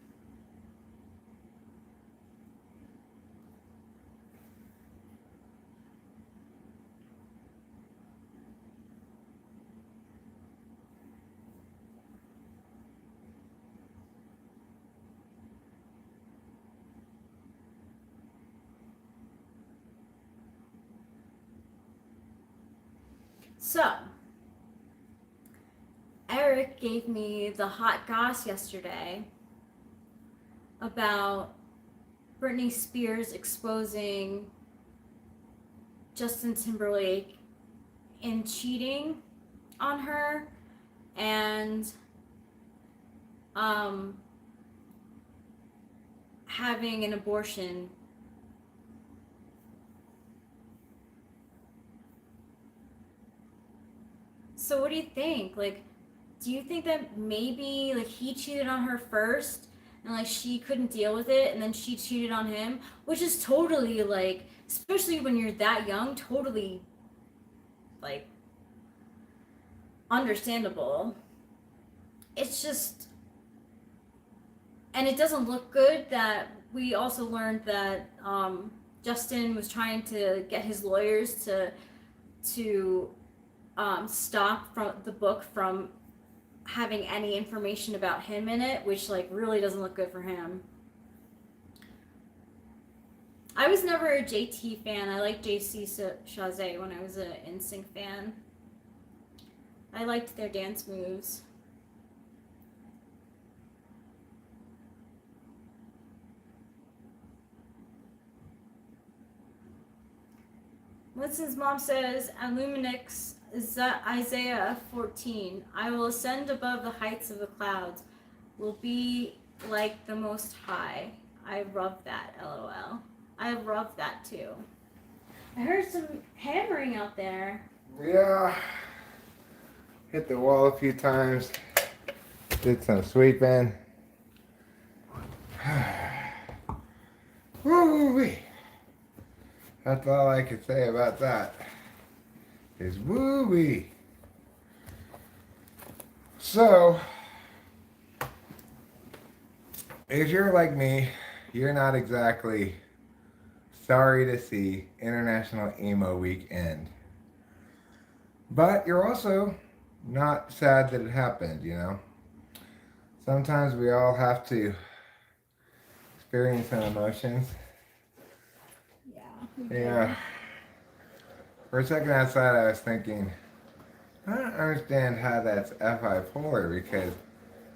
So, Eric gave me the hot goss yesterday about Britney Spears exposing Justin Timberlake in cheating on her and having an abortion. So what do you think? Like, do you think that maybe like he cheated on her first and like she couldn't deal with it and then she cheated on him, which is totally like, especially when you're that young, totally like understandable. It's just, and it doesn't look good that we also learned that Justin was trying to get his lawyers to stop from the book from having any information about him in it, which like really doesn't look good for him. I was never a JT fan. I liked JC Chazé when I was an NSYNC fan. I liked their dance moves. Winston's mom says, and Luminix is Isaiah 14. I will ascend above the heights of the clouds, will be like the Most High. I love that, lol. I love that too. I heard some hammering out there. Yeah. Hit the wall a few times. Did some sweeping. Woo-wee. That's all I can say about that. Is woo-wee. So, if you're like me, you're not exactly sorry to see International Emo Week end. But you're also not sad that it happened, you know? Sometimes we all have to experience some emotions. Yeah. For a second outside, I was thinking, I don't understand how that's bipolar because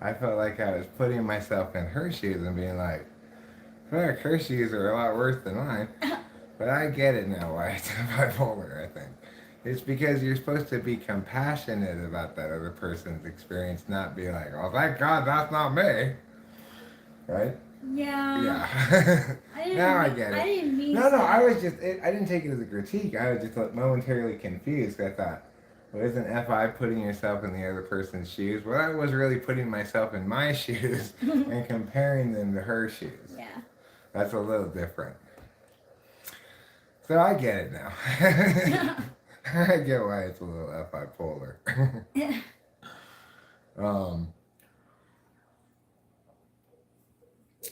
I felt like I was putting myself in her shoes and being like, fuck, her shoes are a lot worse than mine. But I get it now why it's bipolar, I think. It's because you're supposed to be compassionate about that other person's experience, not be like, oh, thank God that's not me. Right? Yeah. Now I get it. I didn't mean No, I was just, I didn't take it as a critique. I was just like momentarily confused. I thought, Isn't FI putting yourself in the other person's shoes? Well, I was really putting myself in my shoes and comparing them to her shoes. Yeah. That's a little different. So I get it now. I get why it's a little FI polar. um,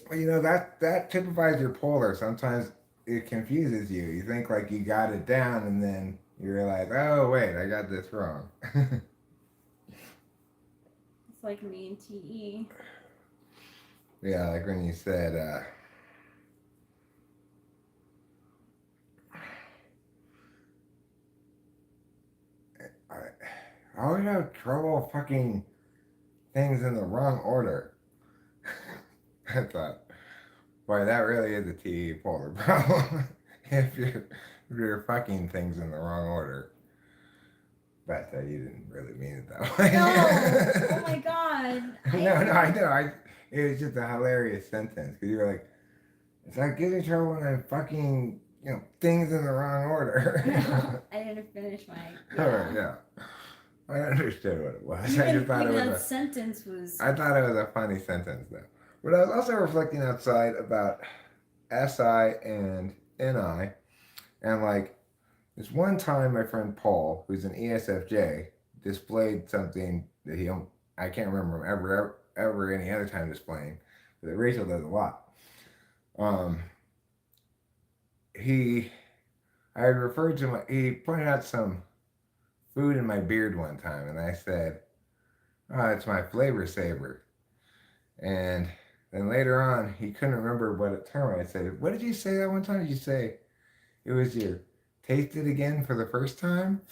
well, you know, that typifies your polar. Sometimes it confuses you. You think like you got it down, and then you realize, oh wait, I got this wrong. It's like me and TE. Yeah, like when you said, I always have trouble fucking things in the wrong order. I thought, boy, that really is a TE polar problem. if you're fucking things in the wrong order. But you didn't really mean it that way. No. Oh my god. No, I know. It was just a hilarious sentence because you were like, it's like getting in trouble when I fucking, things in the wrong order. I didn't finish my. Alright, yeah. I understood what it was. I Even, just thought it was that sentence was. I thought it was a funny sentence though. But I was also reflecting outside about SI and NI, and like this one time my friend Paul, who's an ESFJ, displayed something that I can't remember him ever any other time displaying, but that Rachel does a lot. I referred to he pointed out some food in my beard one time, and I said, "Oh, it's my flavor saver." And then later on, he couldn't remember what term I said. What did you say that one time? Did you say it was your taste it again for the first time?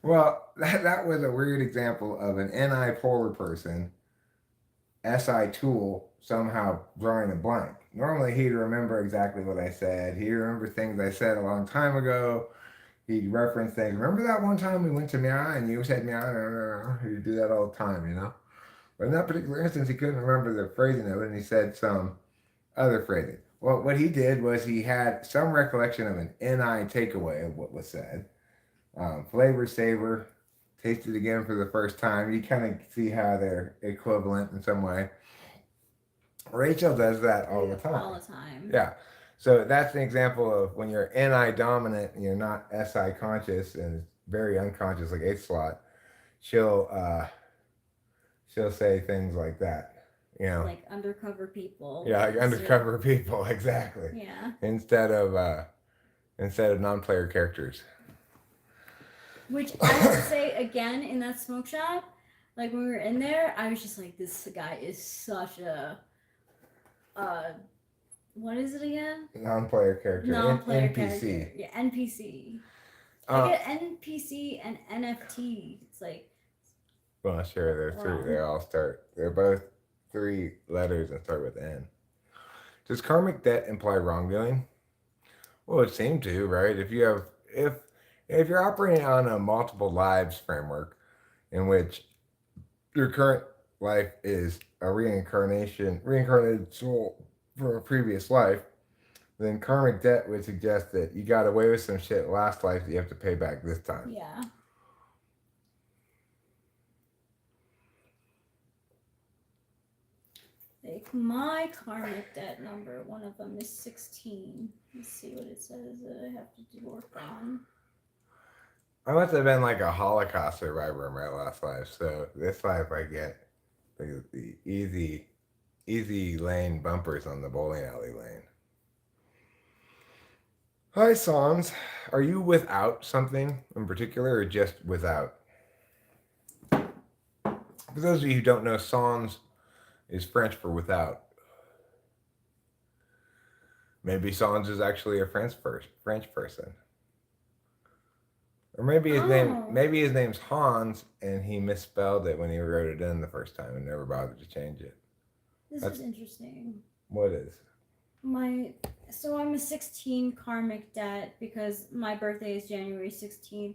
Well, that was a weird example of an NI polar person, SI tool, somehow drawing a blank. Normally, he'd remember exactly what I said. He'd remember things I said a long time ago. He'd reference things. Remember that one time we went to Meow and you said Meow? He'd do that all the time, But in that particular instance, he couldn't remember the phrasing of it, and he said some other phrasing. Well, what he did was he had some recollection of an NI takeaway of what was said. Flavor saver, taste it again for the first time. You kind of see how they're equivalent in some way. Rachel does that all the time. All the time. Yeah. So that's an example of when you're NI dominant and you're not SI conscious and very unconscious, like 8th slot, she'll say things like that, Like undercover people. Yeah, like undercover people, exactly. Yeah. Instead of non-player characters. Which I have to say again in that smoke shop, like when we were in there, I was just like, this guy is such a what is it again? Non-player character. Non-player NPC. character. Yeah, NPC. Like an NPC and NFT. It's like. Well, sure. They're three. They all start. They're both 3 letters and start with N. Does karmic debt imply wrongdoing? Well, it seemed to, right? If you're operating on a multiple lives framework, in which your current life is a reincarnated soul from a previous life, then karmic debt would suggest that you got away with some shit last life that you have to pay back this time. Yeah. Like my karmic debt number, one of them is 16. Let's see what it says that I have to do work on. I must have been like a Holocaust survivor in my last life, so this life I get the easy lane bumpers on the bowling alley lane. Hi, Sans. Are you without something in particular or just without? For those of you who don't know, Sans is French for without. Maybe Sans is actually a French person. Or maybe his name's Hans and he misspelled it when he wrote it in the first time and never bothered to change it. This is interesting. What is? So I'm a 16 karmic debt because my birthday is January 16th.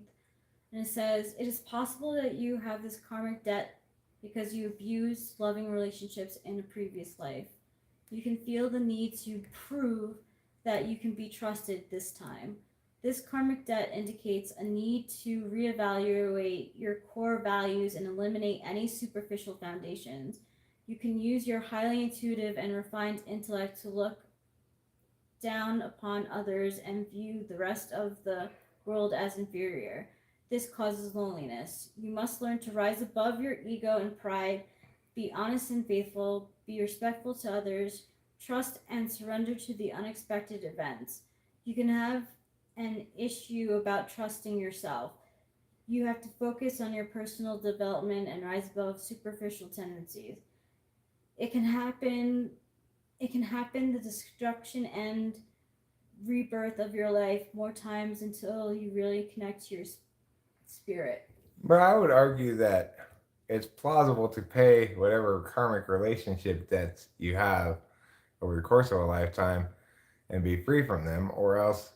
And it says, it is possible that you have this karmic debt because you abused loving relationships in a previous life. You can feel the need to prove that you can be trusted this time. This karmic debt indicates a need to reevaluate your core values and eliminate any superficial foundations. You can use your highly intuitive and refined intellect to look down upon others and view the rest of the world as inferior. This causes loneliness. You must learn to rise above your ego and pride, be honest and faithful, be respectful to others, trust and surrender to the unexpected events. You can have an issue about trusting yourself. You have to focus on your personal development and rise above superficial tendencies. It can happen the destruction and rebirth of your life more times until you really connect to your spirit. But I would argue that it's plausible to pay whatever karmic relationship debts you have over the course of a lifetime and be free from them, or else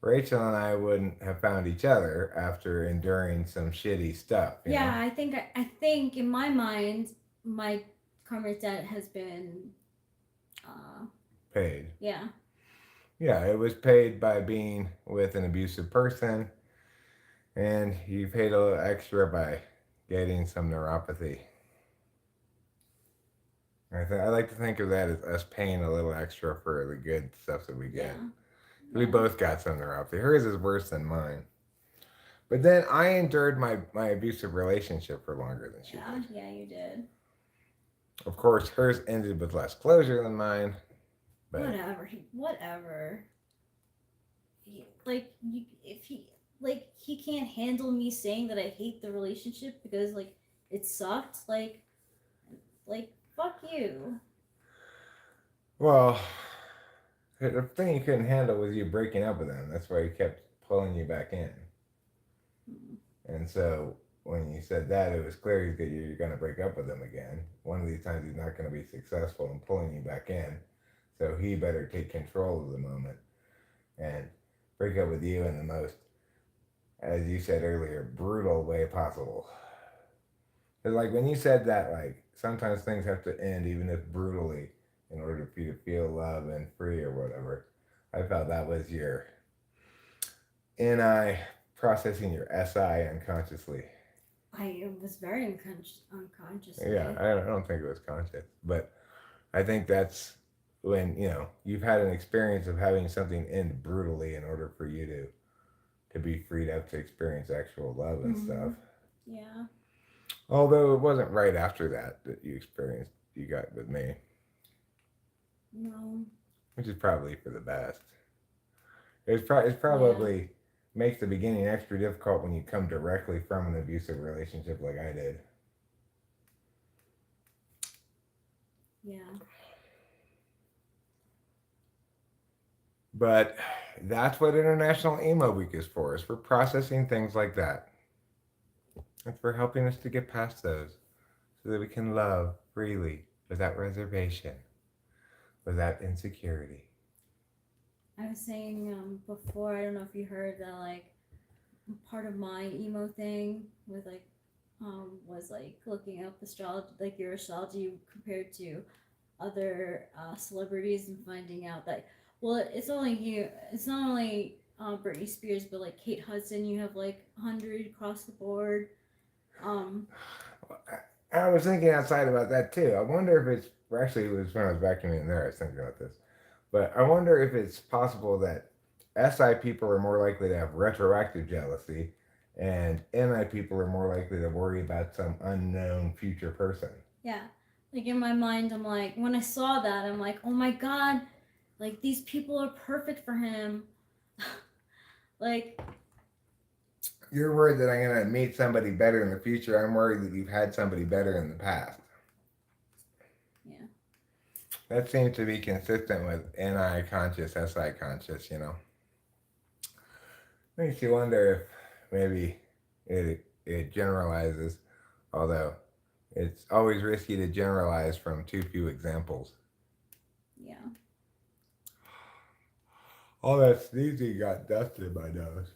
Rachel and I wouldn't have found each other after enduring some shitty stuff. Yeah, I think in my mind, my karmic debt has been, Paid. yeah. Yeah, it was paid by being with an abusive person, and you paid a little extra by getting some neuropathy. I like to think of that as us paying a little extra for the good stuff that we get. Yeah. We both got some neuropathy. Hers is worse than mine. But then I endured my abusive relationship for longer than she did. Yeah, you did. Of course, hers ended with less closure than mine. But Whatever. He can't handle me saying that I hate the relationship because it sucked. Like fuck you. Well, the thing he couldn't handle was you breaking up with him. That's why he kept pulling you back in. And so when you said that, it was clear you're going to break up with him again. One of these times he's not going to be successful in pulling you back in. So he better take control of the moment and break up with you in the most, as you said earlier, brutal way possible. Because when you said that, sometimes things have to end, even if brutally, in order for you to feel love and free or whatever. I felt that was your NI processing your SI unconsciously. I was very unconsciously. Yeah, I don't think it was conscious, but I think that's when you've had an experience of having something end brutally in order for you to be freed up to experience actual love and stuff. Yeah. Although it wasn't right after that you got with me. No. Which is probably for the best. It's probably makes the beginning extra difficult when you come directly from an abusive relationship like I did. Yeah. But that's what International Emo Week is for. It's for processing things like that. It's for helping us to get past those so that we can love freely without reservation, without insecurity. I was saying before, I don't know if you heard that part of my emo thing was looking up astrology, your astrology compared to other celebrities and finding out that it's not only Britney Spears, but Kate Hudson, you have 100 across the board. I was thinking outside about that too. I wonder if it's actually, it was when I was vacuuming there, I was thinking about this. But I wonder if it's possible that SI people are more likely to have retroactive jealousy and NI people are more likely to worry about some unknown future person. Yeah. In my mind, I'm when I saw that, I'm oh my God, these people are perfect for him. You're worried that I'm going to meet somebody better in the future. I'm worried that you've had somebody better in the past. Yeah. That seems to be consistent with NI conscious, SI conscious, Makes you wonder if maybe it generalizes, although it's always risky to generalize from too few examples. Yeah. All that sneezing got dust in my nose.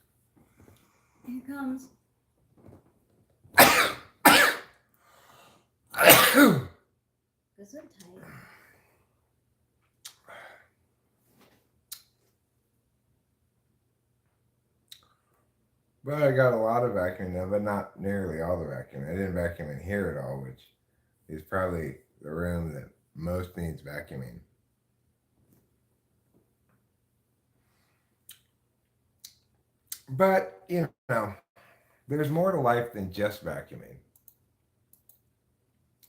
Here it comes. Is it tight? But I got a lot of vacuuming done, but not nearly all the vacuuming. I didn't vacuum in here at all, which is probably the room that most needs vacuuming. But, you know, there's more to life than just vacuuming.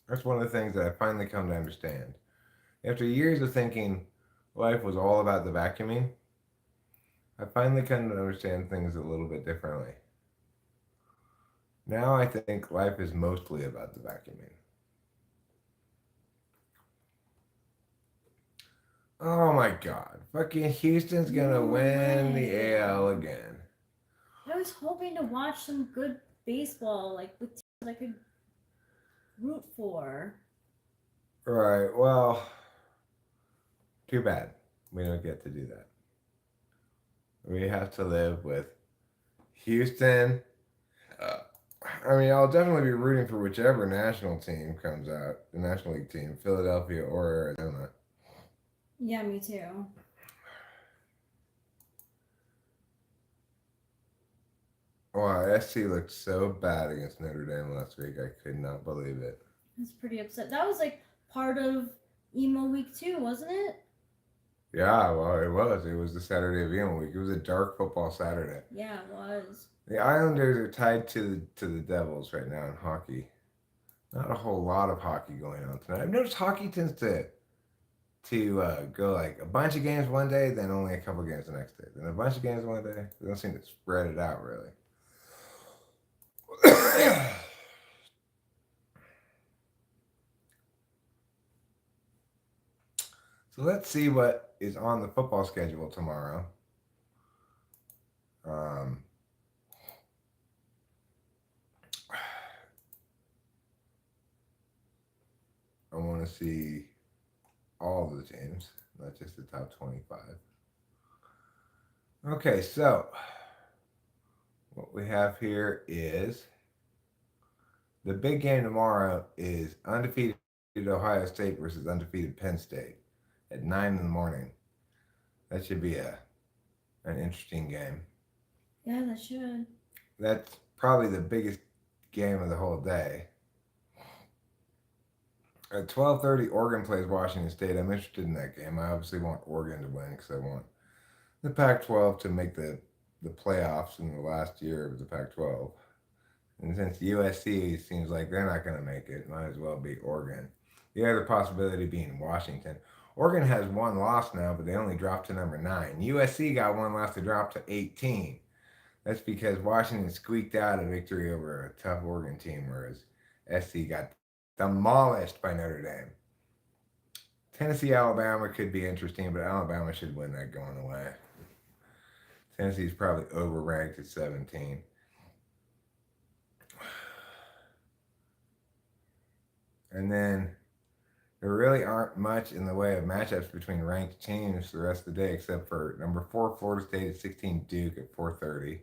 That's one of the things that I finally come to understand. After years of thinking life was all about the vacuuming, I finally come to understand things a little bit differently. Now I think life is mostly about the vacuuming. Oh my God. Fucking Houston's gonna win the AL again. I was hoping to watch some good baseball, like with teams I could root for. Right, well, too bad. We don't get to do that. We have to live with Houston. I mean, I'll definitely be rooting for whichever national team comes out, the National League team, Philadelphia or Arizona. Yeah, me too. Wow, SC looked so bad against Notre Dame last week. I could not believe it. I was pretty upset. That was like part of emo week 2, wasn't it? Yeah, well, it was. It was the Saturday of Emo week. It was a dark football Saturday. Yeah, it was. The Islanders are tied to the Devils right now in hockey. Not a whole lot of hockey going on tonight. I've noticed hockey tends to go like a bunch of games one day, then only a couple games the next day, then a bunch of games one day. They don't seem to spread it out really. So let's see what is on the football schedule tomorrow. I want to see all the teams, not just the top 25. Okay, so what we have here is the big game tomorrow is undefeated Ohio State versus undefeated Penn State at 9 in the morning. That should be an interesting game. Yeah, that should. That's probably the biggest game of the whole day. At 12:30, Oregon plays Washington State. I'm interested in that game. I obviously want Oregon to win because I want the Pac-12 to make the playoffs in the last year of the Pac-12. And since USC seems like they're not going to make it, might as well be Oregon. The other possibility being Washington. Oregon has one loss now, but they only dropped to number 9. USC got one loss to drop to 18. That's because Washington squeaked out a victory over a tough Oregon team, whereas SC got demolished by Notre Dame. Tennessee, Alabama could be interesting, but Alabama should win that going away. Tennessee's probably overranked at 17. And then there really aren't much in the way of matchups between ranked teams the rest of the day, except for number 4 Florida State at 16 Duke at 4:30,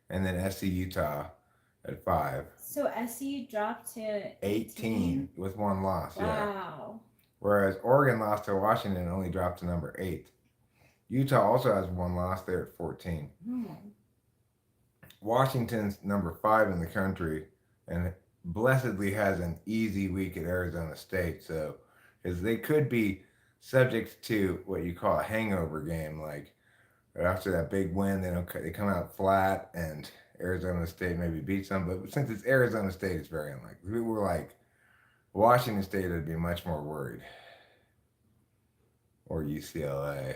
and then SC Utah at 5. So SC dropped to 18 with one loss. Wow. Yeah. Whereas Oregon lost to Washington and only dropped to number 8. Utah also has one loss there at 14. Washington's number 5 in the country and blessedly has an easy week at Arizona State. So, because they could be subject to what you call a hangover game, like after that big win, they come out flat and Arizona State maybe beats them. But since it's Arizona State, it's very unlikely. We were like Washington State would be much more worried, or UCLA.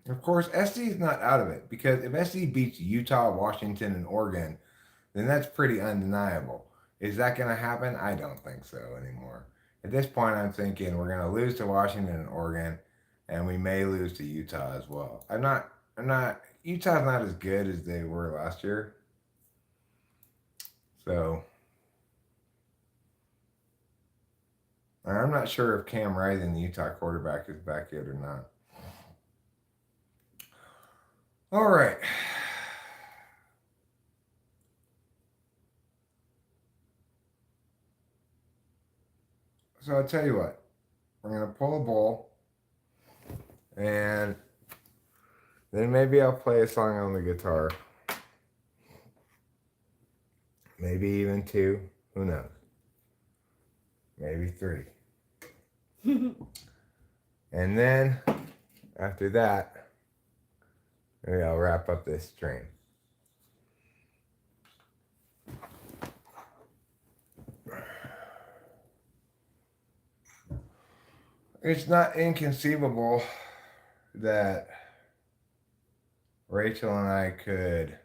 Of course, SC is not out of it because if SC beats Utah, Washington, and Oregon, then that's pretty undeniable. Is that going to happen? I don't think so anymore. At this point, I'm thinking we're going to lose to Washington and Oregon, and we may lose to Utah as well. Utah's not as good as they were last year. So, I'm not sure if Cam Rising, the Utah quarterback, is back yet or not. All right. So I'll tell you what. We're going to pull a bowl. And Then maybe I'll play a song on the guitar. Maybe even 2. Who knows? Maybe 3. And then after that, maybe I'll wrap up this stream. It's not inconceivable that Rachel and I could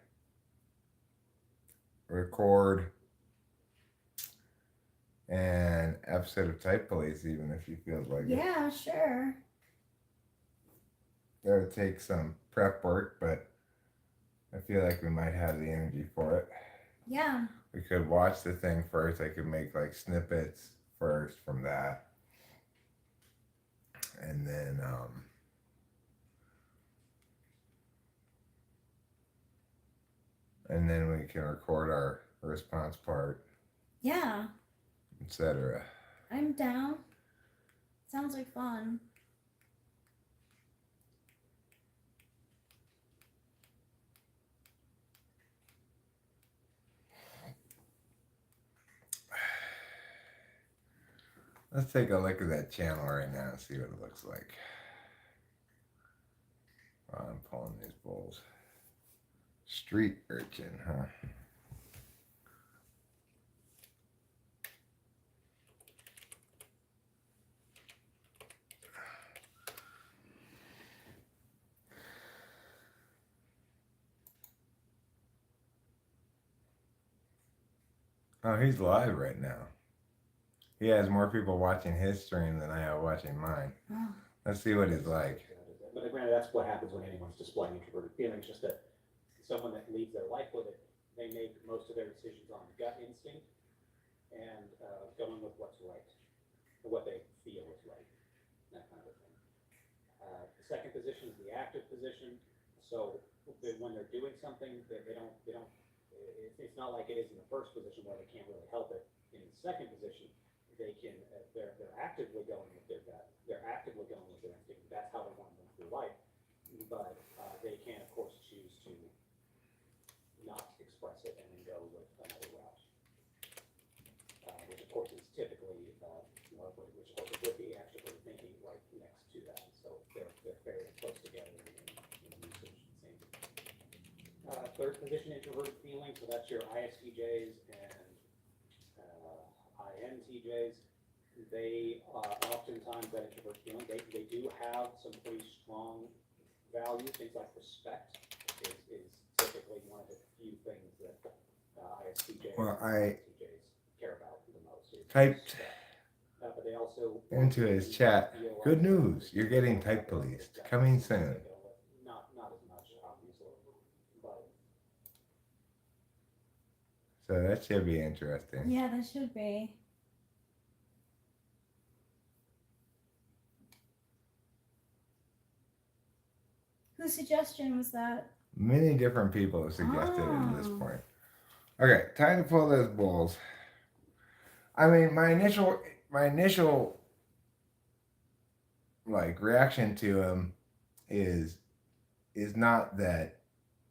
record an episode of Typology even if you feel like it. Yeah, sure. It would take some prep work, but I feel like we might have the energy for it. Yeah. We could watch the thing first. I could make like snippets first from that. And then we can record our response part, Yeah. etc. I'm down. Sounds like fun. Let's take a look at that channel right now and see what it looks like. Oh, I'm pulling these bowls. Street urchin, huh? Oh, he's live right now. He has more people watching his stream than I have watching mine. Oh. Let's see what he's like. But granted, that's what happens when anyone's displaying introverted feelings. Just that someone that leads their life with it, they make most of their decisions on gut instinct and going with what's right, or what they feel is right, that kind of a thing. The second position is the active position. So when they're doing something, they don't. It's not like it is in the first position where they can't really help it. In the second position, they can. They're actively going with their gut. They're actively going with their instinct. That's how they want to move through life. But they can, of course, choose to not express it and then go with another route, which of course is typically, which of course would be actually thinking right next to that. So they're fairly close together in research. Same. Third position, introverted feeling. So that's your ISTJs and INTJs. They oftentimes, that introvert feeling, they do have some pretty strong values. Things like respect is typically one of the few things that ISTJs and INTJs care about the most. Typed but they also into his chat. Good news, you're getting type policed. Coming soon. Not as much, obviously. But So that should be interesting. Yeah, that should be. Whose suggestion was that? Many different people have suggested it at this point. Okay, time to pull those bowls. I mean, my initial like reaction to him is not that,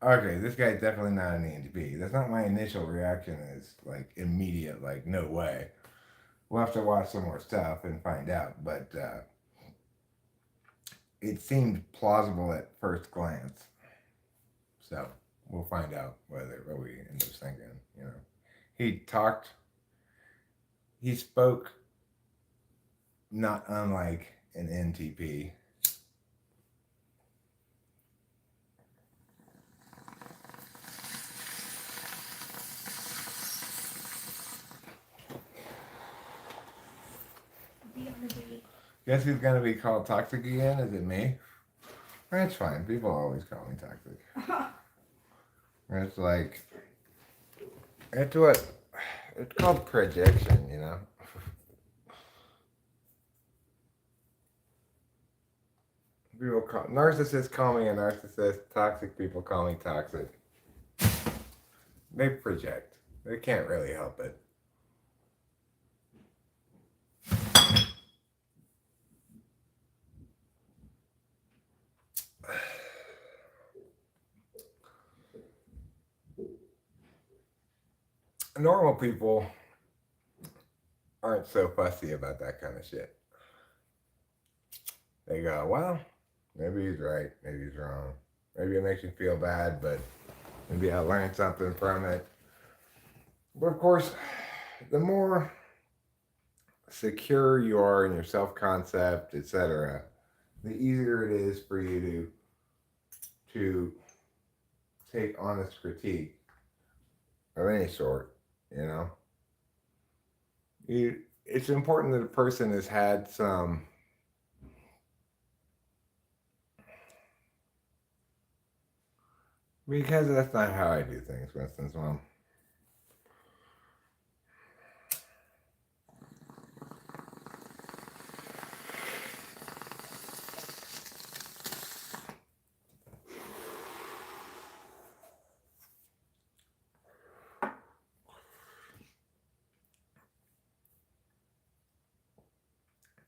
okay, this guy's definitely not an ENTP. That's not my initial reaction. Is like immediate, like no way. We'll have to watch some more stuff and find out. But it seemed plausible at first glance. So we'll find out what we end up thinking. You know, he spoke not unlike an NTP. Guess who's gonna be called toxic again? Is it me? That's fine. People always call me toxic. It's like, it's called projection, you know? Narcissists call me a narcissist, toxic people call me toxic. They project. They can't really help it. normal people aren't so fussy about that kind of shit. They go, well, maybe he's right, maybe he's wrong. Maybe it makes you feel bad, but maybe I learned something from it. But of course, the more secure you are in your self concept, etc., the easier it is for you to take honest critique of any sort. You know, it's important that a person has had some because that's not how I do things. For instance, well,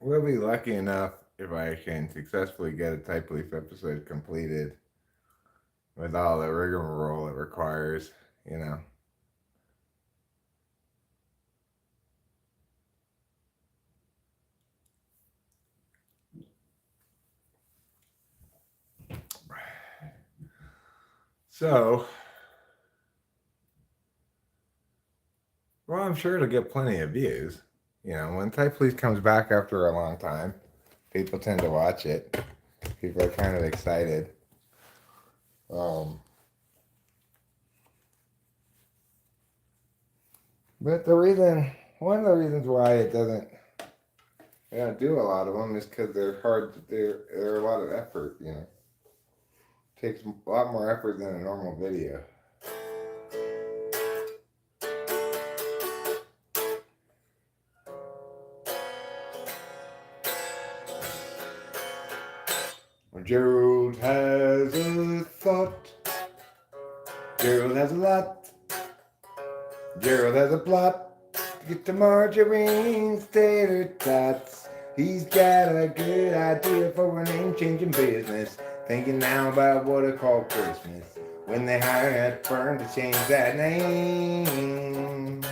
we'll be lucky enough if I can successfully get a Type Leaf episode completed with all the rigmarole it requires, you know. So, well, I'm sure it'll get plenty of views. You know, when Type Leaf comes back after a long time, people tend to watch it. People are kind of excited. But one of the reasons why it doesn't, I don't do a lot of them is because they're hard. They're a lot of effort. You know, it takes a lot more effort than a normal video. Gerald has a thought. Gerald has a lot. Gerald has a plot. Get the margarine tater tots. He's got a good idea for a name-changing business. Thinking now about what to call Christmas. When they hire a firm to change that name.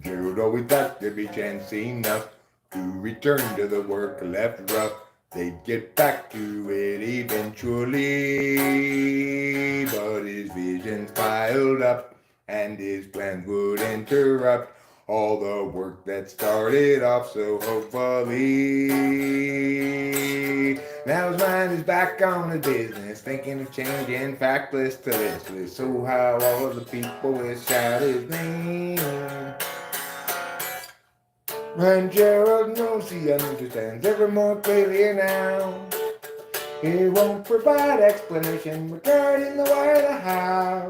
Gerald always thought there'd be chance enough to return to the work left rough. They'd get back to it eventually, but his visions piled up and his plans would interrupt all the work that started off so hopefully. Now his mind is back on his business, thinking of changing factless to listless. So how all the people will shout his name. And Gerald knows he understands ever more clearly now. He won't provide explanation regarding the why or the how.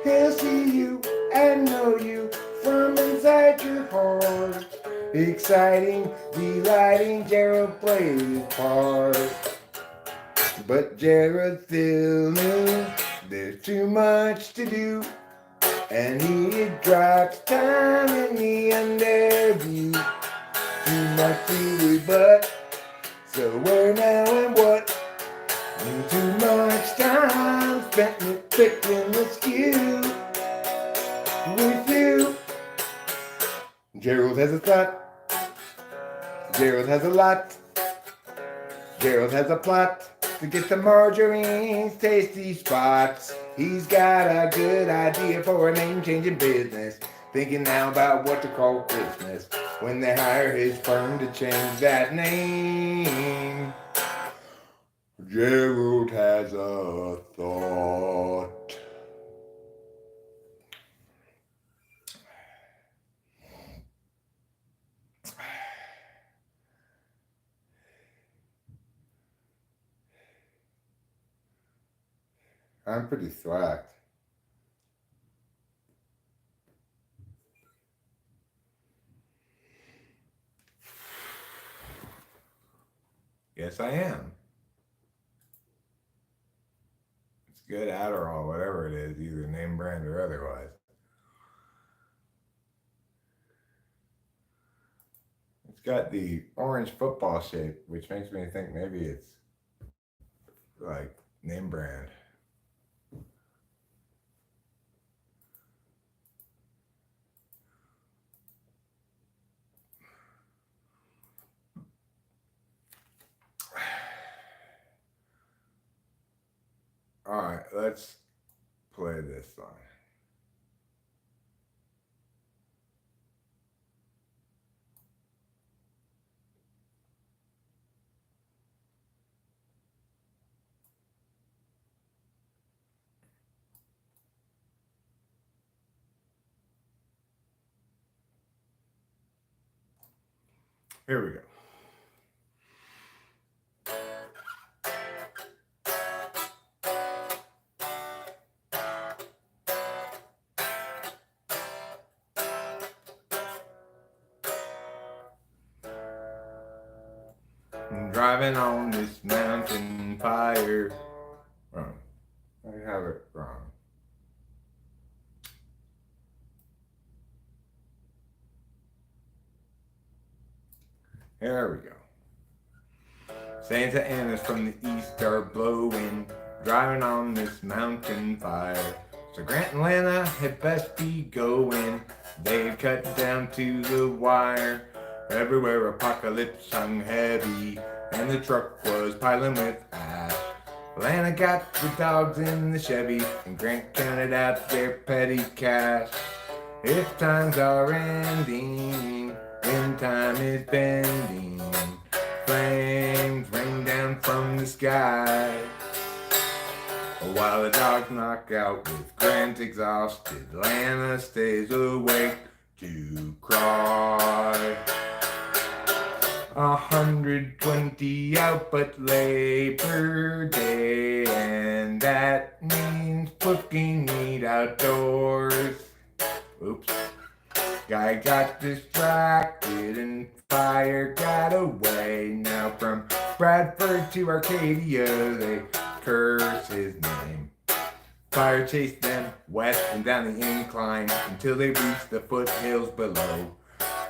He'll see you and know you from inside your heart. Exciting, delighting, Gerald plays his part. But Gerald still knew there's too much to do. And he drops time in the underview. Too much to rebut. So where now and what? And too much time spent nitpicking the skew. With you. Gerald has a thought. Gerald has a lot. Gerald has a plot to get the margarine's tasty spots. He's got a good idea for a name-changing business. Thinking now about what to call Christmas when they hire his firm to change that name. Gerald has a thought. I'm pretty thwacked. Yes, I am. It's good Adderall, whatever it is, either name brand or otherwise. It's got the orange football shape, which makes me think maybe it's like name brand. Alright, let's play this song. Here we go. I'm driving on this mountain fire. Wrong. I have it wrong. There we go. Santa Ana's from the east are blowing, driving on this mountain fire. So Grant and Lana had best be going. They'd cut down to the wire. Everywhere apocalypse hung heavy, and the truck was piling with ash. Lana got the dogs in the Chevy, and Grant counted out their petty cash. If times are ending, when time is bending, flames rain down from the sky. While the dogs knock out with Grant exhausted, Lana stays awake to cry. 120 out but Labor Day, and that means cooking meat outdoors. Oops. Guy got distracted and fire got away. Now from Bradford to Arcadia they curse his name. Fire chased them west and down the incline until they reached the foothills below.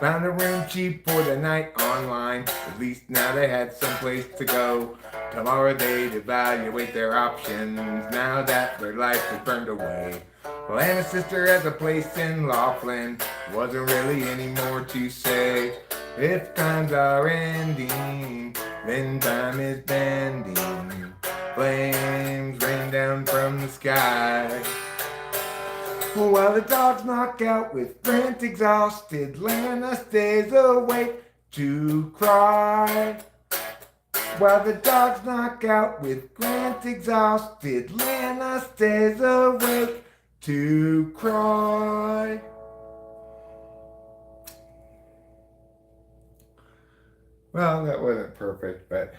Found a room cheap for the night online. At least now they had someplace to go. Tomorrow they'd evaluate their options now that their life was burned away. Lana's sister has a place in Laughlin. Wasn't really any more to say. If times are ending, then time is bending. Flames rain down from the sky. While the dogs knock out with Grant exhausted, Lana stays awake to cry. While the dogs knock out with Grant exhausted, Lana stays awake to cry. Well, that wasn't perfect, but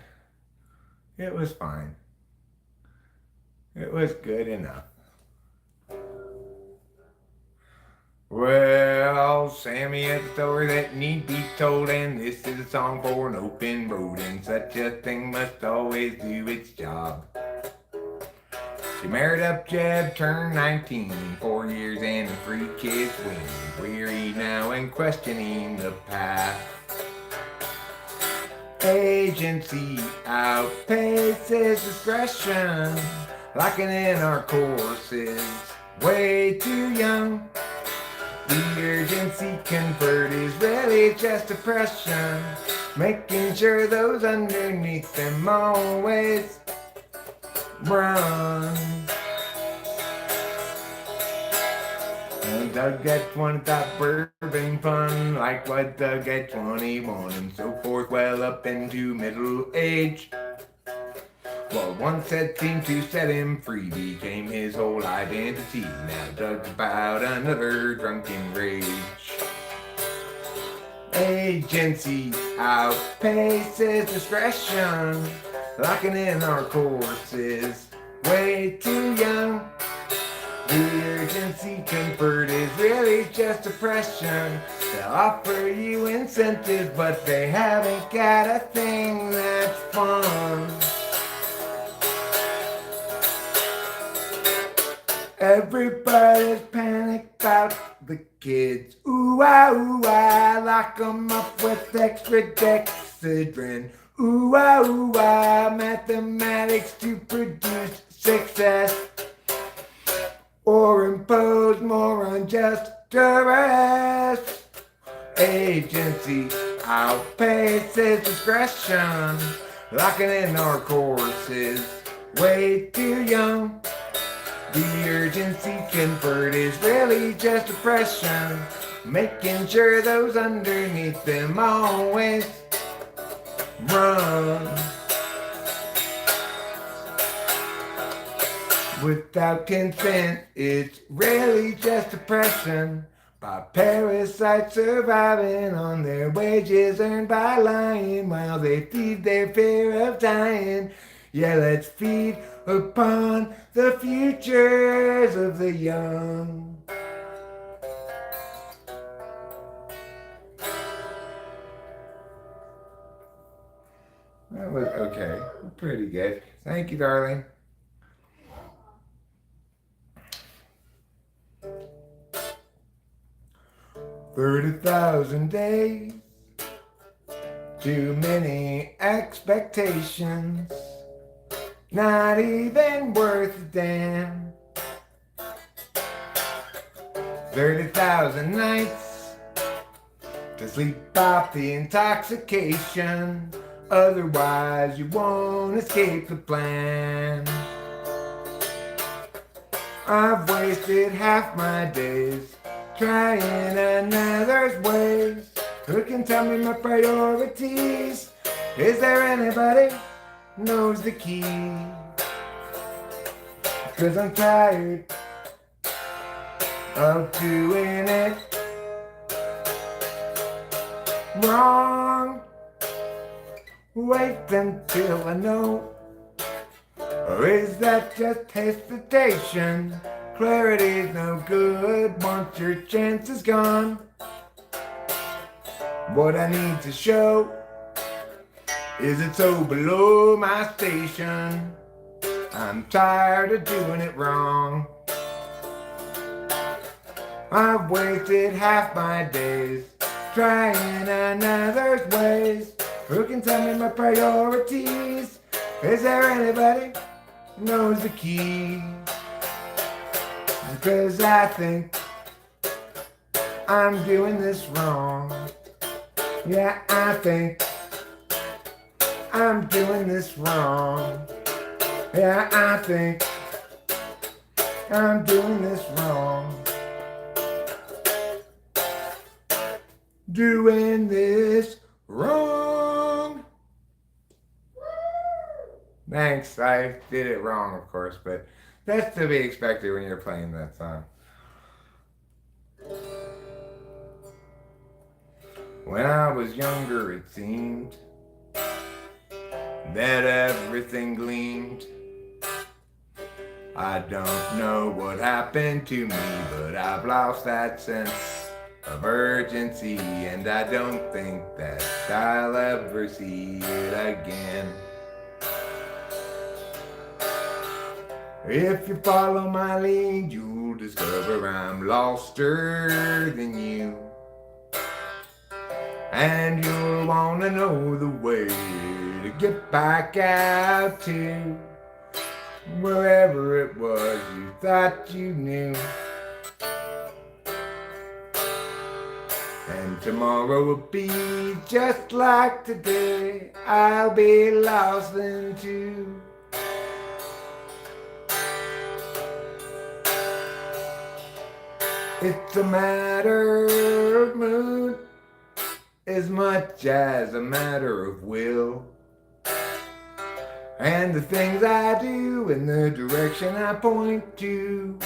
it was fine. It was good enough. Well, Sammy has a story that need be told, and this is a song for an open road, and such a thing must always do its job. She married up Jeb, turned 19, 4 years and 3 kids weaned, weary now and questioning the path. Agency outpaces discretion, locking in our courses, way too young. The urgency convert is really just oppression, making sure those underneath them always run. And Doug at 20 thought bourbon fun, like what Doug at 21 and so forth, well up into middle age. Well, once that seemed to set him free became his whole identity. Now Doug's about another drunken rage. Agency outpaces discretion, locking in our courses, way too young. The urgency convert is really just oppression. They'll offer you incentives, but they haven't got a thing that's fun. Everybody's panicked about the kids. Ooh ah, lock 'em up with extra dexedrine. Ooh ah, mathematics to produce success, or impose more unjust duress. Agency outpaces discretion, locking in our courses, way too young. The urgency convert is really just depression, making sure those underneath them always run. Without consent, it's really just oppression by parasites surviving on their wages earned by lying while they feed their fear of dying. Yeah, let's feed upon the futures of the young. That was okay. Pretty good. Thank you, darling. $30,000 days. Too many expectations. Not even worth a damn. 30,000 nights to sleep off the intoxication. Otherwise you won't escape the plan. I've wasted half my days trying another's ways. Who can tell me my priorities? Is there anybody knows the key? 'Cause I'm tired of doing it wrong. Wait until I know. Or is that just hesitation? Clarity's no good once your chance is gone. What I need to show is it so below my station. I'm tired of doing it wrong. I've wasted half my days trying another's ways. Who can tell me my priorities? Is there anybody who knows the key? Because I think I'm doing this wrong. Yeah, I think I'm doing this wrong. Yeah, I think I'm doing this wrong. Doing this wrong. Thanks, I did it wrong, of course, but that's to be expected when you're playing that song. When I was younger, it seemed that everything gleamed. I don't know what happened to me, but I've lost that sense of urgency, and I don't think that I'll ever see it again. If you follow my lead, you'll discover I'm loster than you. And you'll wanna know the way to get back out to wherever it was you thought you knew. And tomorrow will be just like today. I'll be lost then too. It's a matter of mood as much as a matter of will. And the things I do and the direction I point to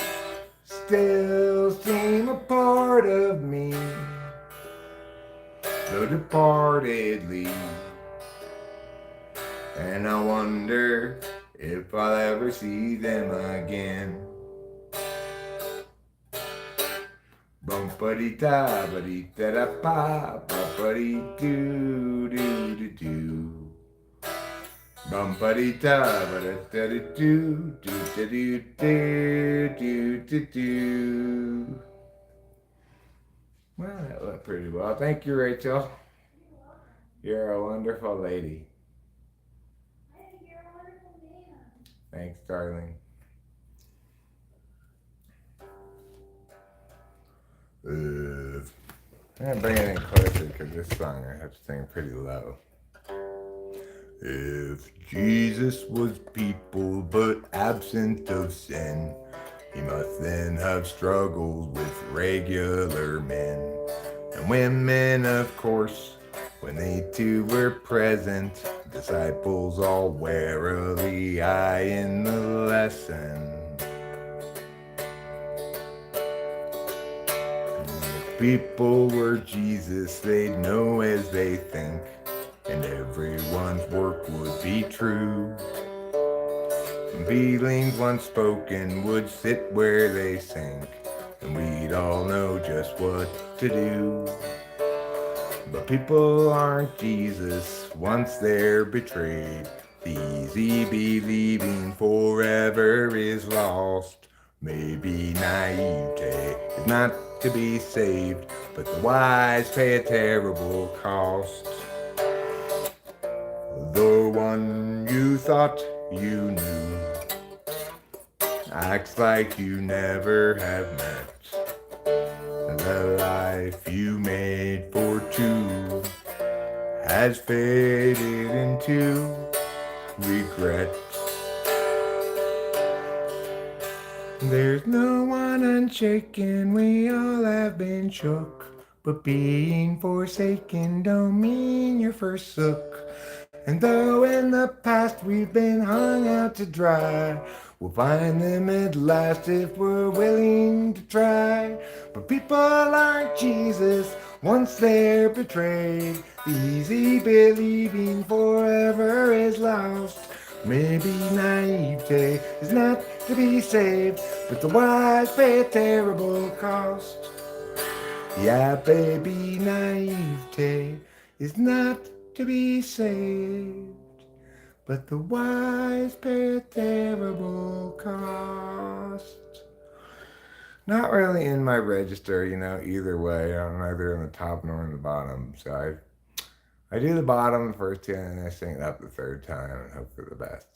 still seem a part of me. The departed leave. And I wonder if I'll ever see them again. Bum-ba-dee-da, ba-dee-da-da-ba, ba-ba-dee-doo, doo-doo-doo. Bum-ba-dee-da, ba-da-da-doo, doo-da-doo-doo, doo-doo-doo. Well, that went pretty well. Thank you, Rachel. You're a wonderful lady. Thanks, darling. I'm gonna bring it in closer because this song I have to sing pretty low. If Jesus was people but absent of sin, he must then have struggled with regular men and women, of course. When they too were present, disciples all warily eye in the lesson. If people were Jesus, they'd know as they think, and everyone's work would be true. Feelings once spoken would sit where they sink, and we'd all know just what to do. But people aren't Jesus once they're betrayed. The easy believing forever is lost. Maybe naivete is not to be saved, but the wise pay a terrible cost. The one you thought you knew acts like you never have met. The life you made for two has faded into regret. There's no one unshaken, we all have been shook, but being forsaken don't mean you're forsook. And though in the past we've been hung out to dry, we'll find them at last if we're willing to try. But people aren't Jesus once they're betrayed. Easy believing forever is lost. Maybe naivete is not to be saved, but the wise pay a terrible cost. Yeah, baby, naivete is not to be saved, but the wise pay a terrible cost. Not really in my register, either way. I'm neither in the top nor in the bottom. So I do the bottom the first two, and then I sing it up the third time and hope for the best.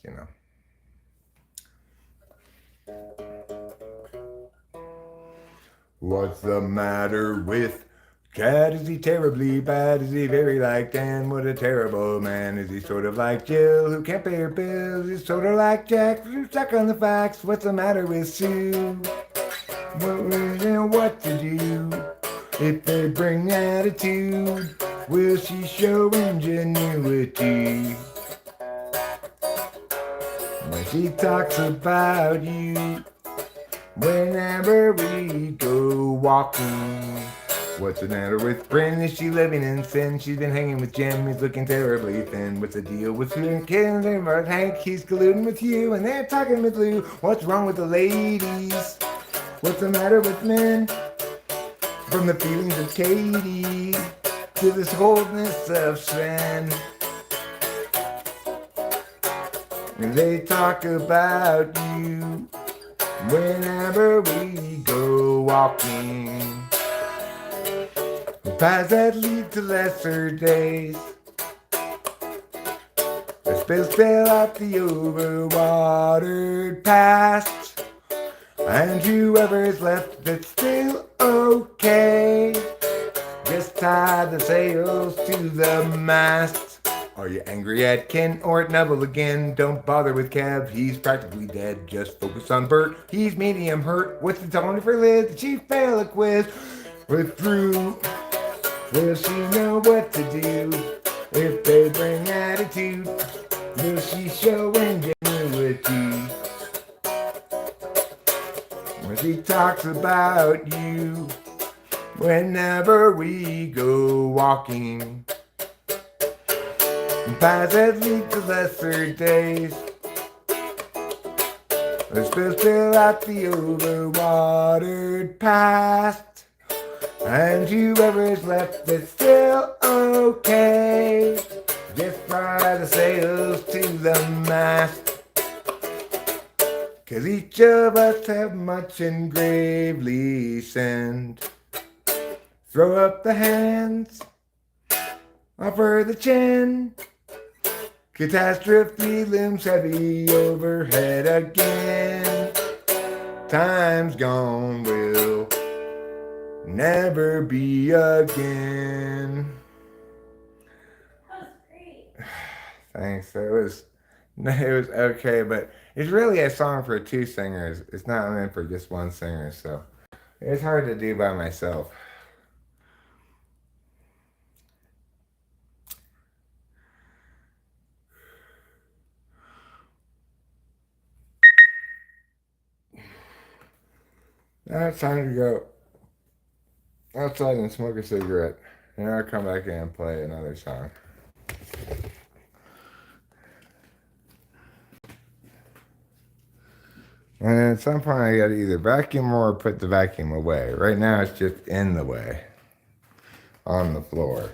What's the matter with Cat? Is he terribly bad? Is he very like Dan? What a terrible man. Is he sort of like Jill, who can't pay her bills? Is he sort of like Jack, who's stuck on the facts? What's the matter with Sue? What to do if they bring attitude? Will she show ingenuity when she talks about you? Whenever we go walking, what's the matter with Bryn? Is she living in sin? She's been hanging with Jim, he's looking terribly thin. What's the deal with you and kids? And Hank, he's colluding with you, and they're talking with Lou. What's wrong with the ladies? What's the matter with men? From the feelings of Katie to the coldness of Sven. And they talk about you whenever we go walking. Paths that lead to lesser days. The spill out the overwatered past. And whoever's left that's still okay, just tie the sails to the mast. Are you angry at Ken or at Neville again? Don't bother with Kev, he's practically dead. Just focus on Bert, he's medium hurt. What's the tone for Liz? Did she fail a quiz? We're through. Will she know what to do if they bring attitude? Will she show ingenuity when she talks about you whenever we go walking? Paths that lead to lesser days. Let's fill out the overwatered past. And whoever's left that's still okay, just fry the sails to the mast. 'Cause each of us have much and gravely sinned. Throw up the hands, offer the chin. Catastrophe looms heavy overhead again. Time's gone, will never be again. That was great. Thanks. It was okay, but it's really a song for two singers. It's not meant for just one singer, so it's hard to do by myself. Now it's time to go outside and smoke a cigarette, and I'll come back in and play another song. And then at some point, I gotta either vacuum or put the vacuum away. Right now, it's just in the way on the floor.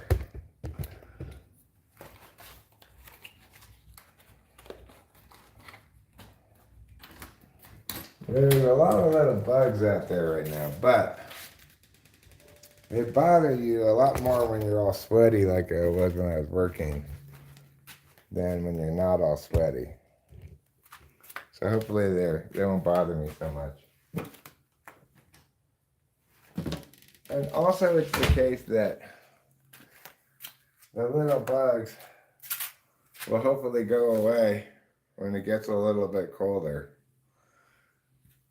There's a lot of little bugs out there right now, but they bother you a lot more when you're all sweaty like I was when I was working than when you're not all sweaty. So hopefully they won't bother me so much. And also it's the case that the little bugs will hopefully go away when it gets a little bit colder.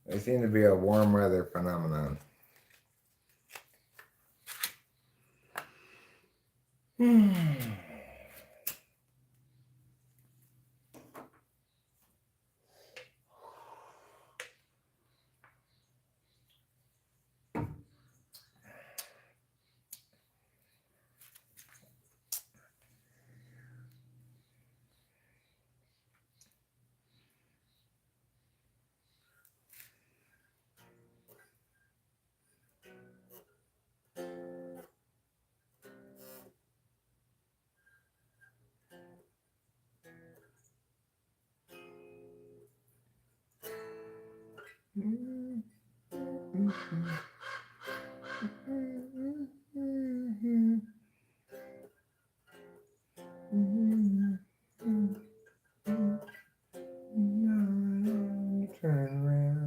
They seem to be a warm weather phenomenon. Turn around.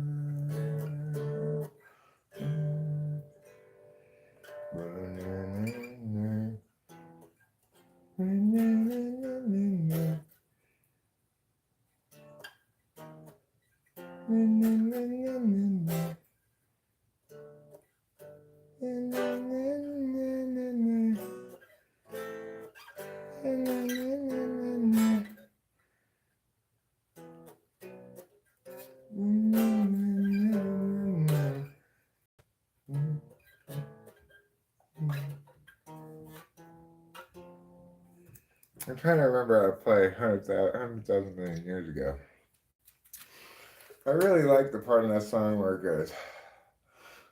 I'm trying to remember how to play 100,000 million years ago. I really like the part in that song where it goes,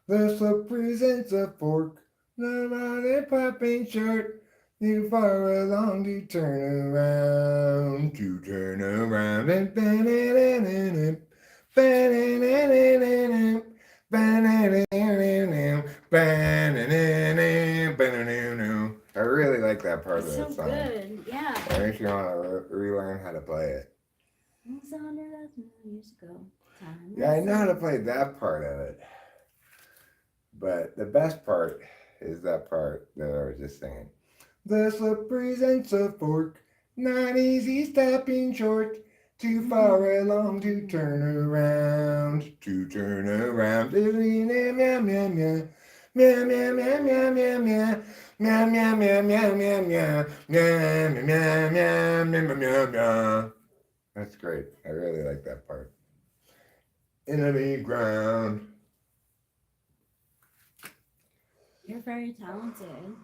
"This represents a fork, the body popping short, too far along to turn around, to turn around." I really like that part It's of so that song. good. Yeah. It makes you want to relearn how to play it. It was 100,000 years ago. Time Yeah, I know how to was- play that part of it. But the best part is that part that I was just singing. This represents a fork, not easy stopping short, too far along to turn around, to turn around. Meow, meow, meow, meow. Meow, meow, meow, meow, meow, meow. Meow, meow, meow, meow, meow, meow. Meow, meow, meow, meow, meow, meow, meow. That's great. I really like that part. Enemy ground. You're very talented.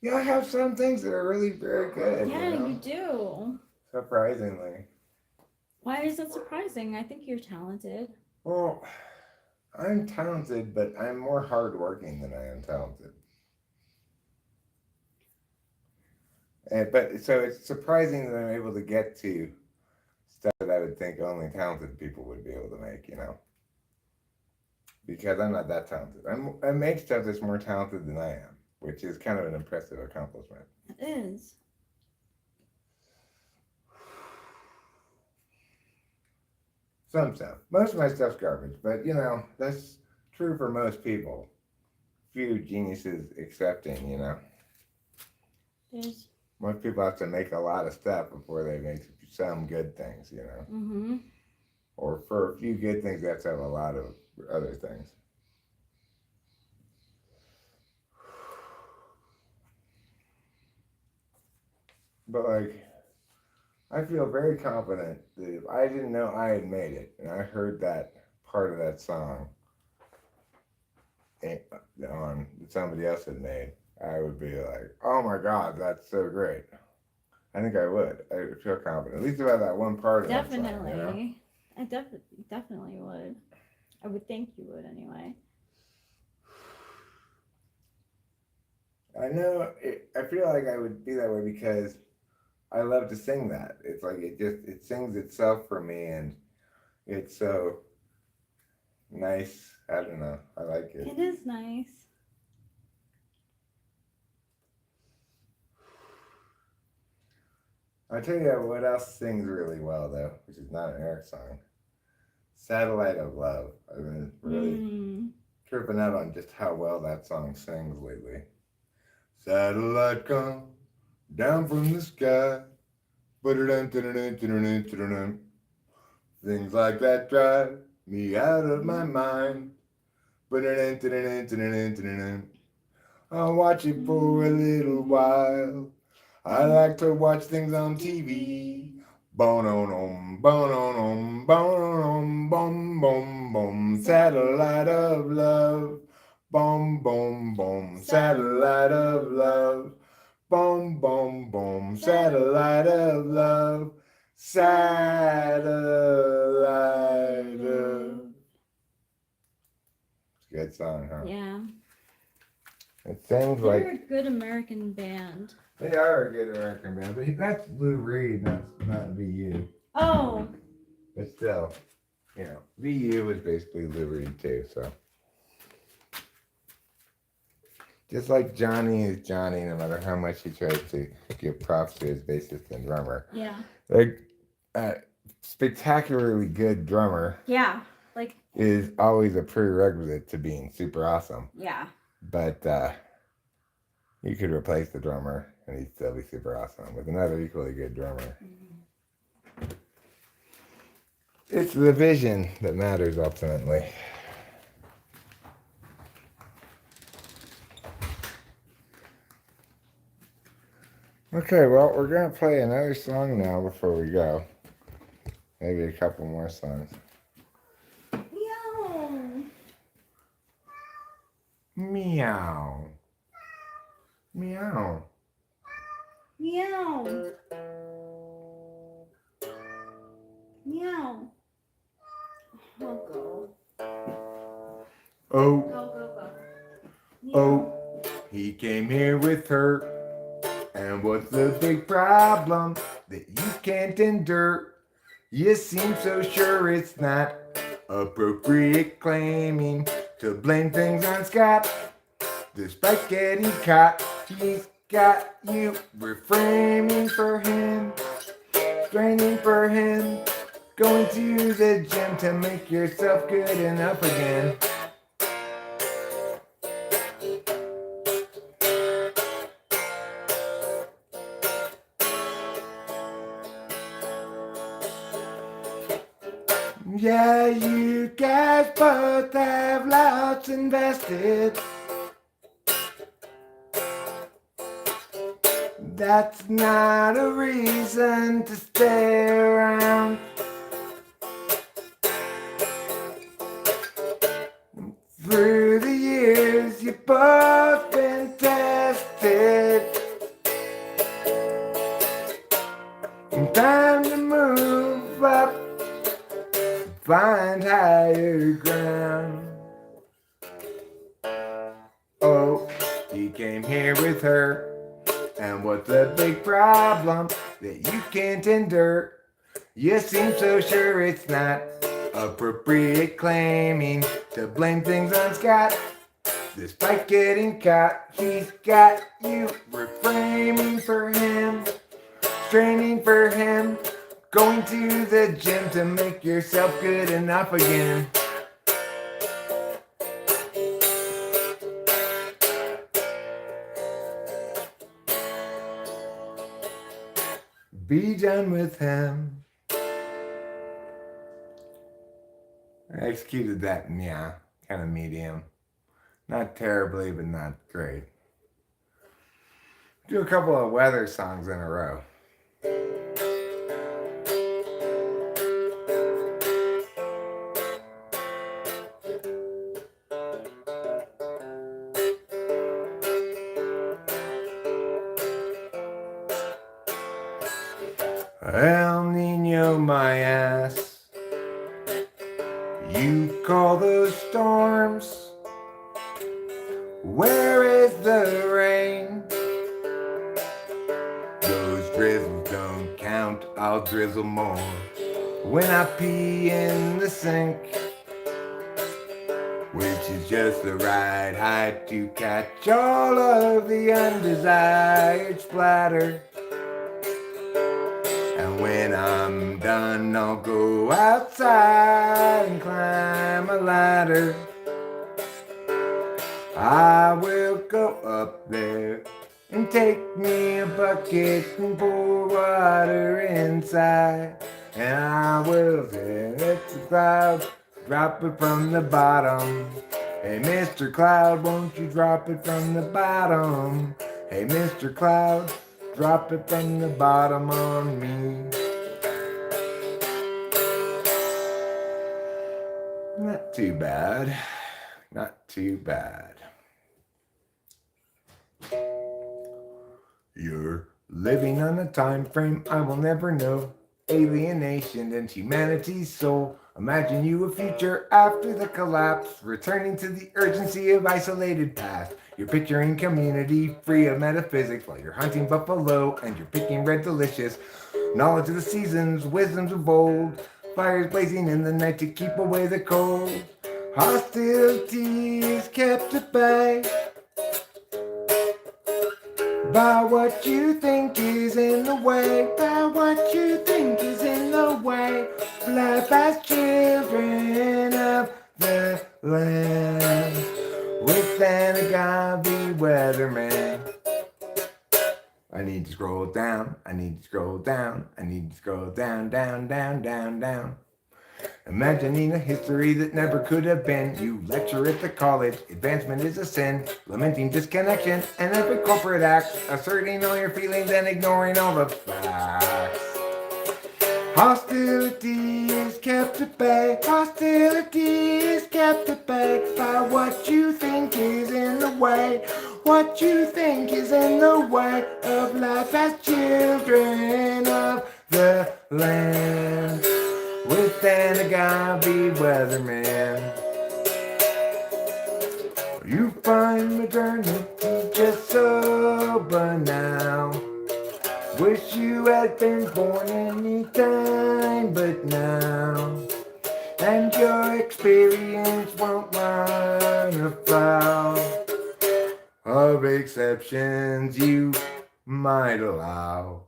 Yeah, I have some things that are really very good. Yeah, you know? you do. Surprisingly. Why is that surprising? I think you're talented. Well, I'm talented, but I'm more hardworking than I am talented. But so it's surprising that I'm able to get to stuff that I would think only talented people would be able to make, you know? Because I'm not that talented. I make stuff that's more talented than I am, which is kind of an impressive accomplishment. It is. Some stuff. Most of my stuff's garbage, but you know, that's true for most people. Few geniuses accepting, you know. There's Most people have to make a lot of stuff before they make some good things, you know. Mm-hmm. Or for a few good things, they have to have a lot of other things. But like, I feel very confident that if I didn't know I had made it, and I heard that part of that song on that somebody else had made, I would be like, "Oh my God, that's so great!" I think I would. I would feel confident, at least about that one part of that song. Definitely. You know? I definitely would. I would think you would anyway. I know. I feel like I would be that way because I love to sing that. It's like it sings itself for me, and it's so nice. I don't know. I like it. It is nice. I'll tell you what else sings really well though, which is not an Eric song. Satellite of Love. I've been really tripping out on just how well that song sings lately. Satellite come down from the sky. Things like that drive me out of my mind. I'll watch it for a little while. I like to watch things on TV. Boom, boom, boom, boom, boom, boom. Satellite of love. Boom, boom, boom. Satellite of love. Boom, boom, boom. Satellite of love. Satellite of. It's a good song, huh? Yeah. It sings They're like. a good American band. They are a good American band, but that's Lou Reed, not VU. Oh. But still, you know, VU was basically Lou Reed too, so. Just like Johnny is Johnny, no matter how much he tries to give props to his bassist and drummer. Yeah. Like, spectacularly good drummer. Yeah. Like. Is always a prerequisite to being super awesome. Yeah. But you could replace the drummer and he'd still be super awesome with another equally good drummer. Mm-hmm. It's the vision that matters ultimately. Okay, well, we're going to play another song now before we go. Maybe a couple more songs. Meow. Meow. Meow. Meow. Oh, go. Oh. Go, go, go. Oh. He came here with her. And what's the big problem that you can't endure? You seem so sure it's not appropriate claiming to blame things on Scott. Despite getting caught, he's got you reframing for him, straining for him, going to the gym to make yourself good enough again. Yeah, you guys both have lots invested. That's not a reason to stay around. Through the years, you've both been tested. Time to move up. Find higher ground. Oh, he came here with her. And what's the big problem that you can't endure? You seem so sure it's not appropriate claiming to blame things on Scott. Despite getting caught, he's got you reframing for him, straining for him, going to the gym to make yourself good enough again. be done with him. I executed that, yeah, kind of medium. Not terribly, but not great. Do a couple of weather songs in a row. El Nino, my ass. You call those storms. Where is the rain? Those drizzles don't count, I'll drizzle more. When I pee in the sink, which is just the right height to catch all of the undesired splatter. And when I'm done, I'll go outside and climb a ladder. I will go up there and take me a bucket and pour water inside. And I will let the clouds drop it from the bottom. Hey, Mr. Cloud, won't you drop it from the bottom? Hey, Mr. Cloud, drop it from the bottom on me. Not too bad. Not too bad. You're living on a time frame I will never know. Alienation and humanity's soul. Imagine you a future after the collapse, returning to the urgency of isolated past. You're picturing community free of metaphysics while you're hunting buffalo and you're picking red delicious. Knowledge of the seasons, wisdoms of old. Fires blazing in the night to keep away the cold. Hostility is kept at bay by what you think is in the way, by what you think is in the way. Life as children of the land, with an agave weatherman. I need to scroll down, I need to scroll down, I need to scroll down, down, down, down, down. Imagining a history that never could have been. You lecture at the college, advancement is a sin. Lamenting disconnection and every corporate act. Asserting all your feelings and ignoring all the facts. Hostility is kept at bay. Hostility is kept at bay by what you think is in the way. What you think is in the way of life as children of the land. With an agave weatherman. You find modernity just so banal. Wish you had been born any time but now. And your experience won't run afoul of exceptions you might allow.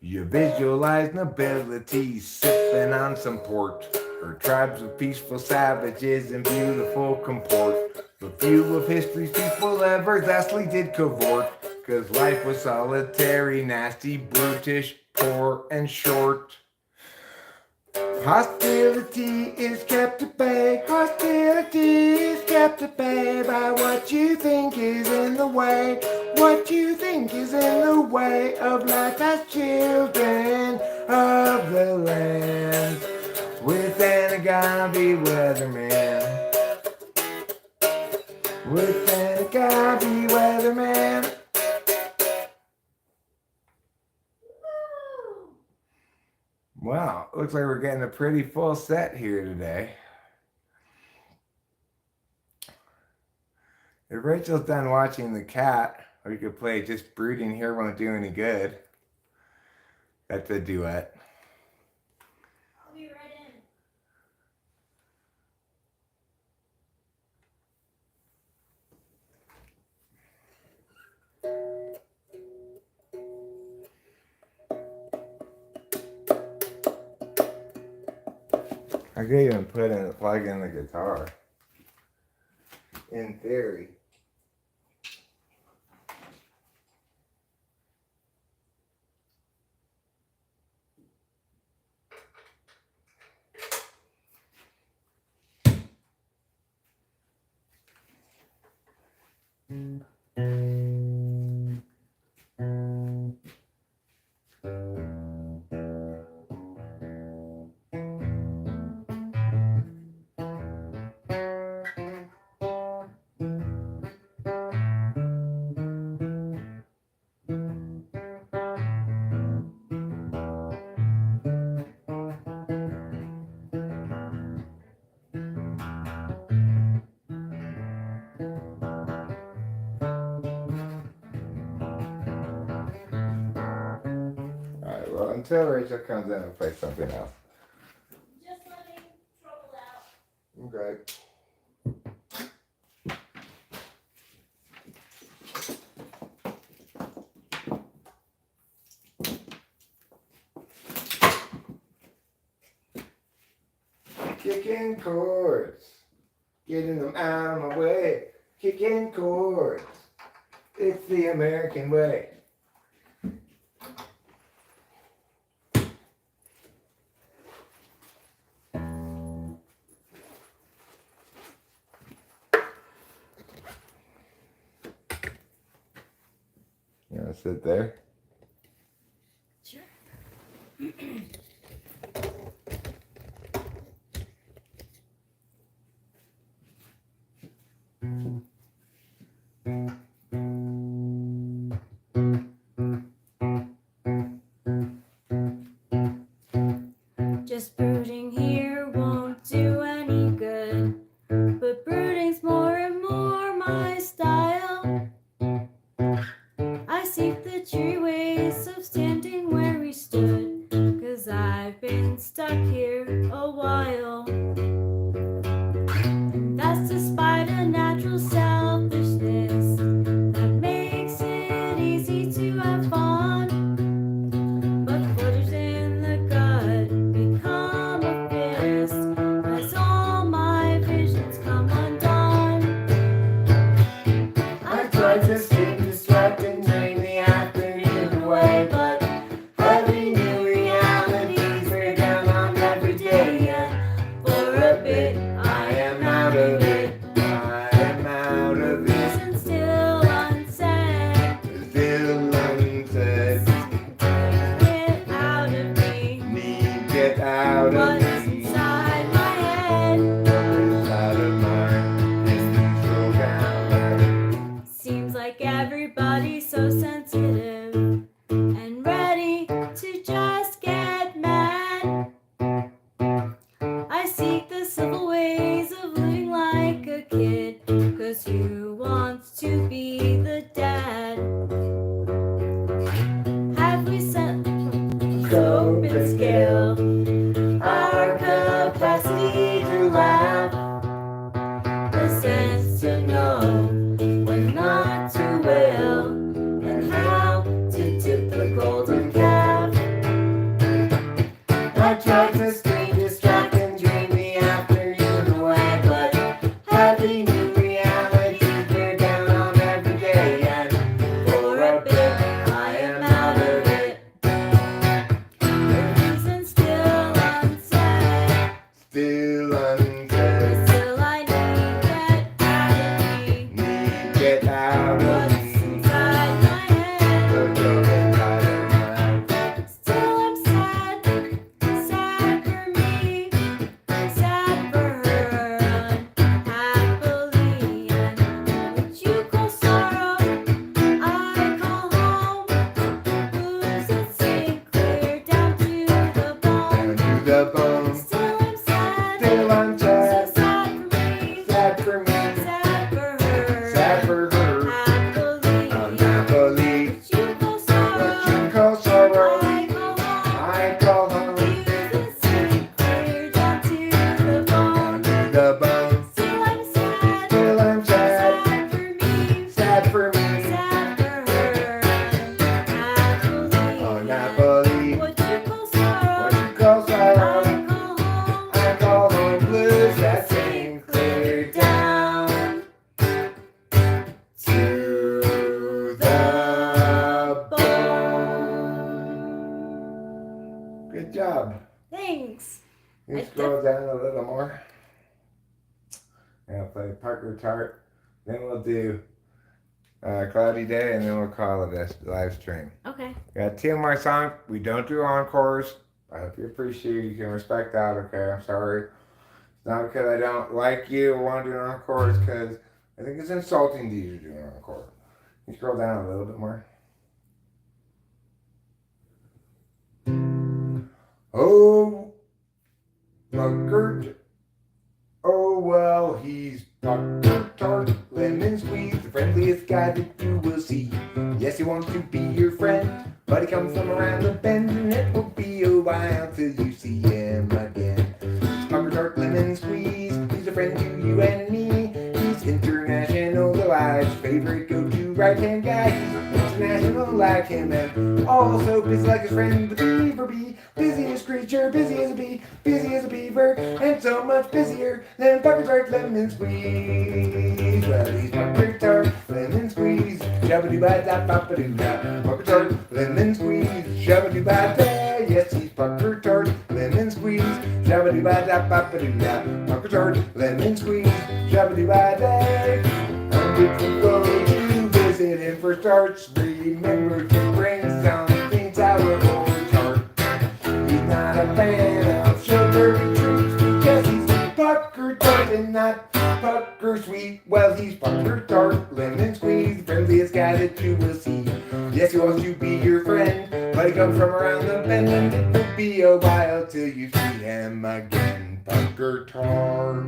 You visualize nobility sipping on some port, or tribes of peaceful savages in beautiful comport. But few of history's people ever thusly did cavort, 'cause life was solitary, nasty, brutish, poor, and short. Hostility is kept at bay. Hostility is kept at bay by what you think is in the way. What you think is in the way of life as children of the land. With an agave weatherman. With an agave weatherman. Wow, looks like we're getting a pretty full set here today. If Rachel's done watching the cat, we could play Just Brooding Here Won't Do Any Good. That's a duet. I'll be right in. I could even plug in the guitar. In theory. Alright, well, until Rachel comes in, I'll play something else. Just letting trouble out. Okay. Kicking chords, getting them out of my way. Kicking chords, it's the American way. You want to sit there? Sure. Just brooding here won't do any good, but brooding's more and more my style. I seek the true ways of standing where we stood, 'cause I've been stuck here a while. That's despite a natural selfishness that makes it easy to have fun. But footage in the gut become a fist as all my visions come undone. I tried to stay distracted during the afternoon away, but heavy new realities bear down on every day. And for a bit, I am out of it. I am out of this, And still unsaid. still unsaid. Get out of me. Need get out of What's me. inside my head Inside of mine is neutral ground. seems like everybody's so sensitive and ready to just get mad. I seek the simple ways of living like a kid, 'cause who wants to be the dad? Have we set scope and scale our capacity to laugh? The sense to know when not to wail, and how to tip the golden calf. I tried to scream, distract, and dream the afternoon away, but heavy new realities bear down on every day. And for a bit, I am out of it. The reason still unsaid, Still but unsaid. still I need get out of me. Need get out of What's me. inside my head? The golden light. Still I'm sad, sad for me, sad for her, unhappily. And what you call sorrow, I call home. Blues that sink clear down to the bone. Down to the bone. Still I'm sad, Still so unsaid. sad for me, Sad for me. sad for her, Sad for her. happily. Unhappily. What you call What sorrow, you call sorrow. I call home. I call home. Blues that sink clear down to the Down bone. to the bone. Still I'm sad, Still I'm sad. sad for me, Sad for me. sad for her, happily. Unhappily. What you call sorrow, What you call sorrow. I call home. I call home blues that sing clear down to the bone. Good job. Thanks. You I scroll down a little more. And I'll play Parker Tart. Then we'll do cloudy day, and then we'll call it a live stream. Okay. Got 2 more songs. We don't do encores. I hope you appreciate. You can respect that. Okay, I'm sorry. It's not because I don't like you or want to do an encore. It's because I think it's insulting to you to do an encore. Can you scroll down a little bit more? Oh, Puckered. Oh, well, he's Puckered Tart, lemon squeeze, the friendliest guy that you will see. Yes, he wants to be your friend, but he comes from around the bend, and it will be a while till you see him again. Puckered Tart, lemon squeeze, he's a friend to you and me. He's international, the life's favorite go-to right-hand guy. He's international like him, and also busy like his friend, the beaver bee. Busiest creature, busy as a bee, busy as a beaver, and so much busier than Puckered Tart, lemon squeeze. Well, he's Puckered Tart, lemon squeeze, shabba-doo-ba-da-ba-ba-doo-da. Puckered Tart, lemon squeeze, shabba-doo-ba-da. Yes, he's Puckered Tart, lemon squeeze, shabba-doo-ba-da-ba-ba-doo-da. Puckered Tart, lemon squeeze, shabba-doo-ba-da. And if you go to visit him for starts, remember to bring something sour or tart. He's not a fan of sugary treats because he's Puckered Tart and not Pucker Sweet. Well, he's Puckered Tart, lemon squeeze, the friendliest guy that you will see. Yes, he wants to be your friend, but he comes from around the bend, and it will be a while till you see him again. Puckered Tart.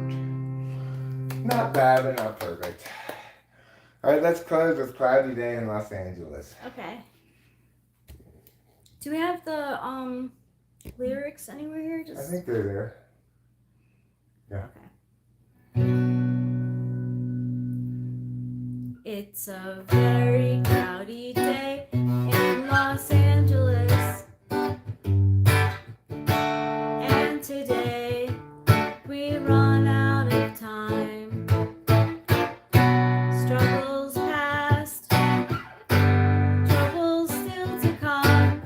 Not bad, but not perfect. All right, let's close with Cloudy Day in Los Angeles. Okay. Do we have the lyrics anywhere here? I think they're there. It's a very cloudy day in Los Angeles, and today we run out of time. Struggles past, troubles still to come.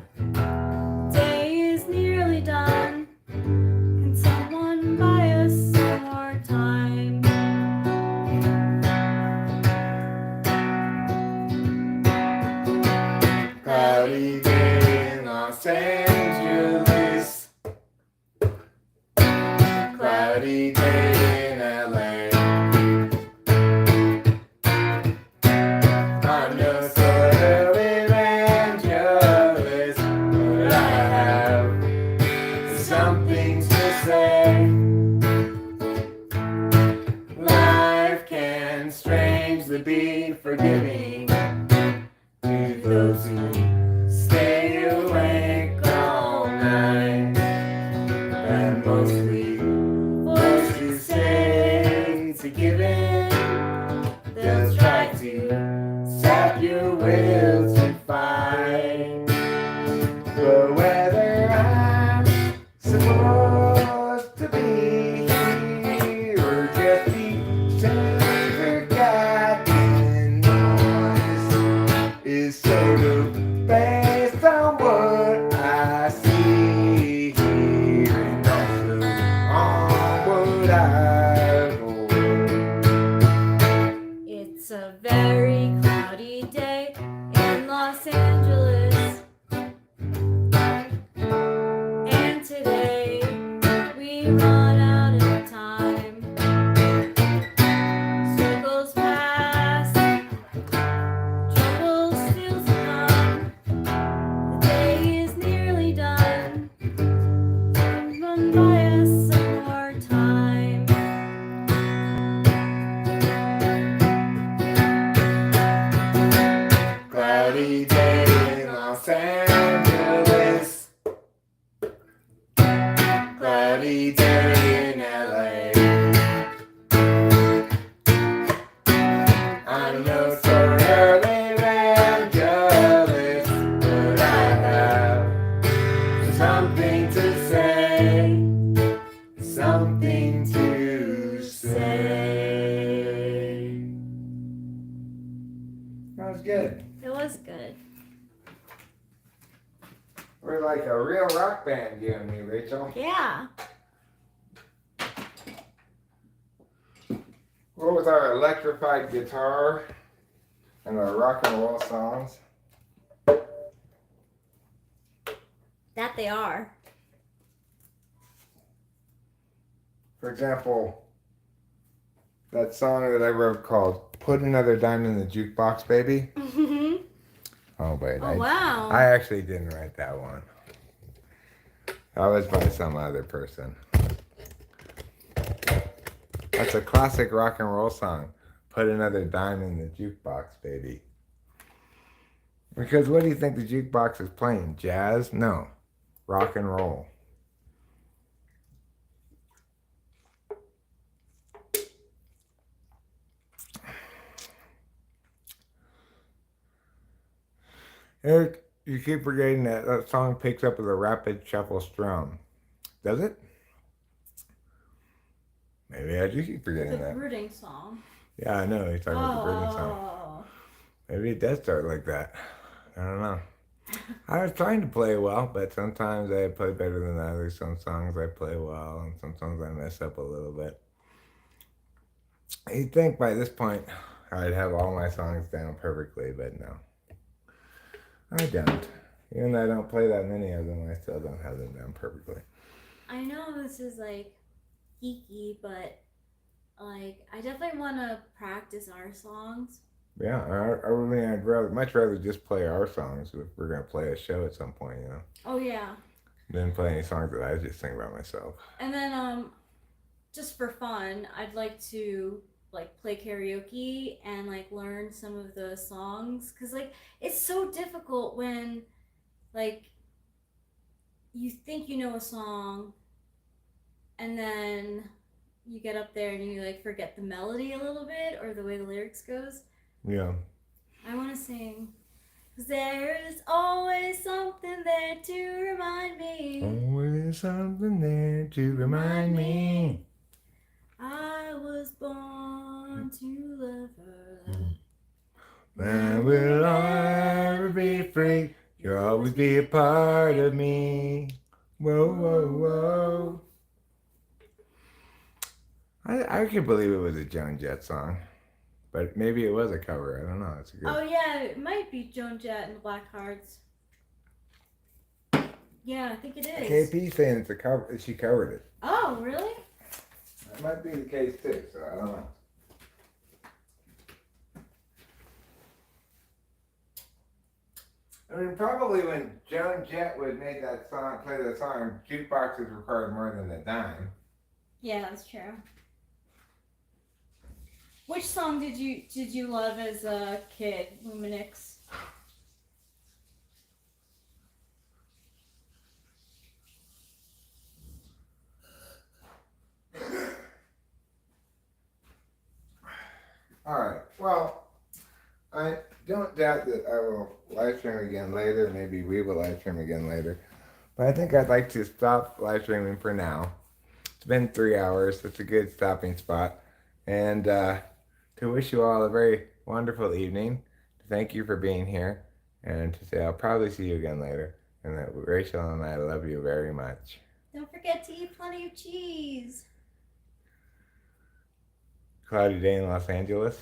Day is nearly done. Can someone buy us some more time? Cloudy day in Los Angeles. Cloudy day in LA. I'm no sort of evangelist, but I have something to say. Life can strangely be forgiving to those who stay awake all night, and mostly forced to stay to give in. They'll try to sap your will to fight, but whether I'm supposed to be here or just be forgotten noise is sort of based on what I see here and also on what I've heard. It's a very cloudy day in Los Angeles, and today we run out of time. Struggles past, troubles still to come. The day is nearly done. Run by us some more time. Cloudy day in Los Angeles. Cloudy day in LA. I'm no sort of evangelist, but I have something to say. Something to say. That was good. It was good. We're like a real rock band, you and me, Rachel. Yeah. What with our electrified guitar, and our rock and roll songs. That they are. For example, that song that I wrote called "Put Another Dime in the Jukebox, Baby." Oh wait, Oh wow. I actually didn't write that one. That was by some other person. That's a classic rock and roll song. Put another dime in the jukebox, baby. Because what do you think the jukebox is playing? Jazz? No. Rock and roll. Eric, you keep forgetting that song picks up with a rapid shuffle strum. Does it? Maybe I do keep forgetting The that. brooding song. Yeah, I know. He's talking about the brooding song. Oh. Maybe it does start like that. I don't know. I was trying to play well, but sometimes I play better than others. Some songs I play well, and some songs I mess up a little bit. You'd think by this point I'd have all my songs down perfectly, but no. I don't. Even though I don't play that many of them, I still don't have them down perfectly. I know this is like geeky, but like I definitely want to practice our songs. Yeah, I'd much rather just play our songs if we're gonna play a show at some point, you know. Oh yeah. Than play any songs that I just sing by myself. And then just for fun, I'd like to like play karaoke and like learn some of the songs cuz like it's so difficult when like you think you know a song and then you get up there and you like forget the melody a little bit or the way the lyrics goes. Yeah. I want to sing. 'Cause there's always something there to remind me. Always something there to remind me. I was born to love her. When will I ever be free? You'll always be a part of me. Whoa, whoa, whoa. I can't believe it was a Joan Jett song. But maybe it was a cover. I don't know. It's a good. Oh yeah, it might be Joan Jett and the Blackhearts. Yeah, I think it is. KP saying it's a cover. She covered it. Oh really? That might be the case too. So I don't know. I mean, probably when Joan Jett would make that song, play that song, jukeboxes required more than a dime. Yeah, that's true. Which song did you love as a kid, Luminix? Alright, well, I don't doubt that I will live stream again later. Maybe we will live stream again later. But I think I'd like to stop live streaming for now. It's been 3 hours. It's a good stopping spot. And to wish you all a very wonderful evening. Thank you for being here. And to say I'll probably see you again later. And that Rachel and I love you very much. Don't forget to eat plenty of cheese. Cloudy day in Los Angeles.